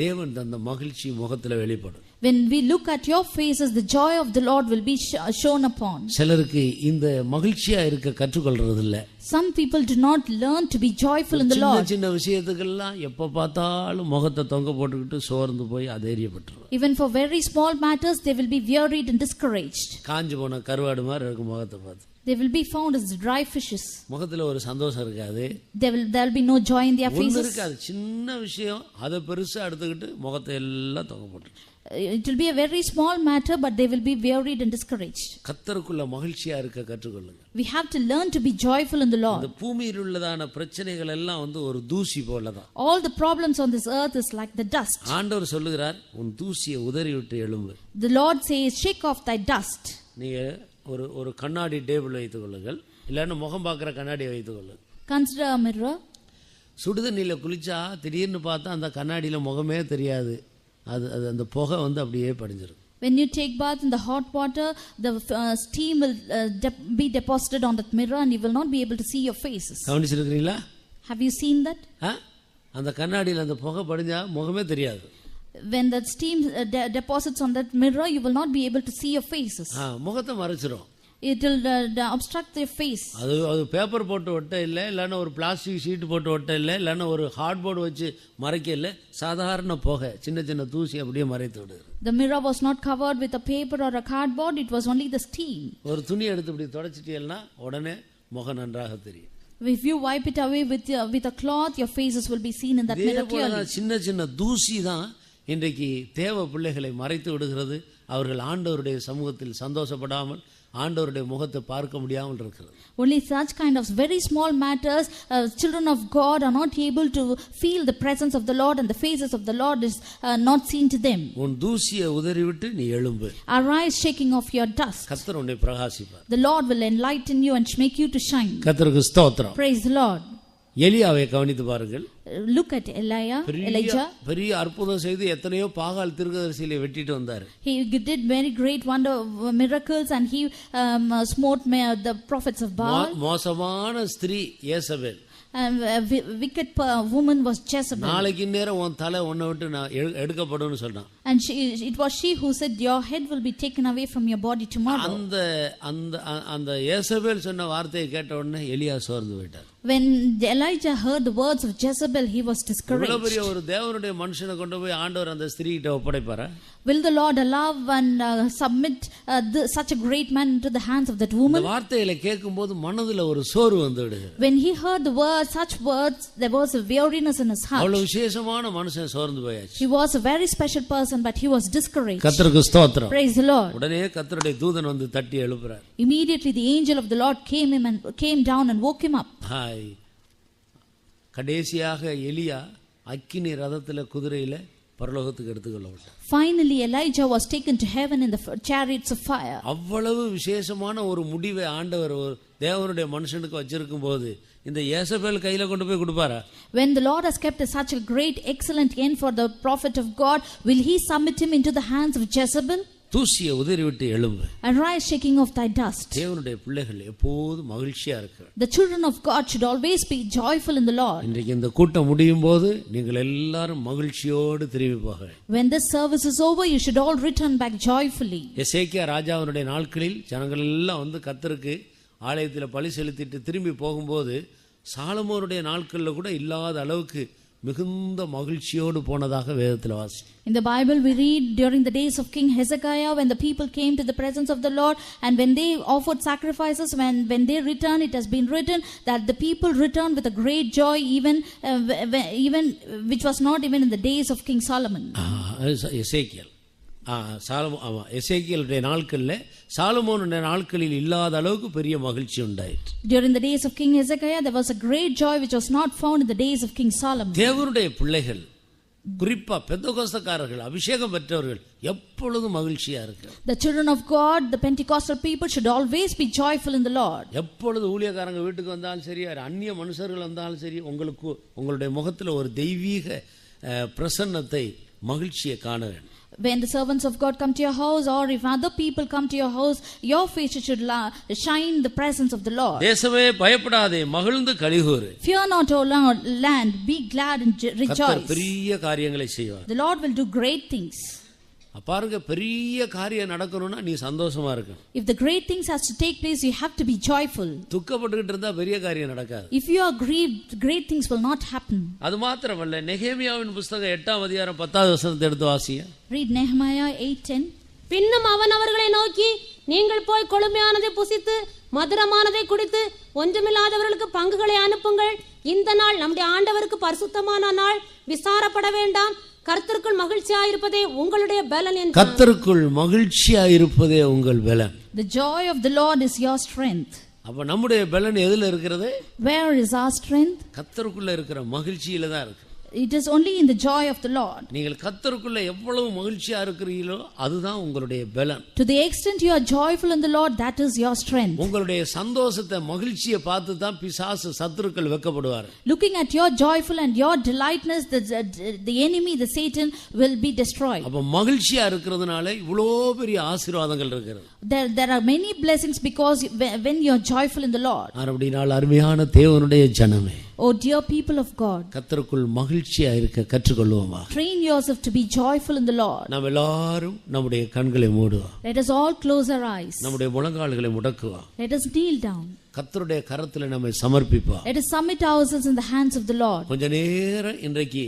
தேவன் தந்த மகிழ்ச்சி முகத்துல வெளிப்படும். When we look at your faces, the joy of the Lord will be shown upon. சிலருக்கு இந்த மகிழ்ச்சியா இருக்க கற்றுக்கொள்றது இல்ல. Some people do not learn to be joyful in the Lord. சின்ன விஷயத்துக்கெல்லாம் எப்ப பார்த்தாலும் முகத்தை தொங்க போட்டுக்கிட்டு சோர்ந்து போய் அதேரியப்பட்டுரும். Even for very small matters, they will be wearied and discouraged. காஞ்சு போன கருவாடு மாதிரி இருக்கும் முகத்தை பார்த்து. They will be found as dry fishes. முகத்துல ஒரு சந்தோஷம் இருக்காது. There will be no joy in their faces. இருக்காது. சின்ன விஷயம் அதை பெருசா எடுத்துக்கிட்டு முகத்தை எல்லாம் தொங்க போட்டு. It will be a very small matter, but they will be wearied and discouraged. கர்த்தருக்குள்ள மகிழ்ச்சியா இருக்க கற்றுக்கொள்ளுங்க. We have to learn to be joyful in the Lord. இந்த பூமியில் உள்ளதான பிரச்சனைகள் எல்லாம் ஒரு தூசி போலதான். All the problems on this earth is like the dust. ஆண்டவர் சொல்லுகிறார், உன் தூசியை உதறி விட்டு எழும்பு. The Lord says, shake off thy dust. நீங்க ஒரு கண்ணாடி டேபிள் வைத்துக் கொள்ளுங்கள், இல்லைன்னா முகம் பார்க்குற கண்ணாடி வைத்துக் கொள்ளுங்கள். Consider a mirror. சுடுதண்ணியில் குளிச்சா திடீர்னு பார்த்தா அந்த கண்ணாடியில் முகமே தெரியாது. அது அந்த புகை அப்படியே படிஞ்சிடும். When you take bath in the hot water, the steam will be deposited on that mirror and you will not be able to see your faces. கவனிச்சிருக்கிறீங்களா? Have you seen that? அந்த கண்ணாடியில் அந்த புகை படிஞ்சா முகமே தெரியாது. When that steam deposits on that mirror, you will not be able to see your faces. முகத்தை மறைச்சிரும். It will obstruct your face. அது paper போட்டு ஒட்ட இல்லை, இல்லைன்னா ஒரு பிளாஸ்டிக் ஷீட் போட்டு ஒட்ட இல்லை, இல்லைன்னா ஒரு ஹார்ட்போர்டு வச்சு மறைக்க இல்லை, சாதாரண புகை சின்ன சின்ன தூசி அப்படியே மறைத்து விடுது. The mirror was not covered with a paper or a cardboard, it was only the steam. ஒரு துணி எடுத்து இப்படி தொடச்சிட்டீங்கன்னா உடனே முகம் நன்றாக தெரியும். If you wipe it away with a cloth, your faces will be seen in that mirror clearly. சின்ன சின்ன தூசி தான் இன்றைக்கு தேவ பிள்ளைகளை மறைத்து விடுகிறது. அவர்கள் ஆண்டவருடைய சமூகத்தில் சந்தோஷப்படாமல் ஆண்டவருடைய முகத்தை பார்க்க முடியாமல் இருக்கிறது. Only such kind of very small matters, children of God are not able to feel the presence of the Lord, and the faces of the Lord is not seen to them. உன் தூசியை உதறிவிட்டு நீ எழும்பு. Arise, shaking off your dust. கர்த்தர் உன்னை பிரகாசிப்பார். The Lord will enlighten you and make you to shine. கர்த்தருக்கு ஸ்தோத்திரம். Praise the Lord. எலியாவை கவனித்து பாருங்கள். look at Elijah. பெரிய அற்புதம் செய்து எத்தனையோ பாகால் தீர்க்கதரிசிகளை வெட்டிட்டு வந்தார். He did very great miracles and he smote the prophets of Baal. மோசமான ஸ்திரீ யேசபேல். Wicked woman was Jezebel. நாளைக்கு நேரம் உன் தலை உன்னை விட்டு நான் எடுக்கப்படும்னு சொன்னான். And it was she who said your head will be taken away from your body tomorrow. அந்த யேசபேல் சொன்ன வார்த்தையை கேட்ட உடனே எலியா சோர்ந்து போயிட்டார். When Elijah heard the words of Jezebel, he was discouraged. இவ்வளவு பெரிய ஒரு தேவனுடைய மனுஷனை கொண்டு போய் ஆண்டவர் அந்த ஸ்திரீ கிட்ட ஒப்படைப்பாரா? Will the Lord allow and submit such a great man into the hands of that woman? இந்த வார்த்தைகளை கேட்கும்போது மனதுல ஒரு சோர்வு வந்து விடுகிறது. When he heard the words, such words, there was a weariness in his heart. அவ்வளவு விசேஷமான மனுஷன் சோர்ந்து போயாச்சு. He was a very special person, but he was discouraged. கர்த்தருக்கு ஸ்தோத்திரம். Praise the Lord. உடனே கர்த்தருடைய தூதன் வந்து தட்டி எழுப்புறார். Immediately the angel of the Lord came down and woke him up. Hi. கடைசியாக எலியா அக்கினி ரதத்துல குதிரையில பரலோகத்துக்கு எடுத்துக்கொள்ளப்பட்டார். Finally Elijah was taken to heaven in the chariots of fire. அவ்வளவு விசேஷமான ஒரு முடிவை ஆண்டவர் தேவனுடைய மனுஷனுக்கு வச்சிருக்கும் போது இந்த யேசபேல் கையில கொண்டு போய் கொடுப்பாரா? When the Lord has kept such a great excellent end for the prophet of God, will he submit him into the hands of Jezebel? தூசியை உதறி விட்டு எழும்பு. Arise, shaking off thy dust. தேவனுடைய பிள்ளைகள் எப்போதும் மகிழ்ச்சியா இருக்கணும். The children of God should always be joyful in the Lord. இன்றைக்கு இந்த கூட்டம் முடியும் போது நீங்கள் எல்லாரும் மகிழ்ச்சியோடு திரும்பி போக. When this service is over, you should all return back joyfully. எசேக்கியா ராஜாவுடைய நாட்களில் ஜனங்கள் எல்லாம் வந்து கர்த்தருக்கு ஆலயத்தில் பலி செலுத்திட்டு திரும்பி போகும்போது சாலமோனுடைய நாட்களில் கூட இல்லாத அளவுக்கு மிகுந்த மகிழ்ச்சியோடு போனதாக வேதத்தில் வாசி. In the Bible we read during the days of King Hezekiah, when the people came to the presence of the Lord and when they offered sacrifices, when they returned, it has been written that the people returned with a great joy, even which was not even in the days of King Solomon. எசேக்கியேல் எசேக்கியேலுடைய நாட்களில் சாலமோனுடைய நாட்களில் இல்லாத அளவுக்கு பெரிய மகிழ்ச்சி உண்டாயிற்று. During the days of King Hezekiah there was a great joy which was not found in the days of King Solomon. தேவனுடைய பிள்ளைகள் குறிப்பா பெந்தெகோஸ்தேக்காரர்கள் அபிஷேகம் பெற்றவர்கள் எப்பொழுதும் மகிழ்ச்சியா இருக்க. The children of God, the Pentecostal people should always be joyful in the Lord. எப்பொழுது ஊழியக்காரங்க வீட்டுக்கு வந்தாலும் சரி, அந்நிய மனுஷர்கள் வந்தாலும் சரி, உங்களுடைய முகத்துல ஒரு தெய்வீக பிரசன்னத்தை மகிழ்ச்சியை காண வேண்டும். When the servants of God come to your house, or if other people come to your house, your face should shine the presence of the Lord. தேசமே பயப்படாதே, மகிழ்ந்து களிகூரு. Fear not, O land, be glad and rejoice. கர்த்தர் பெரிய காரியங்களை செய்வார். The Lord will do great things. பாருங்க, பெரிய காரியம் நடக்கணும்னா நீ சந்தோஷமா இருக்கணும். If the great things has to take place, you have to be joyful. துக்கப்பட்டுக்கிட்டு இருந்தா பெரிய காரியம் நடக்காது. If you are grieved, great things will not happen. அது மாத்திரமல்ல, நெகேமியாவின் புத்தகம் 8ஆம் அதிகாரம் 10வது வசனத்தை எடுத்து வாசிங்க. Read Nehemiah 8:10. பின்னும் அவன் அவர்களை நோக்கி, நீங்கள் போய் கொழுமையானதை புசித்து மதுரமானதை குடித்து ஒன்றுமில்லாதவர்களுக்கு பங்குகளை அனுப்புங்கள். இந்த நாள் நம்முடைய ஆண்டவருக்கு பரிசுத்தமான நாள், விசாரப்பட வேண்டாம். கர்த்தருக்குள் மகிழ்ச்சியாயிருப்பதே உங்களுடைய பலன் என்றார். கர்த்தருக்குள் மகிழ்ச்சியாயிருப்பதே உங்கள் பலன். The joy of the Lord is your strength. அப்ப நம்முடைய பலன் எதுல இருக்கிறது? Where is our strength? கர்த்தருக்குள்ள இருக்கிற மகிழ்ச்சியில தான் இருக்கு. It is only in the joy of the Lord. நீங்கள் கர்த்தருக்குள்ள எவ்வளவு மகிழ்ச்சியா இருக்கிறீங்களோ அதுதான் உங்களுடைய பலன். To the extent you are joyful in the Lord, that is your strength. உங்களுடைய சந்தோஷத்தை மகிழ்ச்சியை பார்த்து தான் பிசாசு சத்துருக்கள் வெட்கப்படுவார். Looking at your joyful and your delightness, the enemy, the Satan will be destroyed. அப்ப மகிழ்ச்சியா இருக்கிறதுனால இவ்வளோ பெரிய ஆசீர்வாதங்கள் இருக்கிறது. There are many blessings because when you are joyful in the Lord. அப்படினால் அருமையான தேவனுடைய ஜனமே, Oh dear people of God, கர்த்தருக்குள் மகிழ்ச்சியா இருக்க கற்றுக்கொள்வோமா. train yourself to be joyful in the Lord. நாம் எல்லாரும் நம்முடைய கண்களை மூடுவோம். Let us all close our eyes. நம்முடைய முழங்கால்களை முடக்குவோம். Let us kneel down. கர்த்தருடைய கரத்துல நம்மை சமர்ப்பிப்போம். Let us submit ourselves in the hands of the Lord. கொஞ்ச நேரம் இன்றைக்கு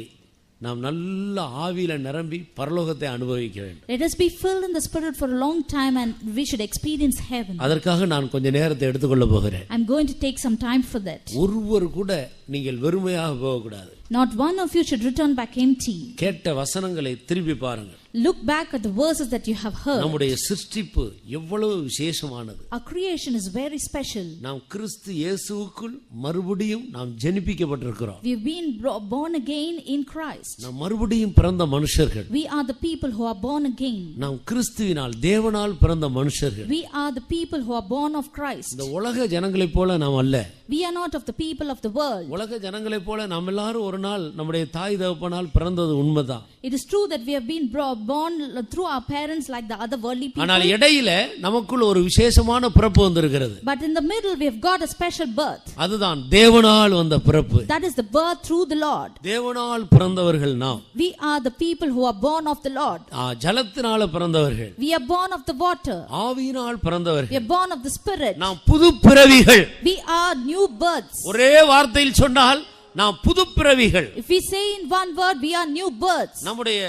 நாம் நல்ல ஆவியில நிரம்பி பரலோகத்தை அனுபவிக்க வேண்டும். Let us be filled in the Spirit for a long time and we should experience heaven. அதற்காக நான் கொஞ்ச நேரத்தை எடுத்துக்கொள்ள போகிறேன். I'm going to take some time for that. ஒருவர் கூட நீங்கள் வெறுமையாக போகக்கூடாது. Not one of you should return back empty. கேட்ட வசனங்களை திருப்பி பாருங்கள். Look back at the verses that you have heard. நம்முடைய சிருஷ்டிப்பு எவ்வளவு விசேஷமானது. Our creation is very special. நாம் கிறிஸ்து இயேசுவுக்குள் மறுபடியும் நாம் ஜெனிப்பிக்கப்பட்டிருக்கிறோம். We've been born again in Christ. நாம் மறுபடியும் பிறந்த மனுஷர்கள். We are the people who are born again. நாம் கிறிஸ்துவினால் தேவனால் பிறந்த மனுஷர்கள். We are the people who are born of Christ. இந்த உலக ஜனங்களைப் போல நாம் அல்ல. We are not of the people of the world. உலக ஜனங்களைப் போல நாம் எல்லாரும் ஒரு நாள் நம்முடைய தாய் தகப்பனால் பிறந்தது உண்மைதான். It is true that we have been born through our parents like the other worldly people. ஆனால் இடையில நமக்குள்ள ஒரு விசேஷமான பிறப்பு வந்திருக்கிறது. But in the middle we have got a special birth. அதுதான் தேவனால் வந்த பிறப்பு. That is the birth through the Lord. தேவனால் பிறந்தவர்கள் நாம். We are the people who are born of the Lord. ஜலத்தினால பிறந்தவர்கள். We are born of the water. ஆவியினால் பிறந்தவர்கள். We are born of the Spirit. நாம் புது பிறவிகள். We are new births. ஒரே வார்த்தையில் சொன்னால் நாம் புது பிறவிகள். If we say in one word, we are new births. நம்முடைய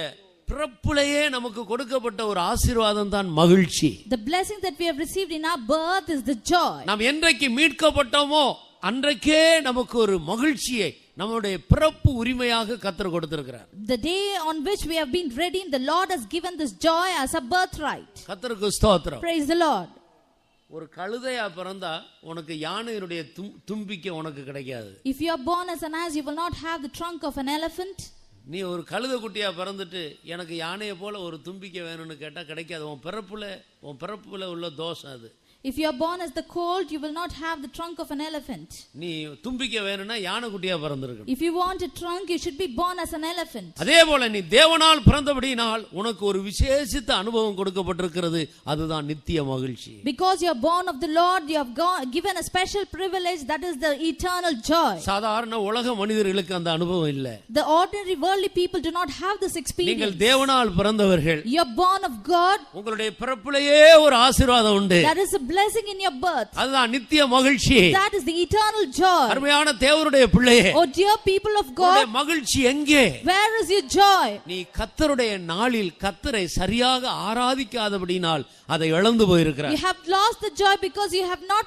பிறப்பிலேயே நமக்கு கொடுக்கப்பட்ட ஒரு ஆசீர்வாதம் தான் மகிழ்ச்சி. The blessing that we have received in our birth is the joy. நாம் என்றைக்கு மீட்கப்பட்டோமோ அன்றைக்கே நமக்கு ஒரு மகிழ்ச்சியை நம்முடைய பிறப்பு உரிமையாக கர்த்தர் கொடுத்திருக்கிறார். The day on which we have been redeemed, the Lord has given this joy as a birthright. கர்த்தருக்கு ஸ்தோத்திரம். Praise the Lord. ஒரு கழுதையா பிறந்தா உனக்கு யானையுடைய தும்பிக்கை உனக்கு கிடைக்காது. If you are born as an ass, you will not have the trunk of an elephant. நீ ஒரு கழுதை குட்டியா பிறந்துட்டு எனக்கு யானையை போல ஒரு தும்பிக்கை வேணும்னு கேட்டா கிடைக்காது. உன் பிறப்புல உள்ள தோஷம் அது. If you are born as the colt, you will not have the trunk of an elephant. நீ தும்பிக்கை வேணும்னா யானை குட்டியா பிறந்திருக்கணும். If you want a trunk, you should be born as an elephant. அதே போல நீ தேவனால் பிறந்தபடியினால் உனக்கு ஒரு விசேஷித்த அனுபவம் கொடுக்கப்பட்டிருக்கிறது. அதுதான் நித்திய மகிழ்ச்சி. Because you are born of the Lord, you have given a special privilege, that is the eternal joy. சாதாரண உலக மனிதர்களுக்கு அந்த அனுபவம் இல்ல. The ordinary worldly people do not have this experience. நீங்கள் தேவனால் பிறந்தவர்கள். You are born of God. உங்களுடைய பிறப்பிலேயே ஒரு ஆசீர்வாதம் உண்டு. That is a blessing in your birth. அதுதான் நித்திய மகிழ்ச்சி. That is the eternal joy. அருமையான தேவனுடைய பிள்ளையே, Oh dear people of God, உன்னுடைய மகிழ்ச்சி எங்கே? where is your joy? நீ கர்த்தருடைய நாளில் கர்த்தரை சரியாக ஆராதிக்காதபடியினால் அதை இழந்து போயிருக்கிறாய். You have lost the joy because you have not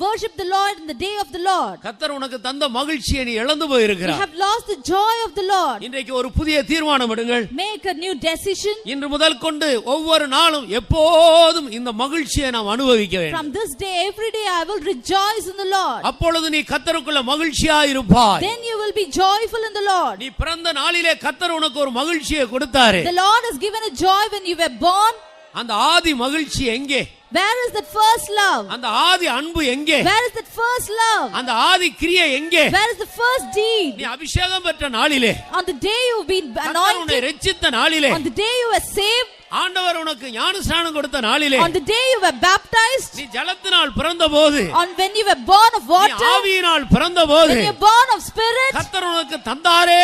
worshipped the Lord in the day of the Lord. கர்த்தர் உனக்கு தந்த மகிழ்ச்சியை நீ இழந்து You போயிருக்கிறாய். have lost the joy of the Lord. இன்றைக்கு ஒரு புதிய தீர்மானம் எடுங்கள். Make a new decision. இன்று முதல் கொண்டு ஒவ்வொரு நாளும் எப்போதும் இந்த மகிழ்ச்சியை நாம் அனுபவிக்க வேண்டும். From this day, every day I will rejoice in the Lord. அப்பொழுது நீ கர்த்தருக்குள்ள மகிழ்ச்சியாய் இருப்பாய். Then you will be joyful in the Lord. நீ பிறந்த நாளிலே கர்த்தர் உனக்கு ஒரு மகிழ்ச்சியை கொடுத்தாரே. The Lord has given a joy when you were born. அந்த ஆதி மகிழ்ச்சி எங்கே? Where is that first love? அந்த ஆதி அன்பு எங்கே? Where is that first love? அந்த ஆதி கிரியை எங்கே? Where is the first deed? நீ அபிஷேகம் பெற்ற நாளிலே, On the day you've been கர்த்தர் உன்னை anointed, இரட்சித்த நாளிலே, on the day you were saved, ஆண்டவர் உனக்கு ஞானஸ்நானம் கொடுத்த நாளிலே, on the day you were baptized, நீ ஜலத்தினால் பிறந்தபோது, on when you were born of நீ water, ஆவியினால் பிறந்தபோது, when you were born of spirit, கர்த்தர் உனக்கு தந்தாரே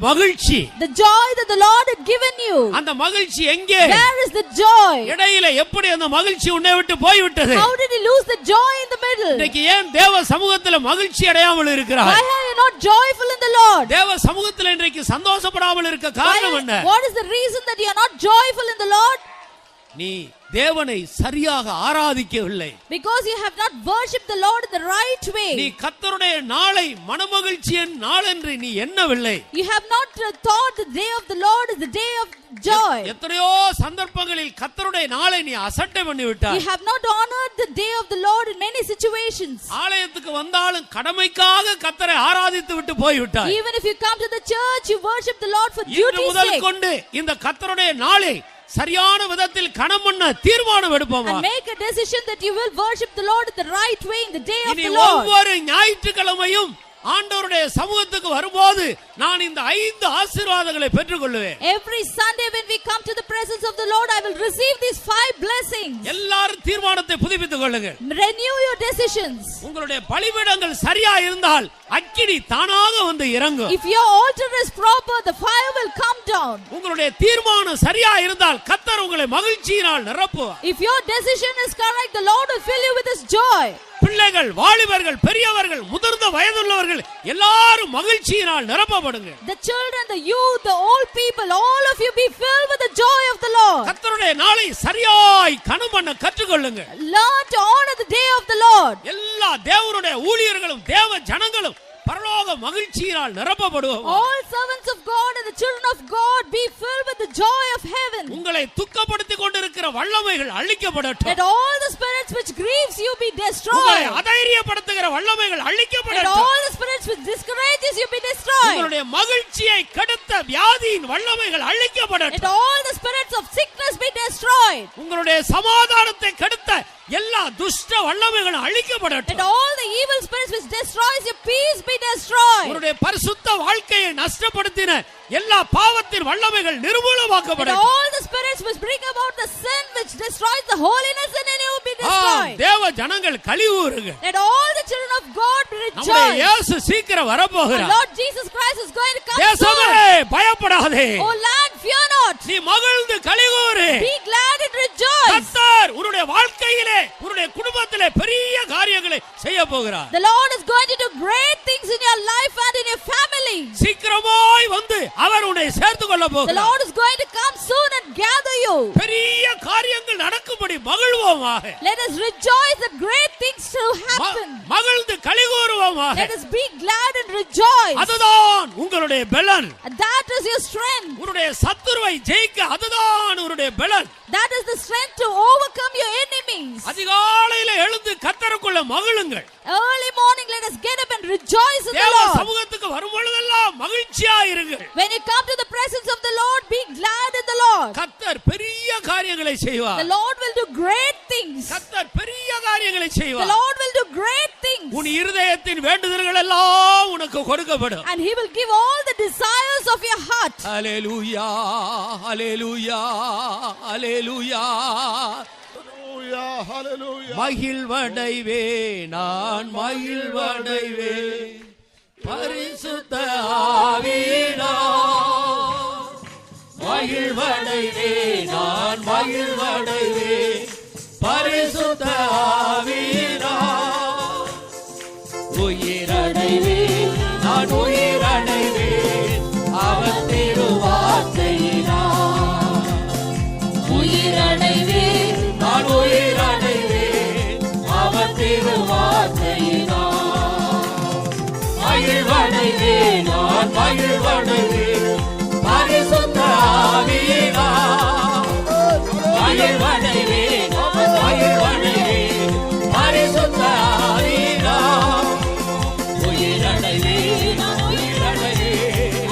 மகிழ்ச்சி. the joy that the Lord had given you. அந்த மகிழ்ச்சி எங்கே? Where is the joy? இடையில எப்படி அந்த மகிழ்ச்சி உன்னை விட்டு போய்விட்டது? How did you lose the joy in the middle? இன்னைக்கு ஏன் தேவ சமூகத்துல மகிழ்ச்சி அடையாமல் இருக்கிறாய்? Why are you not joyful in the Lord? தேவ சமூகத்துல இன்றைக்கு சந்தோஷப்படாமல் இருக்க காரணம் என்ன? What is the reason that you are not joyful in the Lord? நீ தேவனை சரியாக ஆராதிக்கவில்லை. Because you have not worshipped the Lord in the right நீ way. கர்த்தருடைய நாளை மனமகிழ்ச்சியின் நாள் என்று நீ எண்ணவில்லை. You have not thought the day of the Lord is the day of joy. எத்தனையோ சந்தர்ப்பங்களில் கர்த்தருடைய நாளை நீ அசட்டை பண்ணி You விட்டாய். have not honored the day of the Lord in many situations. ஆலயத்துக்கு வந்தாலும் கடமைக்காக கர்த்தரை ஆராதித்து விட்டு போய்விட்டாய். Even if you come to the church, you worship the Lord for இன்று duty's முதல் sake. கொண்டு இந்த கர்த்தருடைய நாளை சரியான விதத்தில் கணம் பண்ண தீர்மானம் எடுப்போமா? And make a decision that you will worship the Lord in the right way in the day of இனி the Lord. ஒவ்வொரு ஞாயிற்றுக்கிழமையும் ஆண்டவருடைய சமூகத்துக்கு வரும்போது நான் இந்த 5 ஆசீர்வாதங்களை பெற்றுக்கொள்வேன். Every Sunday when we come to the presence of the Lord, I will receive these 5 blessings. எல்லாரும் தீர்மானத்தை புதுப்பித்துக் கொள்ளுங்கள். Renew your decisions. உங்களுடைய பலிபீடங்கள் சரியா இருந்தால் அக்கினி தானாக வந்து இறங்கும். If your altar is proper, the fire will come down. உங்களுடைய தீர்மானம் சரியா இருந்தால் கர்த்தர் உங்களை மகிழ்ச்சியினால் நிரப்புவார். If your decision is correct, the Lord will fill you with His joy. பிள்ளைகள், வாலிபர்கள், பெரியவர்கள், முதிர்ந்த வயதுள்ளவர்கள் எல்லாரும் மகிழ்ச்சியினால் நிரப்பப்படுங்க. The children, the youth, the old people, all of you be filled with the joy of the Lord. கர்த்தருடைய நாளை சரியாய் கணம் பண்ண கற்றுக்கொள்ளுங்க. Learn to honor the day of the Lord. எல்லா தேவனுடைய ஊழியர்களும் தேவ ஜனங்களும் பரலோக மகிழ்ச்சியினால் நிரப்பப்படுவோம். All servants of God and the children of God be filled with the joy of heaven. உங்களை துக்கப்படுத்திக் கொண்டிருக்கிற வல்லமைகள் அழிக்கப்படட்டும். Let all the spirits which grieves you be உங்களை destroyed. அதைரியப்படுத்துகிற வல்லமைகள் Let அழிக்கப்படட்டும். all the spirits which discourages you be destroyed. உங்களுடைய மகிழ்ச்சியை கெடுத்த வியாதியின் வல்லமைகள் Let அழிக்கப்படட்டும். all the spirits of sickness be destroyed. உங்களுடைய சமாதானத்தை கெடுத்த எல்லா துஷ்ட வல்லமைகளும் அழிக்கப்படட்டும். Let all the evil spirits which destroys your peace be destroyed. உன்னுடைய பரிசுத்த வாழ்க்கையை நஷ்டப்படுத்தின எல்லா பாவத்தின் வல்லமைகள் Let நிர்மூலமாக்கப்படட்டும். all the spirits which bring about the sin which destroys the holiness in you be destroyed. தேவ ஜனங்கள் கலிகூறுங்க. Let all the children of God be நம்முடைய rejoiced. இயேசு சீக்கிரம் Our வரப்போகிறார். Lord Jesus Christ is going to come தேசமே soon. பயப்படாதே. Oh land, fear not. நீ மகிழ்ந்து கலிகூறு. Be glad and rejoice. கர்த்தர் உன்னுடைய வாழ்க்கையிலே உன்னுடைய குடும்பத்திலே பெரிய காரியங்களை செய்ய போகிறார். The Lord is going to do great things in your life and in your family. சீக்கிரமாய் வந்து அவர் உன்னை சேர்த்துக் கொள்ள The போகிறார். Lord is going to come soon and gather you. பெரிய காரியங்கள் நடக்கும்படி மகிழ்வோமாக. Let us rejoice that great things shall happen. மகிழ்ந்து கலிகூறுவோமாக. Let us be glad and rejoice. அதுதான் உங்களுடைய பலன். And that is your strength. உன்னுடைய சத்துருவை ஜெயிக்க அதுதான் உன்னுடைய பலன். That is the strength to overcome your enemies. அதிகாலையில எழுந்து கர்த்தருக்குள்ள மகிழுங்கள். Early morning, let us get up and rejoice in the தேவ Lord. சமூகத்துக்கு வரும் பொழுதெல்லாம் மகிழ்ச்சியா இருங்கள். When you come to the presence of the Lord, be glad in the Lord. கர்த்தர் பெரிய காரியங்களை செய்வார். The Lord will do great things. கர்த்தர் பெரிய காரியங்களை The செய்வார். Lord will do great things. உன் இருதயத்தின் வேண்டுதல்கள் எல்லாம் உனக்கு கொடுக்கப்படும். And He will give all the desires of your heart. ஹல்லேலூயா ஹல்லேலூயா ஹல்லேலூயா. மகிழ்வடைவே நான் மகிழ்வடைவே பரிசுத்த ஆவியினால். மகிழ்வடைவே நான் மகிழ்வடைவே பரிசுத்த ஆவியினால். உயிரடைவே நான் உயிரடைவே அவர் திருவார்த்தையினால். உயிரடைவே நான் உயிரடைவே அவர் திருவார்த்தையினால். மகிழ்வடைவே நான் மகிழ்வடைவே பரிசுத்த ஆவியினால். மகிழ்வடைவே நான் மகிழ்வடைவே பரிசுத்த ஆவியினால். உயிரடைவே நான் உயிரடைவே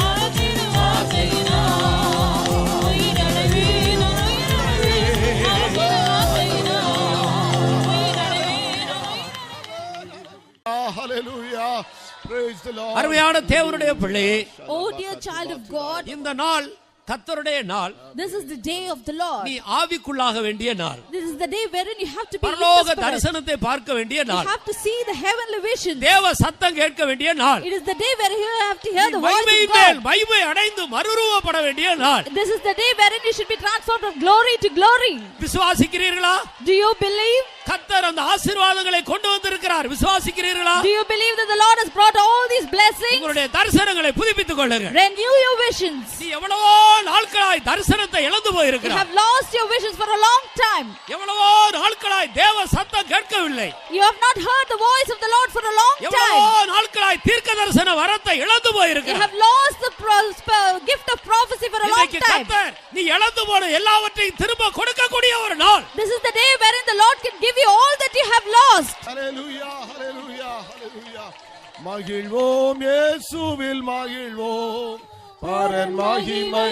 அவர் திருவார்த்தையினால். உயிரடைவே நான் உயிரடைவே அவர் திருவார்த்தையினால். Hallelujah. Praise the Lord. அருமையான தேவனுடைய பிள்ளையே, Oh dear child of God, இந்த நாள் கர்த்தருடைய நாள். this is the day of the Lord. நீ ஆவிக்குள்ளாக வேண்டிய நாள். This is the day wherein you have to be in பரலோக the spirit. தரிசனத்தை பார்க்க வேண்டிய You நாள். have to see the heavenly vision. தேவ சத்தம் கேட்க வேண்டிய நாள். It is the day where you have to hear the voice மகிமை of மேல் God. மகிமை அடைந்து மறுரூபப்பட வேண்டிய நாள். This is the day wherein you should be transformed from glory to glory. விசுவாசிக்கிறீர்களா? Do you believe? கர்த்தர் அந்த ஆசீர்வாதங்களை கொண்டு வந்திருக்கிறார். விசுவாசிக்கிறீர்களா? Do you believe that the Lord has brought all these blessings? உங்களுடைய தரிசனங்களை புதுப்பித்துக் கொள்ளுங்கள். Renew your visions. நீ எவ்வளவோ நாட்களாய் தரிசனத்தை இழந்து You போயிருக்கிறாய். have lost your visions for a long time. எவ்வளவோ நாட்களாய் தேவ சத்தம் கேட்கவில்லை. You have not heard the voice of the Lord for a long எவ்வளவோ time. நாட்களாய் தீர்க்க தரிசன வரத்தை இழந்து You போயிருக்கிறாய். have lost the gift of prophecy for a long இன்னைக்கு time. கர்த்தர் நீ இழந்து போன எல்லாவற்றையும் திரும்ப கொடுக்கக்கூடிய ஒரு நாள். This is the day wherein the Lord can give you all that you have lost. Hallelujah. Hallelujah. Hallelujah. மகிழ்வோம் இயேசுவில் மகிழ்வோம் பரன் மகிமை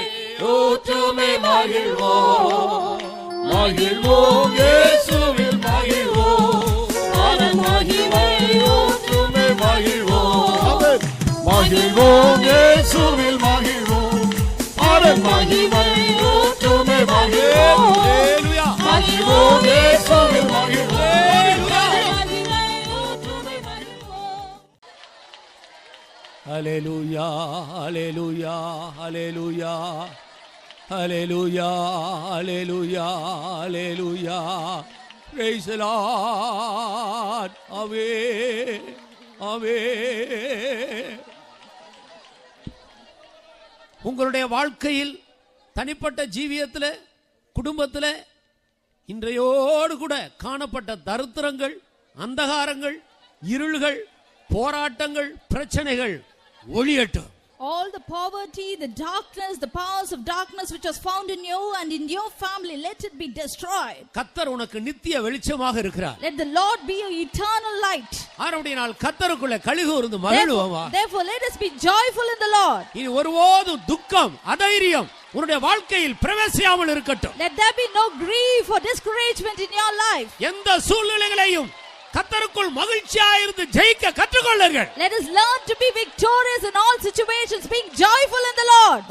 ஊற்றுமே மகிழ்வோம். மகிழ்வோம் இயேசுவில் மகிழ்வோம் பரன் மகிமை ஊற்றுமே மகிழ்வோம். மகிழ்வோம் இயேசுவில் மகிழ்வோம் பரன் மகிமை ஊற்றுமே மகிழ்வோம். ஹல்லேலூயா. மகிழ்வோம் இயேசுவில் மகிழ்வோம். ஹல்லேலூயா ஹல்லேலூயா ஹல்லேலூயா ஹல்லேலூயா ஹல்லேலூயா ஹல்லேலூயா. Praise the Lord. ஆமென் ஆமென். உங்களுடைய வாழ்க்கையில் தனிப்பட்ட ஜீவியத்தில் குடும்பத்தில் இன்றையோடு கூட காணப்பட்ட தரித்திரங்கள், அந்தகாரங்கள், இருள்கள், போராட்டங்கள், பிரச்சனைகள் ஒளியட்டும். All the poverty, the darkness, the powers of darkness which was found in you and in your family, let it be destroyed. கர்த்தர் உனக்கு நித்திய வெளிச்சமாக இருக்கிறார். Let the Lord be your eternal light. ஆனபடியால் கர்த்தருக்குள்ள களிகூர்ந்து மகிழ்வோமா. Therefore, let us be joyful in the Lord. இனி ஒருபோதும் துக்கம், அதைரியம் உன்னுடைய வாழ்க்கையில் பிரவேசியாமல் இருக்கட்டும். Let there be no grief or discouragement in your life. எந்த சூழ்நிலைகளையும் கர்த்தருக்குள் மகிழ்ச்சியாயிருந்து ஜெயிக்க கற்றுக்கொள்ளுங்கள். Let us learn to be victorious in all situations, being joyful in the Lord.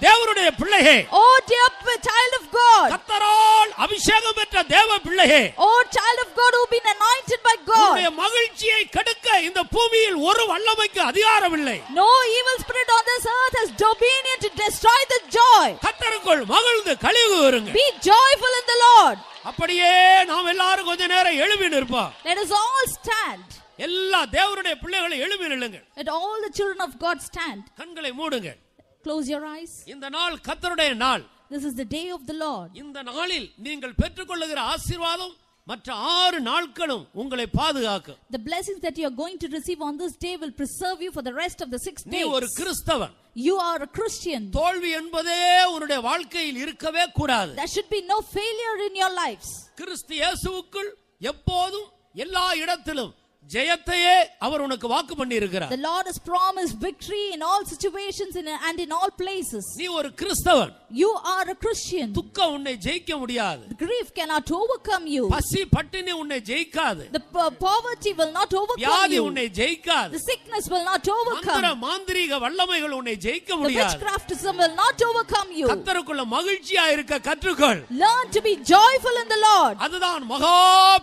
தேவனுடைய பிள்ளையே, Oh dear child of God, கர்த்தரால் அபிஷேகம் பெற்ற தேவ பிள்ளையே, oh child of God who have been anointed by God, உன்னுடைய மகிழ்ச்சியை கெடுக்க இந்த பூமியில் ஒரு வல்லமைக்கு அதிகாரம் இல்லை. No evil spirit on this earth has dominion to destroy the joy. கர்த்தருக்குள் மகிழ்ந்து களிகூருங்கள். Be joyful in the Lord. அப்படியே நாம் எல்லாரும் கொஞ்ச நேரம் எழும்பி நிற்போம். Let us all stand. எல்லா தேவனுடைய பிள்ளைகளை எழும்பி நில்லுங்கள். Let all the children of God stand. கண்களை மூடுங்கள். Close your eyes. இந்த நாள் கர்த்தருடைய நாள். This is the day of the Lord. இந்த நாளில் நீங்கள் பெற்றுக்கொள்ளுகிற ஆசீர்வாதம் மற்ற 6 நாட்களும் உங்களை பாதுகாக்கும். The blessings that you are going to receive on this day will preserve you for the rest of the 6 days. நீ ஒரு கிறிஸ்தவன். You are a Christian. தோல்வி என்பதே உன்னுடைய வாழ்க்கையில் இருக்கவே கூடாது. There should be no failure in your lives. கிறிஸ்து இயேசுவுக்குள் எப்போதும் எல்லா இடத்திலும் ஜெயத்தையே அவர் உனக்கு வாக்கு பண்ணி இருக்கிறார். The Lord has promised victory in all situations and in all places. நீ ஒரு கிறிஸ்தவன். You are a Christian. துக்கம் உன்னை ஜெயிக்க முடியாது. Grief cannot overcome you. பசி பட்டினி உன்னை ஜெயிக்காது. The poverty will not overcome வியாதி you. உன்னை ஜெயிக்காது. The sickness will not overcome. மந்திர மாந்திரீக வல்லமைகள் உன்னை ஜெயிக்க The முடியாது. witchcraftism will not overcome you. கர்த்தருக்குள்ள மகிழ்ச்சியா இருக்க கற்றுக்கொள். Learn to be joyful in the Lord. அதுதான் மகா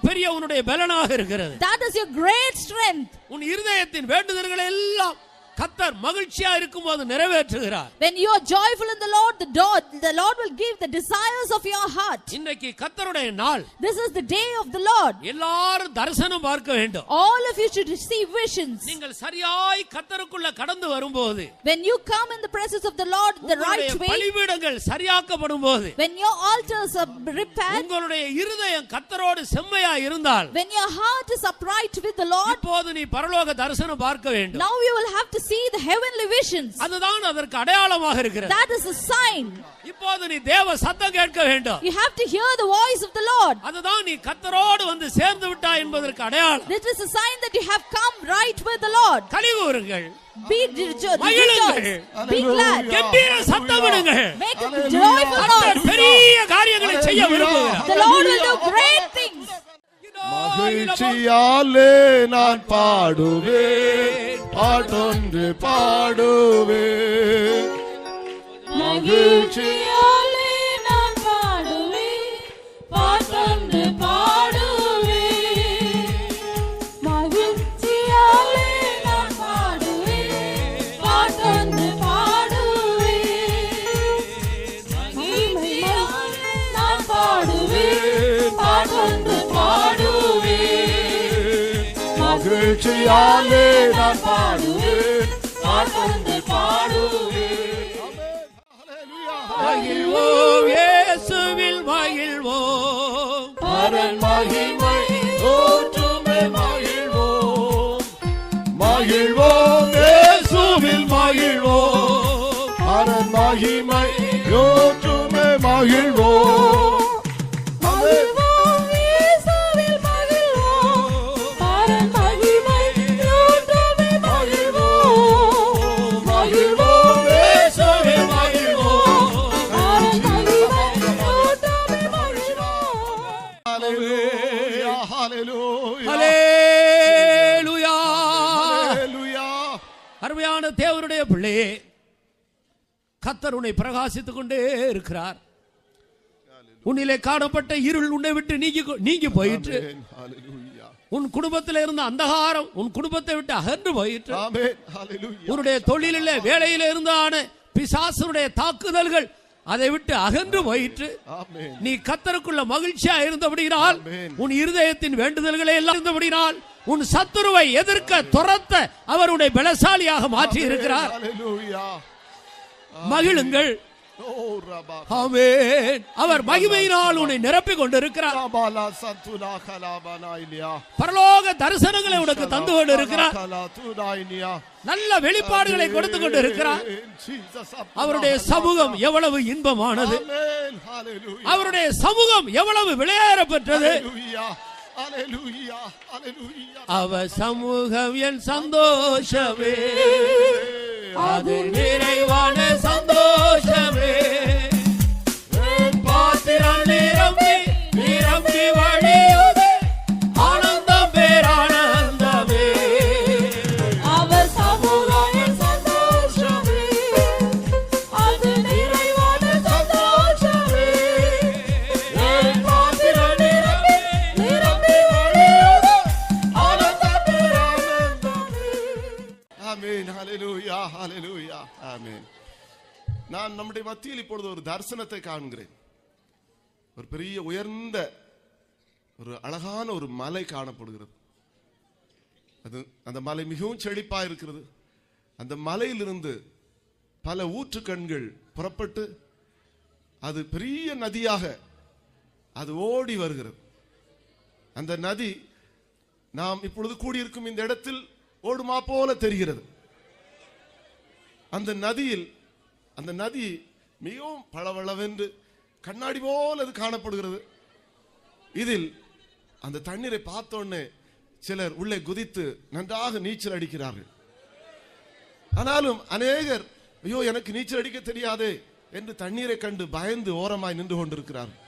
பெரிய உன்னுடைய பலனாக இருக்கிறது. That is your great strength. உன் இருதயத்தின் வேண்டுதல்களை எல்லாம் கர்த்தர் மகிழ்ச்சியா இருக்கும்போது நிறைவேற்றுகிறார். When you are joyful in the Lord, the Lord will give the desires of your heart. இன்னைக்கு கர்த்தருடைய நாள். This is the day of the Lord. எல்லாரும் தரிசனம் பார்க்க வேண்டும். All of you should receive visions. நீங்கள் சரியாய் கர்த்தருக்குள்ள கடந்து வரும்போது, When you come in the presence of the Lord the right way, பலிபீடங்கள் சரியாக்கப்படும்போது, when your altars are repaired, உங்களுடைய இருதயம் கர்த்தரோடு செம்மையா இருந்தால், when your heart is upright with the Lord, இப்போது நீ பரலோக தரிசனம் பார்க்க வேண்டும். now you will have to see the heavenly visions. அதுதான் அதற்கு அடையாளமாக இருக்கிறது. That is a sign. இப்போது நீ தேவ சத்தம் கேட்க வேண்டும். You have to hear the voice of the Lord. அதுதான் நீ கர்த்தரோடு வந்து சேர்ந்து விட்டாய் என்பதற்கு அடையாளம். This is a sign that you have come right with the Lord. களிகூருங்கள். Be rejoice. Be glad. கெம்பீர சத்தமிடுங்கள். Make a joyful noise. பெரிய காரியங்களை செய்ய விரும்புகிறார். The Lord will do great things. மகிழ்ச்சியாலே நான் பாடுவேன், பாட்டொன்று பாடுவேன். மகிழ்ச்சியாலே நான் பாடுவேன், பாட்டொன்று பாடுவேன். மகிழ்ச்சியாலே நான் பாடுவேன், பாட்டொன்று பாடுவேன். மகிழ்ச்சியாலே நான் பாடுவேன், பாட்டொன்று பாடுவேன். மகிழ்ச்சியாலே நான் பாடுவேன், பாட்டொன்று பாடுவேன். மகிழ்வோம், இயேசுவில் மகிழ்வோம். பரன் மகிமை ஊற்றுமே மகிழ்வோம். மகிழ்வோம், இயேசுவில் மகிழ்வோம். பரன் மகிமை ஊற்றுமே மகிழ்வோம். அருமையான தேவனுடைய பிள்ளையே, கர்த்தர் உன்னை பிரகாசித்துக் கொண்டே இருக்கிறார். உன்னிலே காணப்பட்ட இருள் உன்னை விட்டு நீங்கி போயிற்று. உன் குடும்பத்தில் இருந்த அந்தகாரம் உன் குடும்பத்தை விட்டு அகன்று போயிற்று. உன்னுடைய தொழிலிலே வேலையில இருந்தான பிசாசுடைய தாக்குதல்கள் அதை விட்டு அகன்று போயிற்று. நீ கர்த்தருக்குள்ள மகிழ்ச்சியா இருந்தபடினால், உன் இருதயத்தின் வேண்டுதல்களை எல்லாம் இருந்தபடினால், உன் சத்துருவை எதிர்க்க துரத்த அவருடைய பலசாலியாக மாற்றி இருக்கிறார். மகிழுங்கள். ஆமென். அவர் மகிமையினால் உன்னை நிரப்பிக் கொண்டிருக்கிறார். பரலோக தரிசனங்களை உனக்கு தந்து கொண்டிருக்கிறார். நல்ல வெளிப்பாடுகளை கொடுத்து கொண்டிருக்கிறார். அவருடைய சமூகம் எவ்வளவு இன்பமானது, அவருடைய சமூகம் எவ்வளவு விளையாட பெற்றது. அவர் சமூகம் என் சந்தோஷமே, அது நிறைவான சந்தோஷமே. நான் நம்முடைய மத்தியில் இப்பொழுது ஒரு தரிசனத்தை காண்கிறேன். ஒரு பெரிய உயர்ந்த ஒரு அழகான ஒரு மலை காணப்படுகிறது. அந்த மலை மிகவும் செழிப்பா இருக்கிறது. அந்த மலையிலிருந்து பல ஊற்றுக்கண்கள் புறப்பட்டு அது பெரிய நதியாக அது ஓடி வருகிறது. அந்த நதி நாம் இப்பொழுது கூடியிருக்கும் இந்த இடத்தில் ஓடுமா போல தெரிகிறது. அந்த நதி மிகவும் பளபளவென்று கண்ணாடி போல அது காணப்படுகிறது. இதில் அந்த தண்ணீரை பார்த்தோன்னே சிலர் உள்ளே குதித்து நன்றாக நீச்சல் அடிக்கிறார்கள். ஆனாலும் அநேகர் ஐயோ எனக்கு நீச்சல் அடிக்க தெரியாதே என்று தண்ணீரை கண்டு பயந்து ஓரமாய் நின்று கொண்டிருக்கிறார்கள்.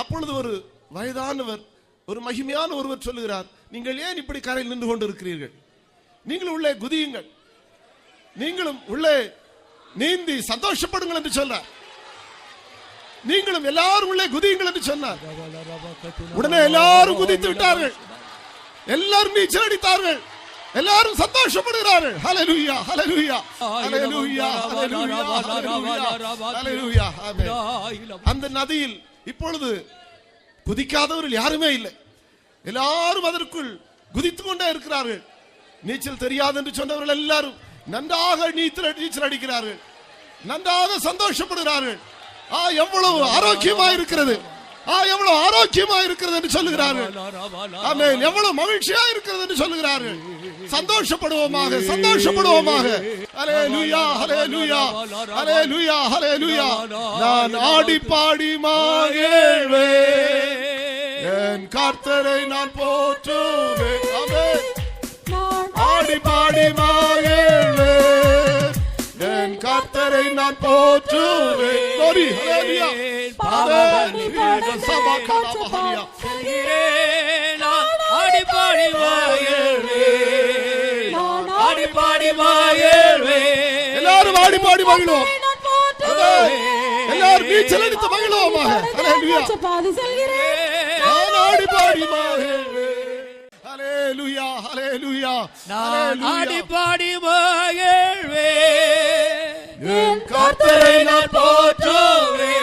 அப்பொழுது ஒரு வயதானவர், ஒரு மகிமையான ஒருவர் சொல்லுகிறார், நீங்கள் ஏன் இப்படி கரையில் நின்று கொண்டிருக்கிறீர்கள்? நீங்களும் உள்ளே குதியுங்கள், நீங்களும் உள்ளே நீந்தி சந்தோஷப்படுங்கள் என்று சொல்றார். நீங்களும் எல்லாரும் உள்ளே குதியுங்கள் என்று சொன்னார். உடனே எல்லாரும் குதித்து விட்டார்கள், எல்லாரும் நீச்சல் அடித்தார்கள், எல்லாரும் சந்தோஷப்படுகிறார்கள். ஹல்லேலூயா, ஹல்லேலூயா, ஹல்லேலூயா, ஹல்லேலூயா, ஹல்லேலூயா. அந்த நதியில் இப்பொழுது குதிக்காதவர்கள் யாருமே இல்லை. எல்லாரும் அதற்குள் குதித்துக் கொண்டே இருக்கிறார்கள். நீச்சல் தெரியாது என்று சொன்னவர்கள் எல்லாரும் நன்றாக நீச்சல் அடிக்கிறார்கள், நன்றாக சந்தோஷப்படுகிறார்கள். எவ்வளவு ஆரோக்கியமா இருக்கிறது, எவ்வளவு ஆரோக்கியமா இருக்கிறது என்று சொல்லுகிறார்கள். ஆமென். எவ்வளவு மகிழ்ச்சியா இருக்கிறது என்று சொல்லுகிறார்கள். சந்தோஷப்படுவோமாக, சந்தோஷப்படுவோமாக. ஹல்லேலூயா, ஹல்லேலூயா, ஹல்லேலூயா, ஹல்லேலூயா. நான் ஆடி பாடி மகிழ்வேன், என் கர்த்தரை நான் போற்றுவேன். ஆமென். ஆடி பாடி மகிழ்வேன், என் கர்த்தரை நான் போற்றுவேன். glory, hallelujah. ஆடி பாடி மகிழ்வேன், ஆடி பாடி மகிழ்வேன். எல்லாரும் ஆடி பாடி மகிழ்வோம், எல்லாரும் நீச்சல் அடித்து மகிழ்வோமாக. ஹல்லேலூயா. நான் ஆடி பாடி மகிழ்வேன். ஹல்லேலூயா, ஹல்லேலூயா. நான் ஆடி பாடி மகிழ்வேன், என் கர்த்தரை நான் போற்றுவேன்.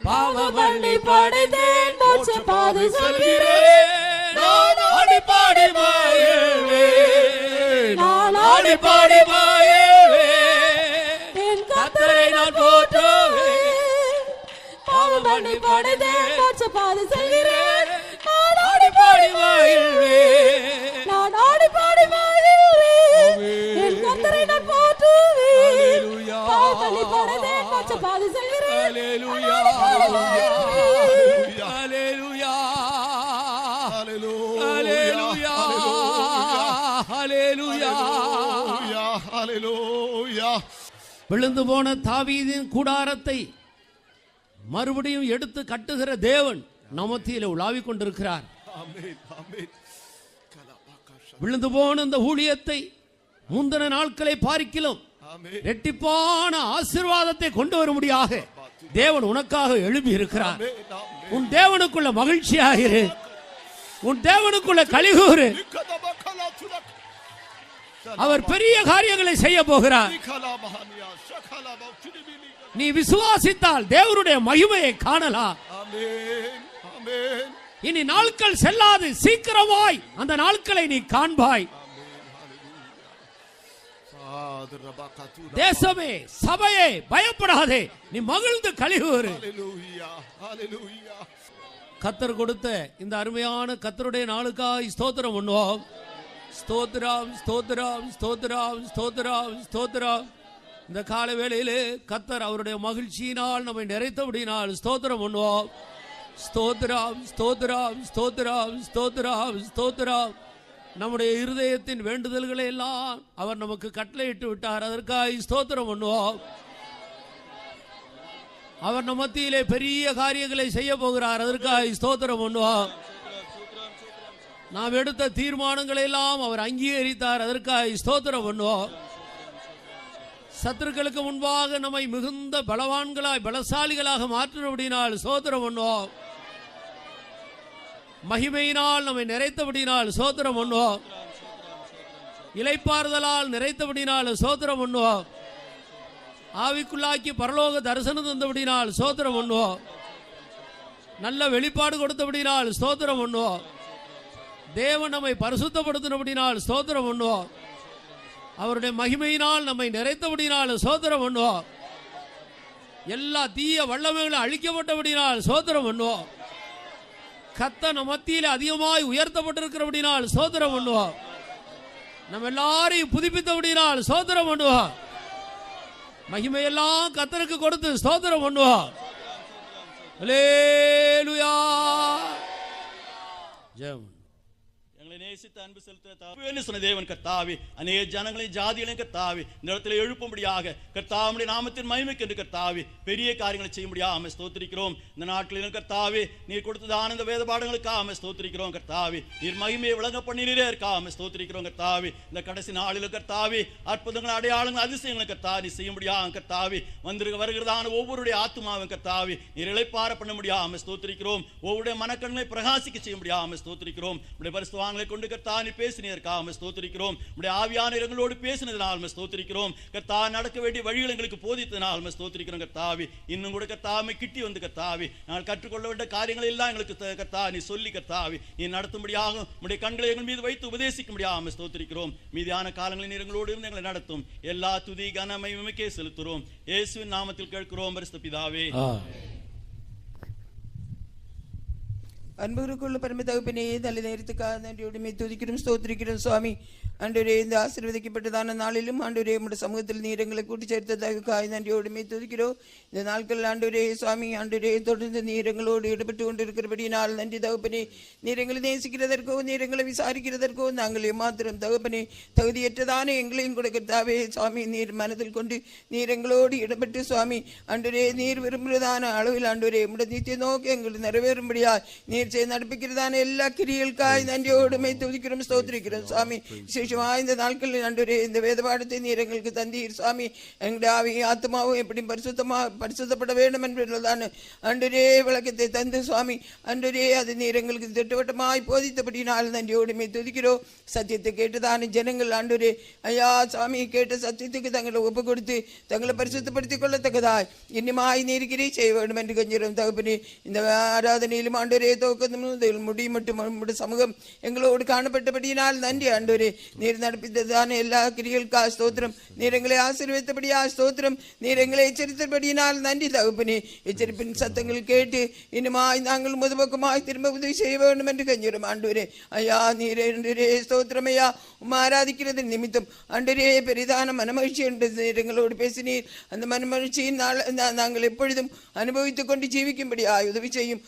பாவமள்ளி படைத்தேன், மோட்ச பாதை செல்கிறேன். நான் ஆடி பாடி மகிழ்வேன், நான் ஆடி பாடி மகிழ்வேன், என் கர்த்தரை நான் போற்றுவேன். பாவமள்ளி படைத்தேன், மோட்ச பாதை செல்கிறேன். நான் ஆடி பாடி மகிழ்வேன், நான் ஆடி பாடி மகிழ்வேன், என் கர்த்தரை நான் போற்றுவேன். பாவமள்ளி படைத்தேன், மோட்ச பாதை செல்கிறேன். ஹல்லேலூயா, ஹல்லேலூயா, ஹல்லேலூயா, ஹல்லேலூயா, ஹல்லேலூயா, ஹல்லேலூயா. விழுந்து போன தாவீதின் கூடாரத்தை மறுபடியும் எடுத்து கட்டுகிற தேவன் நமத்திலே உலாவிக் கொண்டிருக்கிறார். விழுந்து போன இந்த ஊழியத்தை முந்தின நாட்களை பார்க்கிலும் இரட்டிப்பான ஆசீர்வாதத்தை கொண்டு வரும்படியாக தேவன் உனக்காக எழுப்பி இருக்கிறார். உன் தேவனுக்குள்ள மகிழ்ச்சியாயிரு, உன் தேவனுக்குள்ள கலிகூறு. அவர் பெரிய காரியங்களை செய்ய போகிறார். நீ விசுவாசித்தால் தேவனுடைய மகிமையை காணலாம். இனி நாட்கள் செல்லாது, சீக்கிரமாய் அந்த நாட்களை நீ காண்பாய். தேசமே, சபையே, பயப்படாதே, நீ மகிழ்ந்து கலிகூறு. கர்த்தர் கொடுத்த இந்த அருமையான கர்த்தருடைய நாளுக்காய் ஸ்தோத்திரம் பண்ணுவோம். ஸ்தோத்திரம், ஸ்தோத்திரம், ஸ்தோத்திரம், ஸ்தோத்திரம், ஸ்தோத்திரம். இந்த கால வேளையிலே கர்த்தர் அவருடைய மகிழ்ச்சியினால் நம்மை நிறைத்தபடினால் ஸ்தோத்திரம் பண்ணுவோம். ஸ்தோத்திரம், ஸ்தோத்திரம், ஸ்தோத்திரம், ஸ்தோத்திரம், ஸ்தோத்திரம். நம்முடைய இருதயத்தின் வேண்டுதல்களை எல்லாம் அவர் நமக்கு கட்டளையிட்டு விட்டார். அதற்காக ஸ்தோத்திரம் பண்ணுவோம். அவர் நம்ம மத்தியிலே பெரிய காரியங்களை செய்ய போகிறார். அதற்காக ஸ்தோத்திரம் பண்ணுவோம். நாம் எடுத்த தீர்மானங்களை எல்லாம் அவர் அங்கீகரித்தார். அதற்காக ஸ்தோத்திரம் பண்ணுவோம். சத்துருக்களுக்கு முன்பாக நம்மை மிகுந்த பலவான்களாய் பலசாலிகளாக மாற்றினபடினால் ஸ்தோத்திரம் பண்ணுவோம். மகிமையினால் நம்மை நிறைத்தபடினால் ஸ்தோத்திரம் பண்ணுவோம். இளைப்பாறுதலால் நிறைத்தபடினால் ஸ்தோத்திரம் பண்ணுவோம். ஆவிக்குள்ளாக்கி பரலோக தரிசனம் தந்தபடினால் ஸ்தோத்திரம் பண்ணுவோம். நல்ல வெளிப்பாடு கொடுத்தபடினால் ஸ்தோத்திரம் பண்ணுவோம். தேவன் நம்மை பரிசுத்தப்படுத்தினபடினால் ஸ்தோத்திரம் பண்ணுவோம். அவருடைய மகிமையினால் நம்மை நிறைத்தபடினால் ஸ்தோத்திரம் பண்ணுவோம். எல்லா தீய வல்லமைகளும் அழிக்கப்பட்டபடினால் ஸ்தோத்திரம் பண்ணுவோம். கர்த்தர் நம் மத்தியில் அதிகமாய் உயர்த்தப்பட்டிருக்கிறபடினால் ஸ்தோத்திரம் பண்ணுவோம். நம்ம எல்லாரையும் புதுப்பித்தபடினால் ஸ்தோத்திரம் பண்ணுவோம். மகிமையெல்லாம் கர்த்தருக்கு கொடுத்து ஸ்தோத்திரம் பண்ணுவோம். அல்லேலூயா. ஜெயம். நேசித்த அன்பு செலுத்த சொன்ன தேவன் கர்த்தாவே, அநேக ஜனங்களையும் ஜாதிகளையும் கர்த்தாவே இந்த இடத்துல எழுப்பும்படியாக கர்த்தாவுடைய நாமத்தின் மகிமைக்கு என்று கர்த்தாவே பெரிய காரியங்களை செய்ய முடியாம ஸ்தோத்திரிக்கிறோம். இந்த நாட்களிலும் கர்த்தாவே நீர் கொடுத்தது ஆனந்த வேத பாடங்களுக்காக ஸ்தோத்திரிக்கிறோம். கர்த்தாவே நீர் மகிமையை விளங்க பண்ணினே இருக்காம ஸ்தோத்திரிக்கிறோம். கர்த்தாவே இந்த கடைசி நாளிலும் கர்த்தாவே அற்புதங்கள் அடையாளங்கள் அதிசயங்களை கர்த்தாவே நீ செய்ய முடியாம கர்த்தாவே வருகிறதான ஒவ்வொருடைய ஆத்மாவும் கர்த்தாவே நீர் இளைப்பார பண்ண முடியாம ஸ்தோத்திரிக்கிறோம். ஒவ்வொருடைய மனக்கண்களை பிரகாசிக்க செய்ய முடியாம ஸ்தோத்திரிக்கிறோம். உடைய பரிசுத்தவான்களை கொண்டு கர்த்தாவே பேசினதற்காக ஸ்தோத்திரிக்கிறோம். உடைய ஆவியான இரங்களோடு பேசினதனால் ஸ்தோத்திரிக்கிறோம். கர்த்தாவே நடக்க வேண்டிய வழிகள் எங்களுக்கு போதித்ததனால் ஸ்தோத்திரிக்கிறோம். கர்த்தாவே இன்னும் கூட கர்த்தாவே கிட்டி வந்து கர்த்தாவே நான் கற்றுக்கொள்ள வேண்டிய காரியங்கள் எல்லாம் எங்களுக்கு கர்த்தாவே நீ சொல்லி கர்த்தாவே நீ நடத்தும்படியாக உடைய கண்களை எங்கள் மீது வைத்து உபதேசிக்கும்படியாக ஸ்தோத்திரிக்கிறோம். மீதியான காலங்களில் நீர் எங்களோடு இருந்து எங்களை நடத்தும். எல்லா துதி கன மகிமைக்கே செலுத்துகிறோம். இயேசுவின் நாமத்தில் கேட்கிறோம் பரிசுத்த பிதாவே. அன்புக்குள்ள பரம தகப்பனே, நல்ல நேரத்துக்காக நன்றியோடு துதிக்கிறோம் ஸ்தோத்திரிக்கிறோம் சுவாமி. ஆண்டவரே, இந்த ஆசீர்வதிக்கப்பட்டதான நாளிலும் ஆண்டவரே உம்முடைய சமூகத்தில் நீர் எங்களை கூட்டி சேர்த்ததற்காக நன்றியோடு துதிக்கிறோம். இந்த நாட்கள் ஆண்டவரே சுவாமி ஆண்டவரே தொடர்ந்து நீர் எங்களோடு ஈடுபட்டு கொண்டிருக்கிறபடினால் நன்றி தகப்பனே. நீர் எங்களை நேசிக்கிறதற்கோ நீர் எங்களை விசாரிக்கிறதற்கோ நாங்கள் ஏமாத்திரம் தகப்பனே தகுதியற்றதான எங்களையும் கொடுக்கிறதாவே சுவாமி நீர் மனதில் கொண்டு நீர் எங்களோடு ஈடுபட்டு சுவாமி ஆண்டவரே நீர் விரும்புகிறதான அளவில் ஆண்டவரே உம்முடைய நித்திய நோக்கி எங்களுக்கு நிறைவேறும்படியா நீர் நடப்பிக்கிறதான எல்லா கிரியலுக்காய் நன்றியோடுமை துதிக்கிறோம் ஸ்தோத்திரிக்கிறோம் சுவாமி. விசேஷமாக இந்த நாட்களில் ஆண்டவரே இந்த வேத பாடத்தை நீர் எங்களுக்கு தந்தீர் சுவாமி. எங்களுடைய ஆவி ஆத்மாவும் எப்படி பரிசுத்தப்பட வேண்டும் என்பதான ஆண்டவரே விளக்கத்தை தந்து சுவாமி ஆண்டவரே அது நீர் எங்களுக்கு திட்டவட்டமாய் போதித்தபடினால் நன்றியோடுமை துதிக்கிறோம். சத்தியத்தை கேட்டதான ஜனங்கள் ஆண்டவரே ஐயா சுவாமி கேட்ட சத்தியத்துக்கு தங்களை ஒப்பு கொடுத்து தங்களை பரிசுத்தப்படுத்திக் கொள்ளத்தக்கதாய் இன்னுமாய் நீர் கிரியை செய்ய வேண்டும் என்று கஞ்சிரும் தகப்பனே. இந்த ஆராதனையிலும் ஆண்டவரே முடி மட்டும் சமூகம் எங்களோடு காணப்பட்டபடியினால் நன்றி ஆண்டவரே. நீர் நடப்பித்ததான எல்லா கிரியலுக்காக ஸ்தோத்திரம். நீர் எங்களை ஆசீர்வதித்தபடியா ஸ்தோத்திரம். நீர் எங்களை எச்சரித்தபடியினால் நன்றி தகப்பனே. எச்சரிப்பின் சத்தங்கள் கேட்டு இன்னுமாய் நாங்கள் முதுபக்கமாய் திரும்ப உதவி செய்ய வேண்டும் என்று கஞ்சிரும் ஆண்டவரே. ஐயா நீர் ஆண்டவரே ஸ்தோத்திரம். ஐயா ஆராதிக்கிறது நிமித்தம் ஆண்டவரே பெரிதான மனமகிழ்ச்சி என்று நீர் எங்களோடு பேசினீர். அந்த மனமகிழ்ச்சியின் நாங்கள் எப்பொழுதும் அனுபவித்துக் கொண்டு ஜீவிக்கும்படியா உதவி செய்யும்.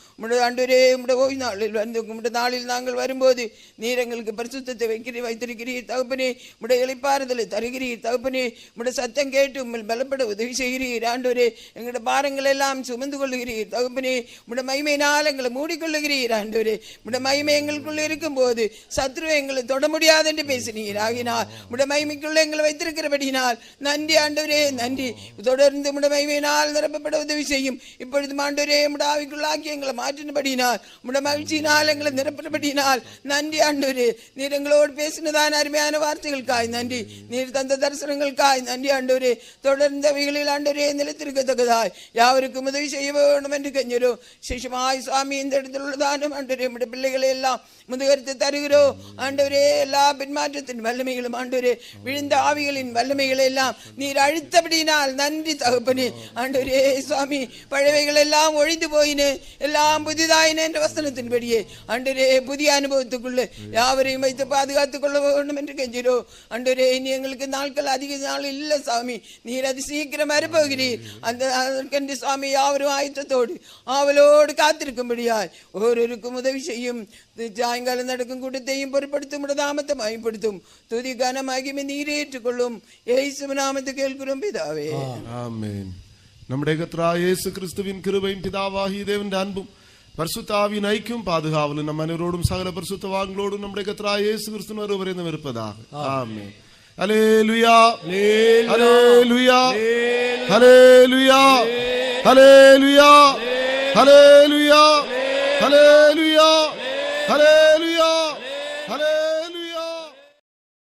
ஆண்டவரே உம்முடைய ஓய்வு நாளில் வந்து உம்முடைய நாளில் நாங்கள் வரும்போது நீர் எங்களுக்கு பரிசுத்தத்தை வைத்திருக்கிறீர் தகப்பனே. உம்முடைய இளைப்பாறுதலை தருகிறீர் தகப்பனே. உம்முடைய சத்தம் கேட்டு உம்மில் பலப்பட உதவி செய்கிறீர் ஆண்டவரே. எங்களுடைய பாரங்கள் எல்லாம் சுமந்து கொள்ளுகிறீர் தகப்பனே. உம்முடைய மகிமையினால் எங்களை மூடிக்கொள்ளுகிறீர் ஆண்டவரே. உம்முடைய மகிமை எங்களுக்குள்ள இருக்கும் போது சத்ரு எங்களை தொட முடியாது என்று பேசினீர். ஆகினால் உம்முடைய மகிமைக்குள்ள எங்களை வைத்திருக்கிறபடியினால் நன்றி ஆண்டவரே நன்றி. தொடர்ந்து உம்முடைய மகிமையினால் நிரப்பப்பட உதவி செய்யும். இப்பொழுது ஆண்டவரே உம்முடைய ஆவிக்குள்ளாக்கி எங்களை மாற்றினபடியினால் உம்முடைய மகிழ்ச்சியினால் எங்களை நிரப்பினபடியினால் நன்றி ஆண்டவரே. நீர் எங்களோடு பேசினதான அருமையான வார்த்தைகளுக்காய் நன்றி. நீர் தந்த தரிசனங்களுக்காய் நன்றி ஆண்டவரே. தொடர்ந்து அவைகளில் ஆண்டவரே நிலைத்திருக்கத்தக்கதாய் யாவருக்கும் உதவி செய்ய வேண்டும் என்று கஞ்சிரும். சிஷமாய் சுவாமி இந்த இடத்தில் உள்ளதான ஆண்டவரே உம்முடைய பிள்ளைகளை எல்லாம் முதுகரித்து தருகிறோம் ஆண்டவரே. எல்லா பின்மாற்றத்தின் வல்லமைகளும் ஆண்டவரே விழுந்த ஆவிகளின் வல்லமைகளை எல்லாம் நீர் அழித்தபடியினால் நன்றி தகப்பனே. ஆண்டவரே சுவாமி பழையவைகள் எல்லாம் ஒழிந்து போயின எல்லாம் புதிதாயின என்ற வசனத்தின்படியே ஆண்டவரே புதிய அனுபவத்துக்குள்ள யாவரையும் வைத்து பாதுகாத்துக் கொள்ள வேண்டும் என்று கெஞ்சிரோம் ஆண்டவரே. இனி எங்களுக்கு நாட்கள் அதிக நாள் இல்லை சாமி. நீர் அது சீக்கிரம் வரப்போகிறீர். அதற்கென்று சாமி யாவரும் ஆயத்தத்தோடு ஆவலோடு காத்திருக்கும்படியாய் ஒவ்வொருவருக்கும் உதவி செய்யும். சாயங்காலம் நடக்கும் கூட்டத்தையும் பொருட்படுத்தும் நாமத்தை மகிமைப்படுத்தும். துதி கன மகிமை நீர் ஏற்றுக்கொள்ளும். இயேசு நாமத்தை கேட்கிறோம் பிதாவே ஆமென். நம்முடைய கர்த்தராகிய இயேசு கிறிஸ்துவின் கிருபையும் பிதாவாகிய தேவனுடைய அன்பும் பரிசுத்த ஆவியின் ஐக்கியம் பாதுகாவலும் நம் அனைவரோடும் சகல பரிசுத்தவான்களோடும் நம்முடைய கர்த்தராகிய இயேசு கிறிஸ்து ஒருவரையும் இருப்பதாக. ஆமென். ஹல்லேலூயா ஹல்லேலூயா ஹல்லேலூயா ஹல்லேலூயா ஹல்லேலூயா ஹல்லேலூயா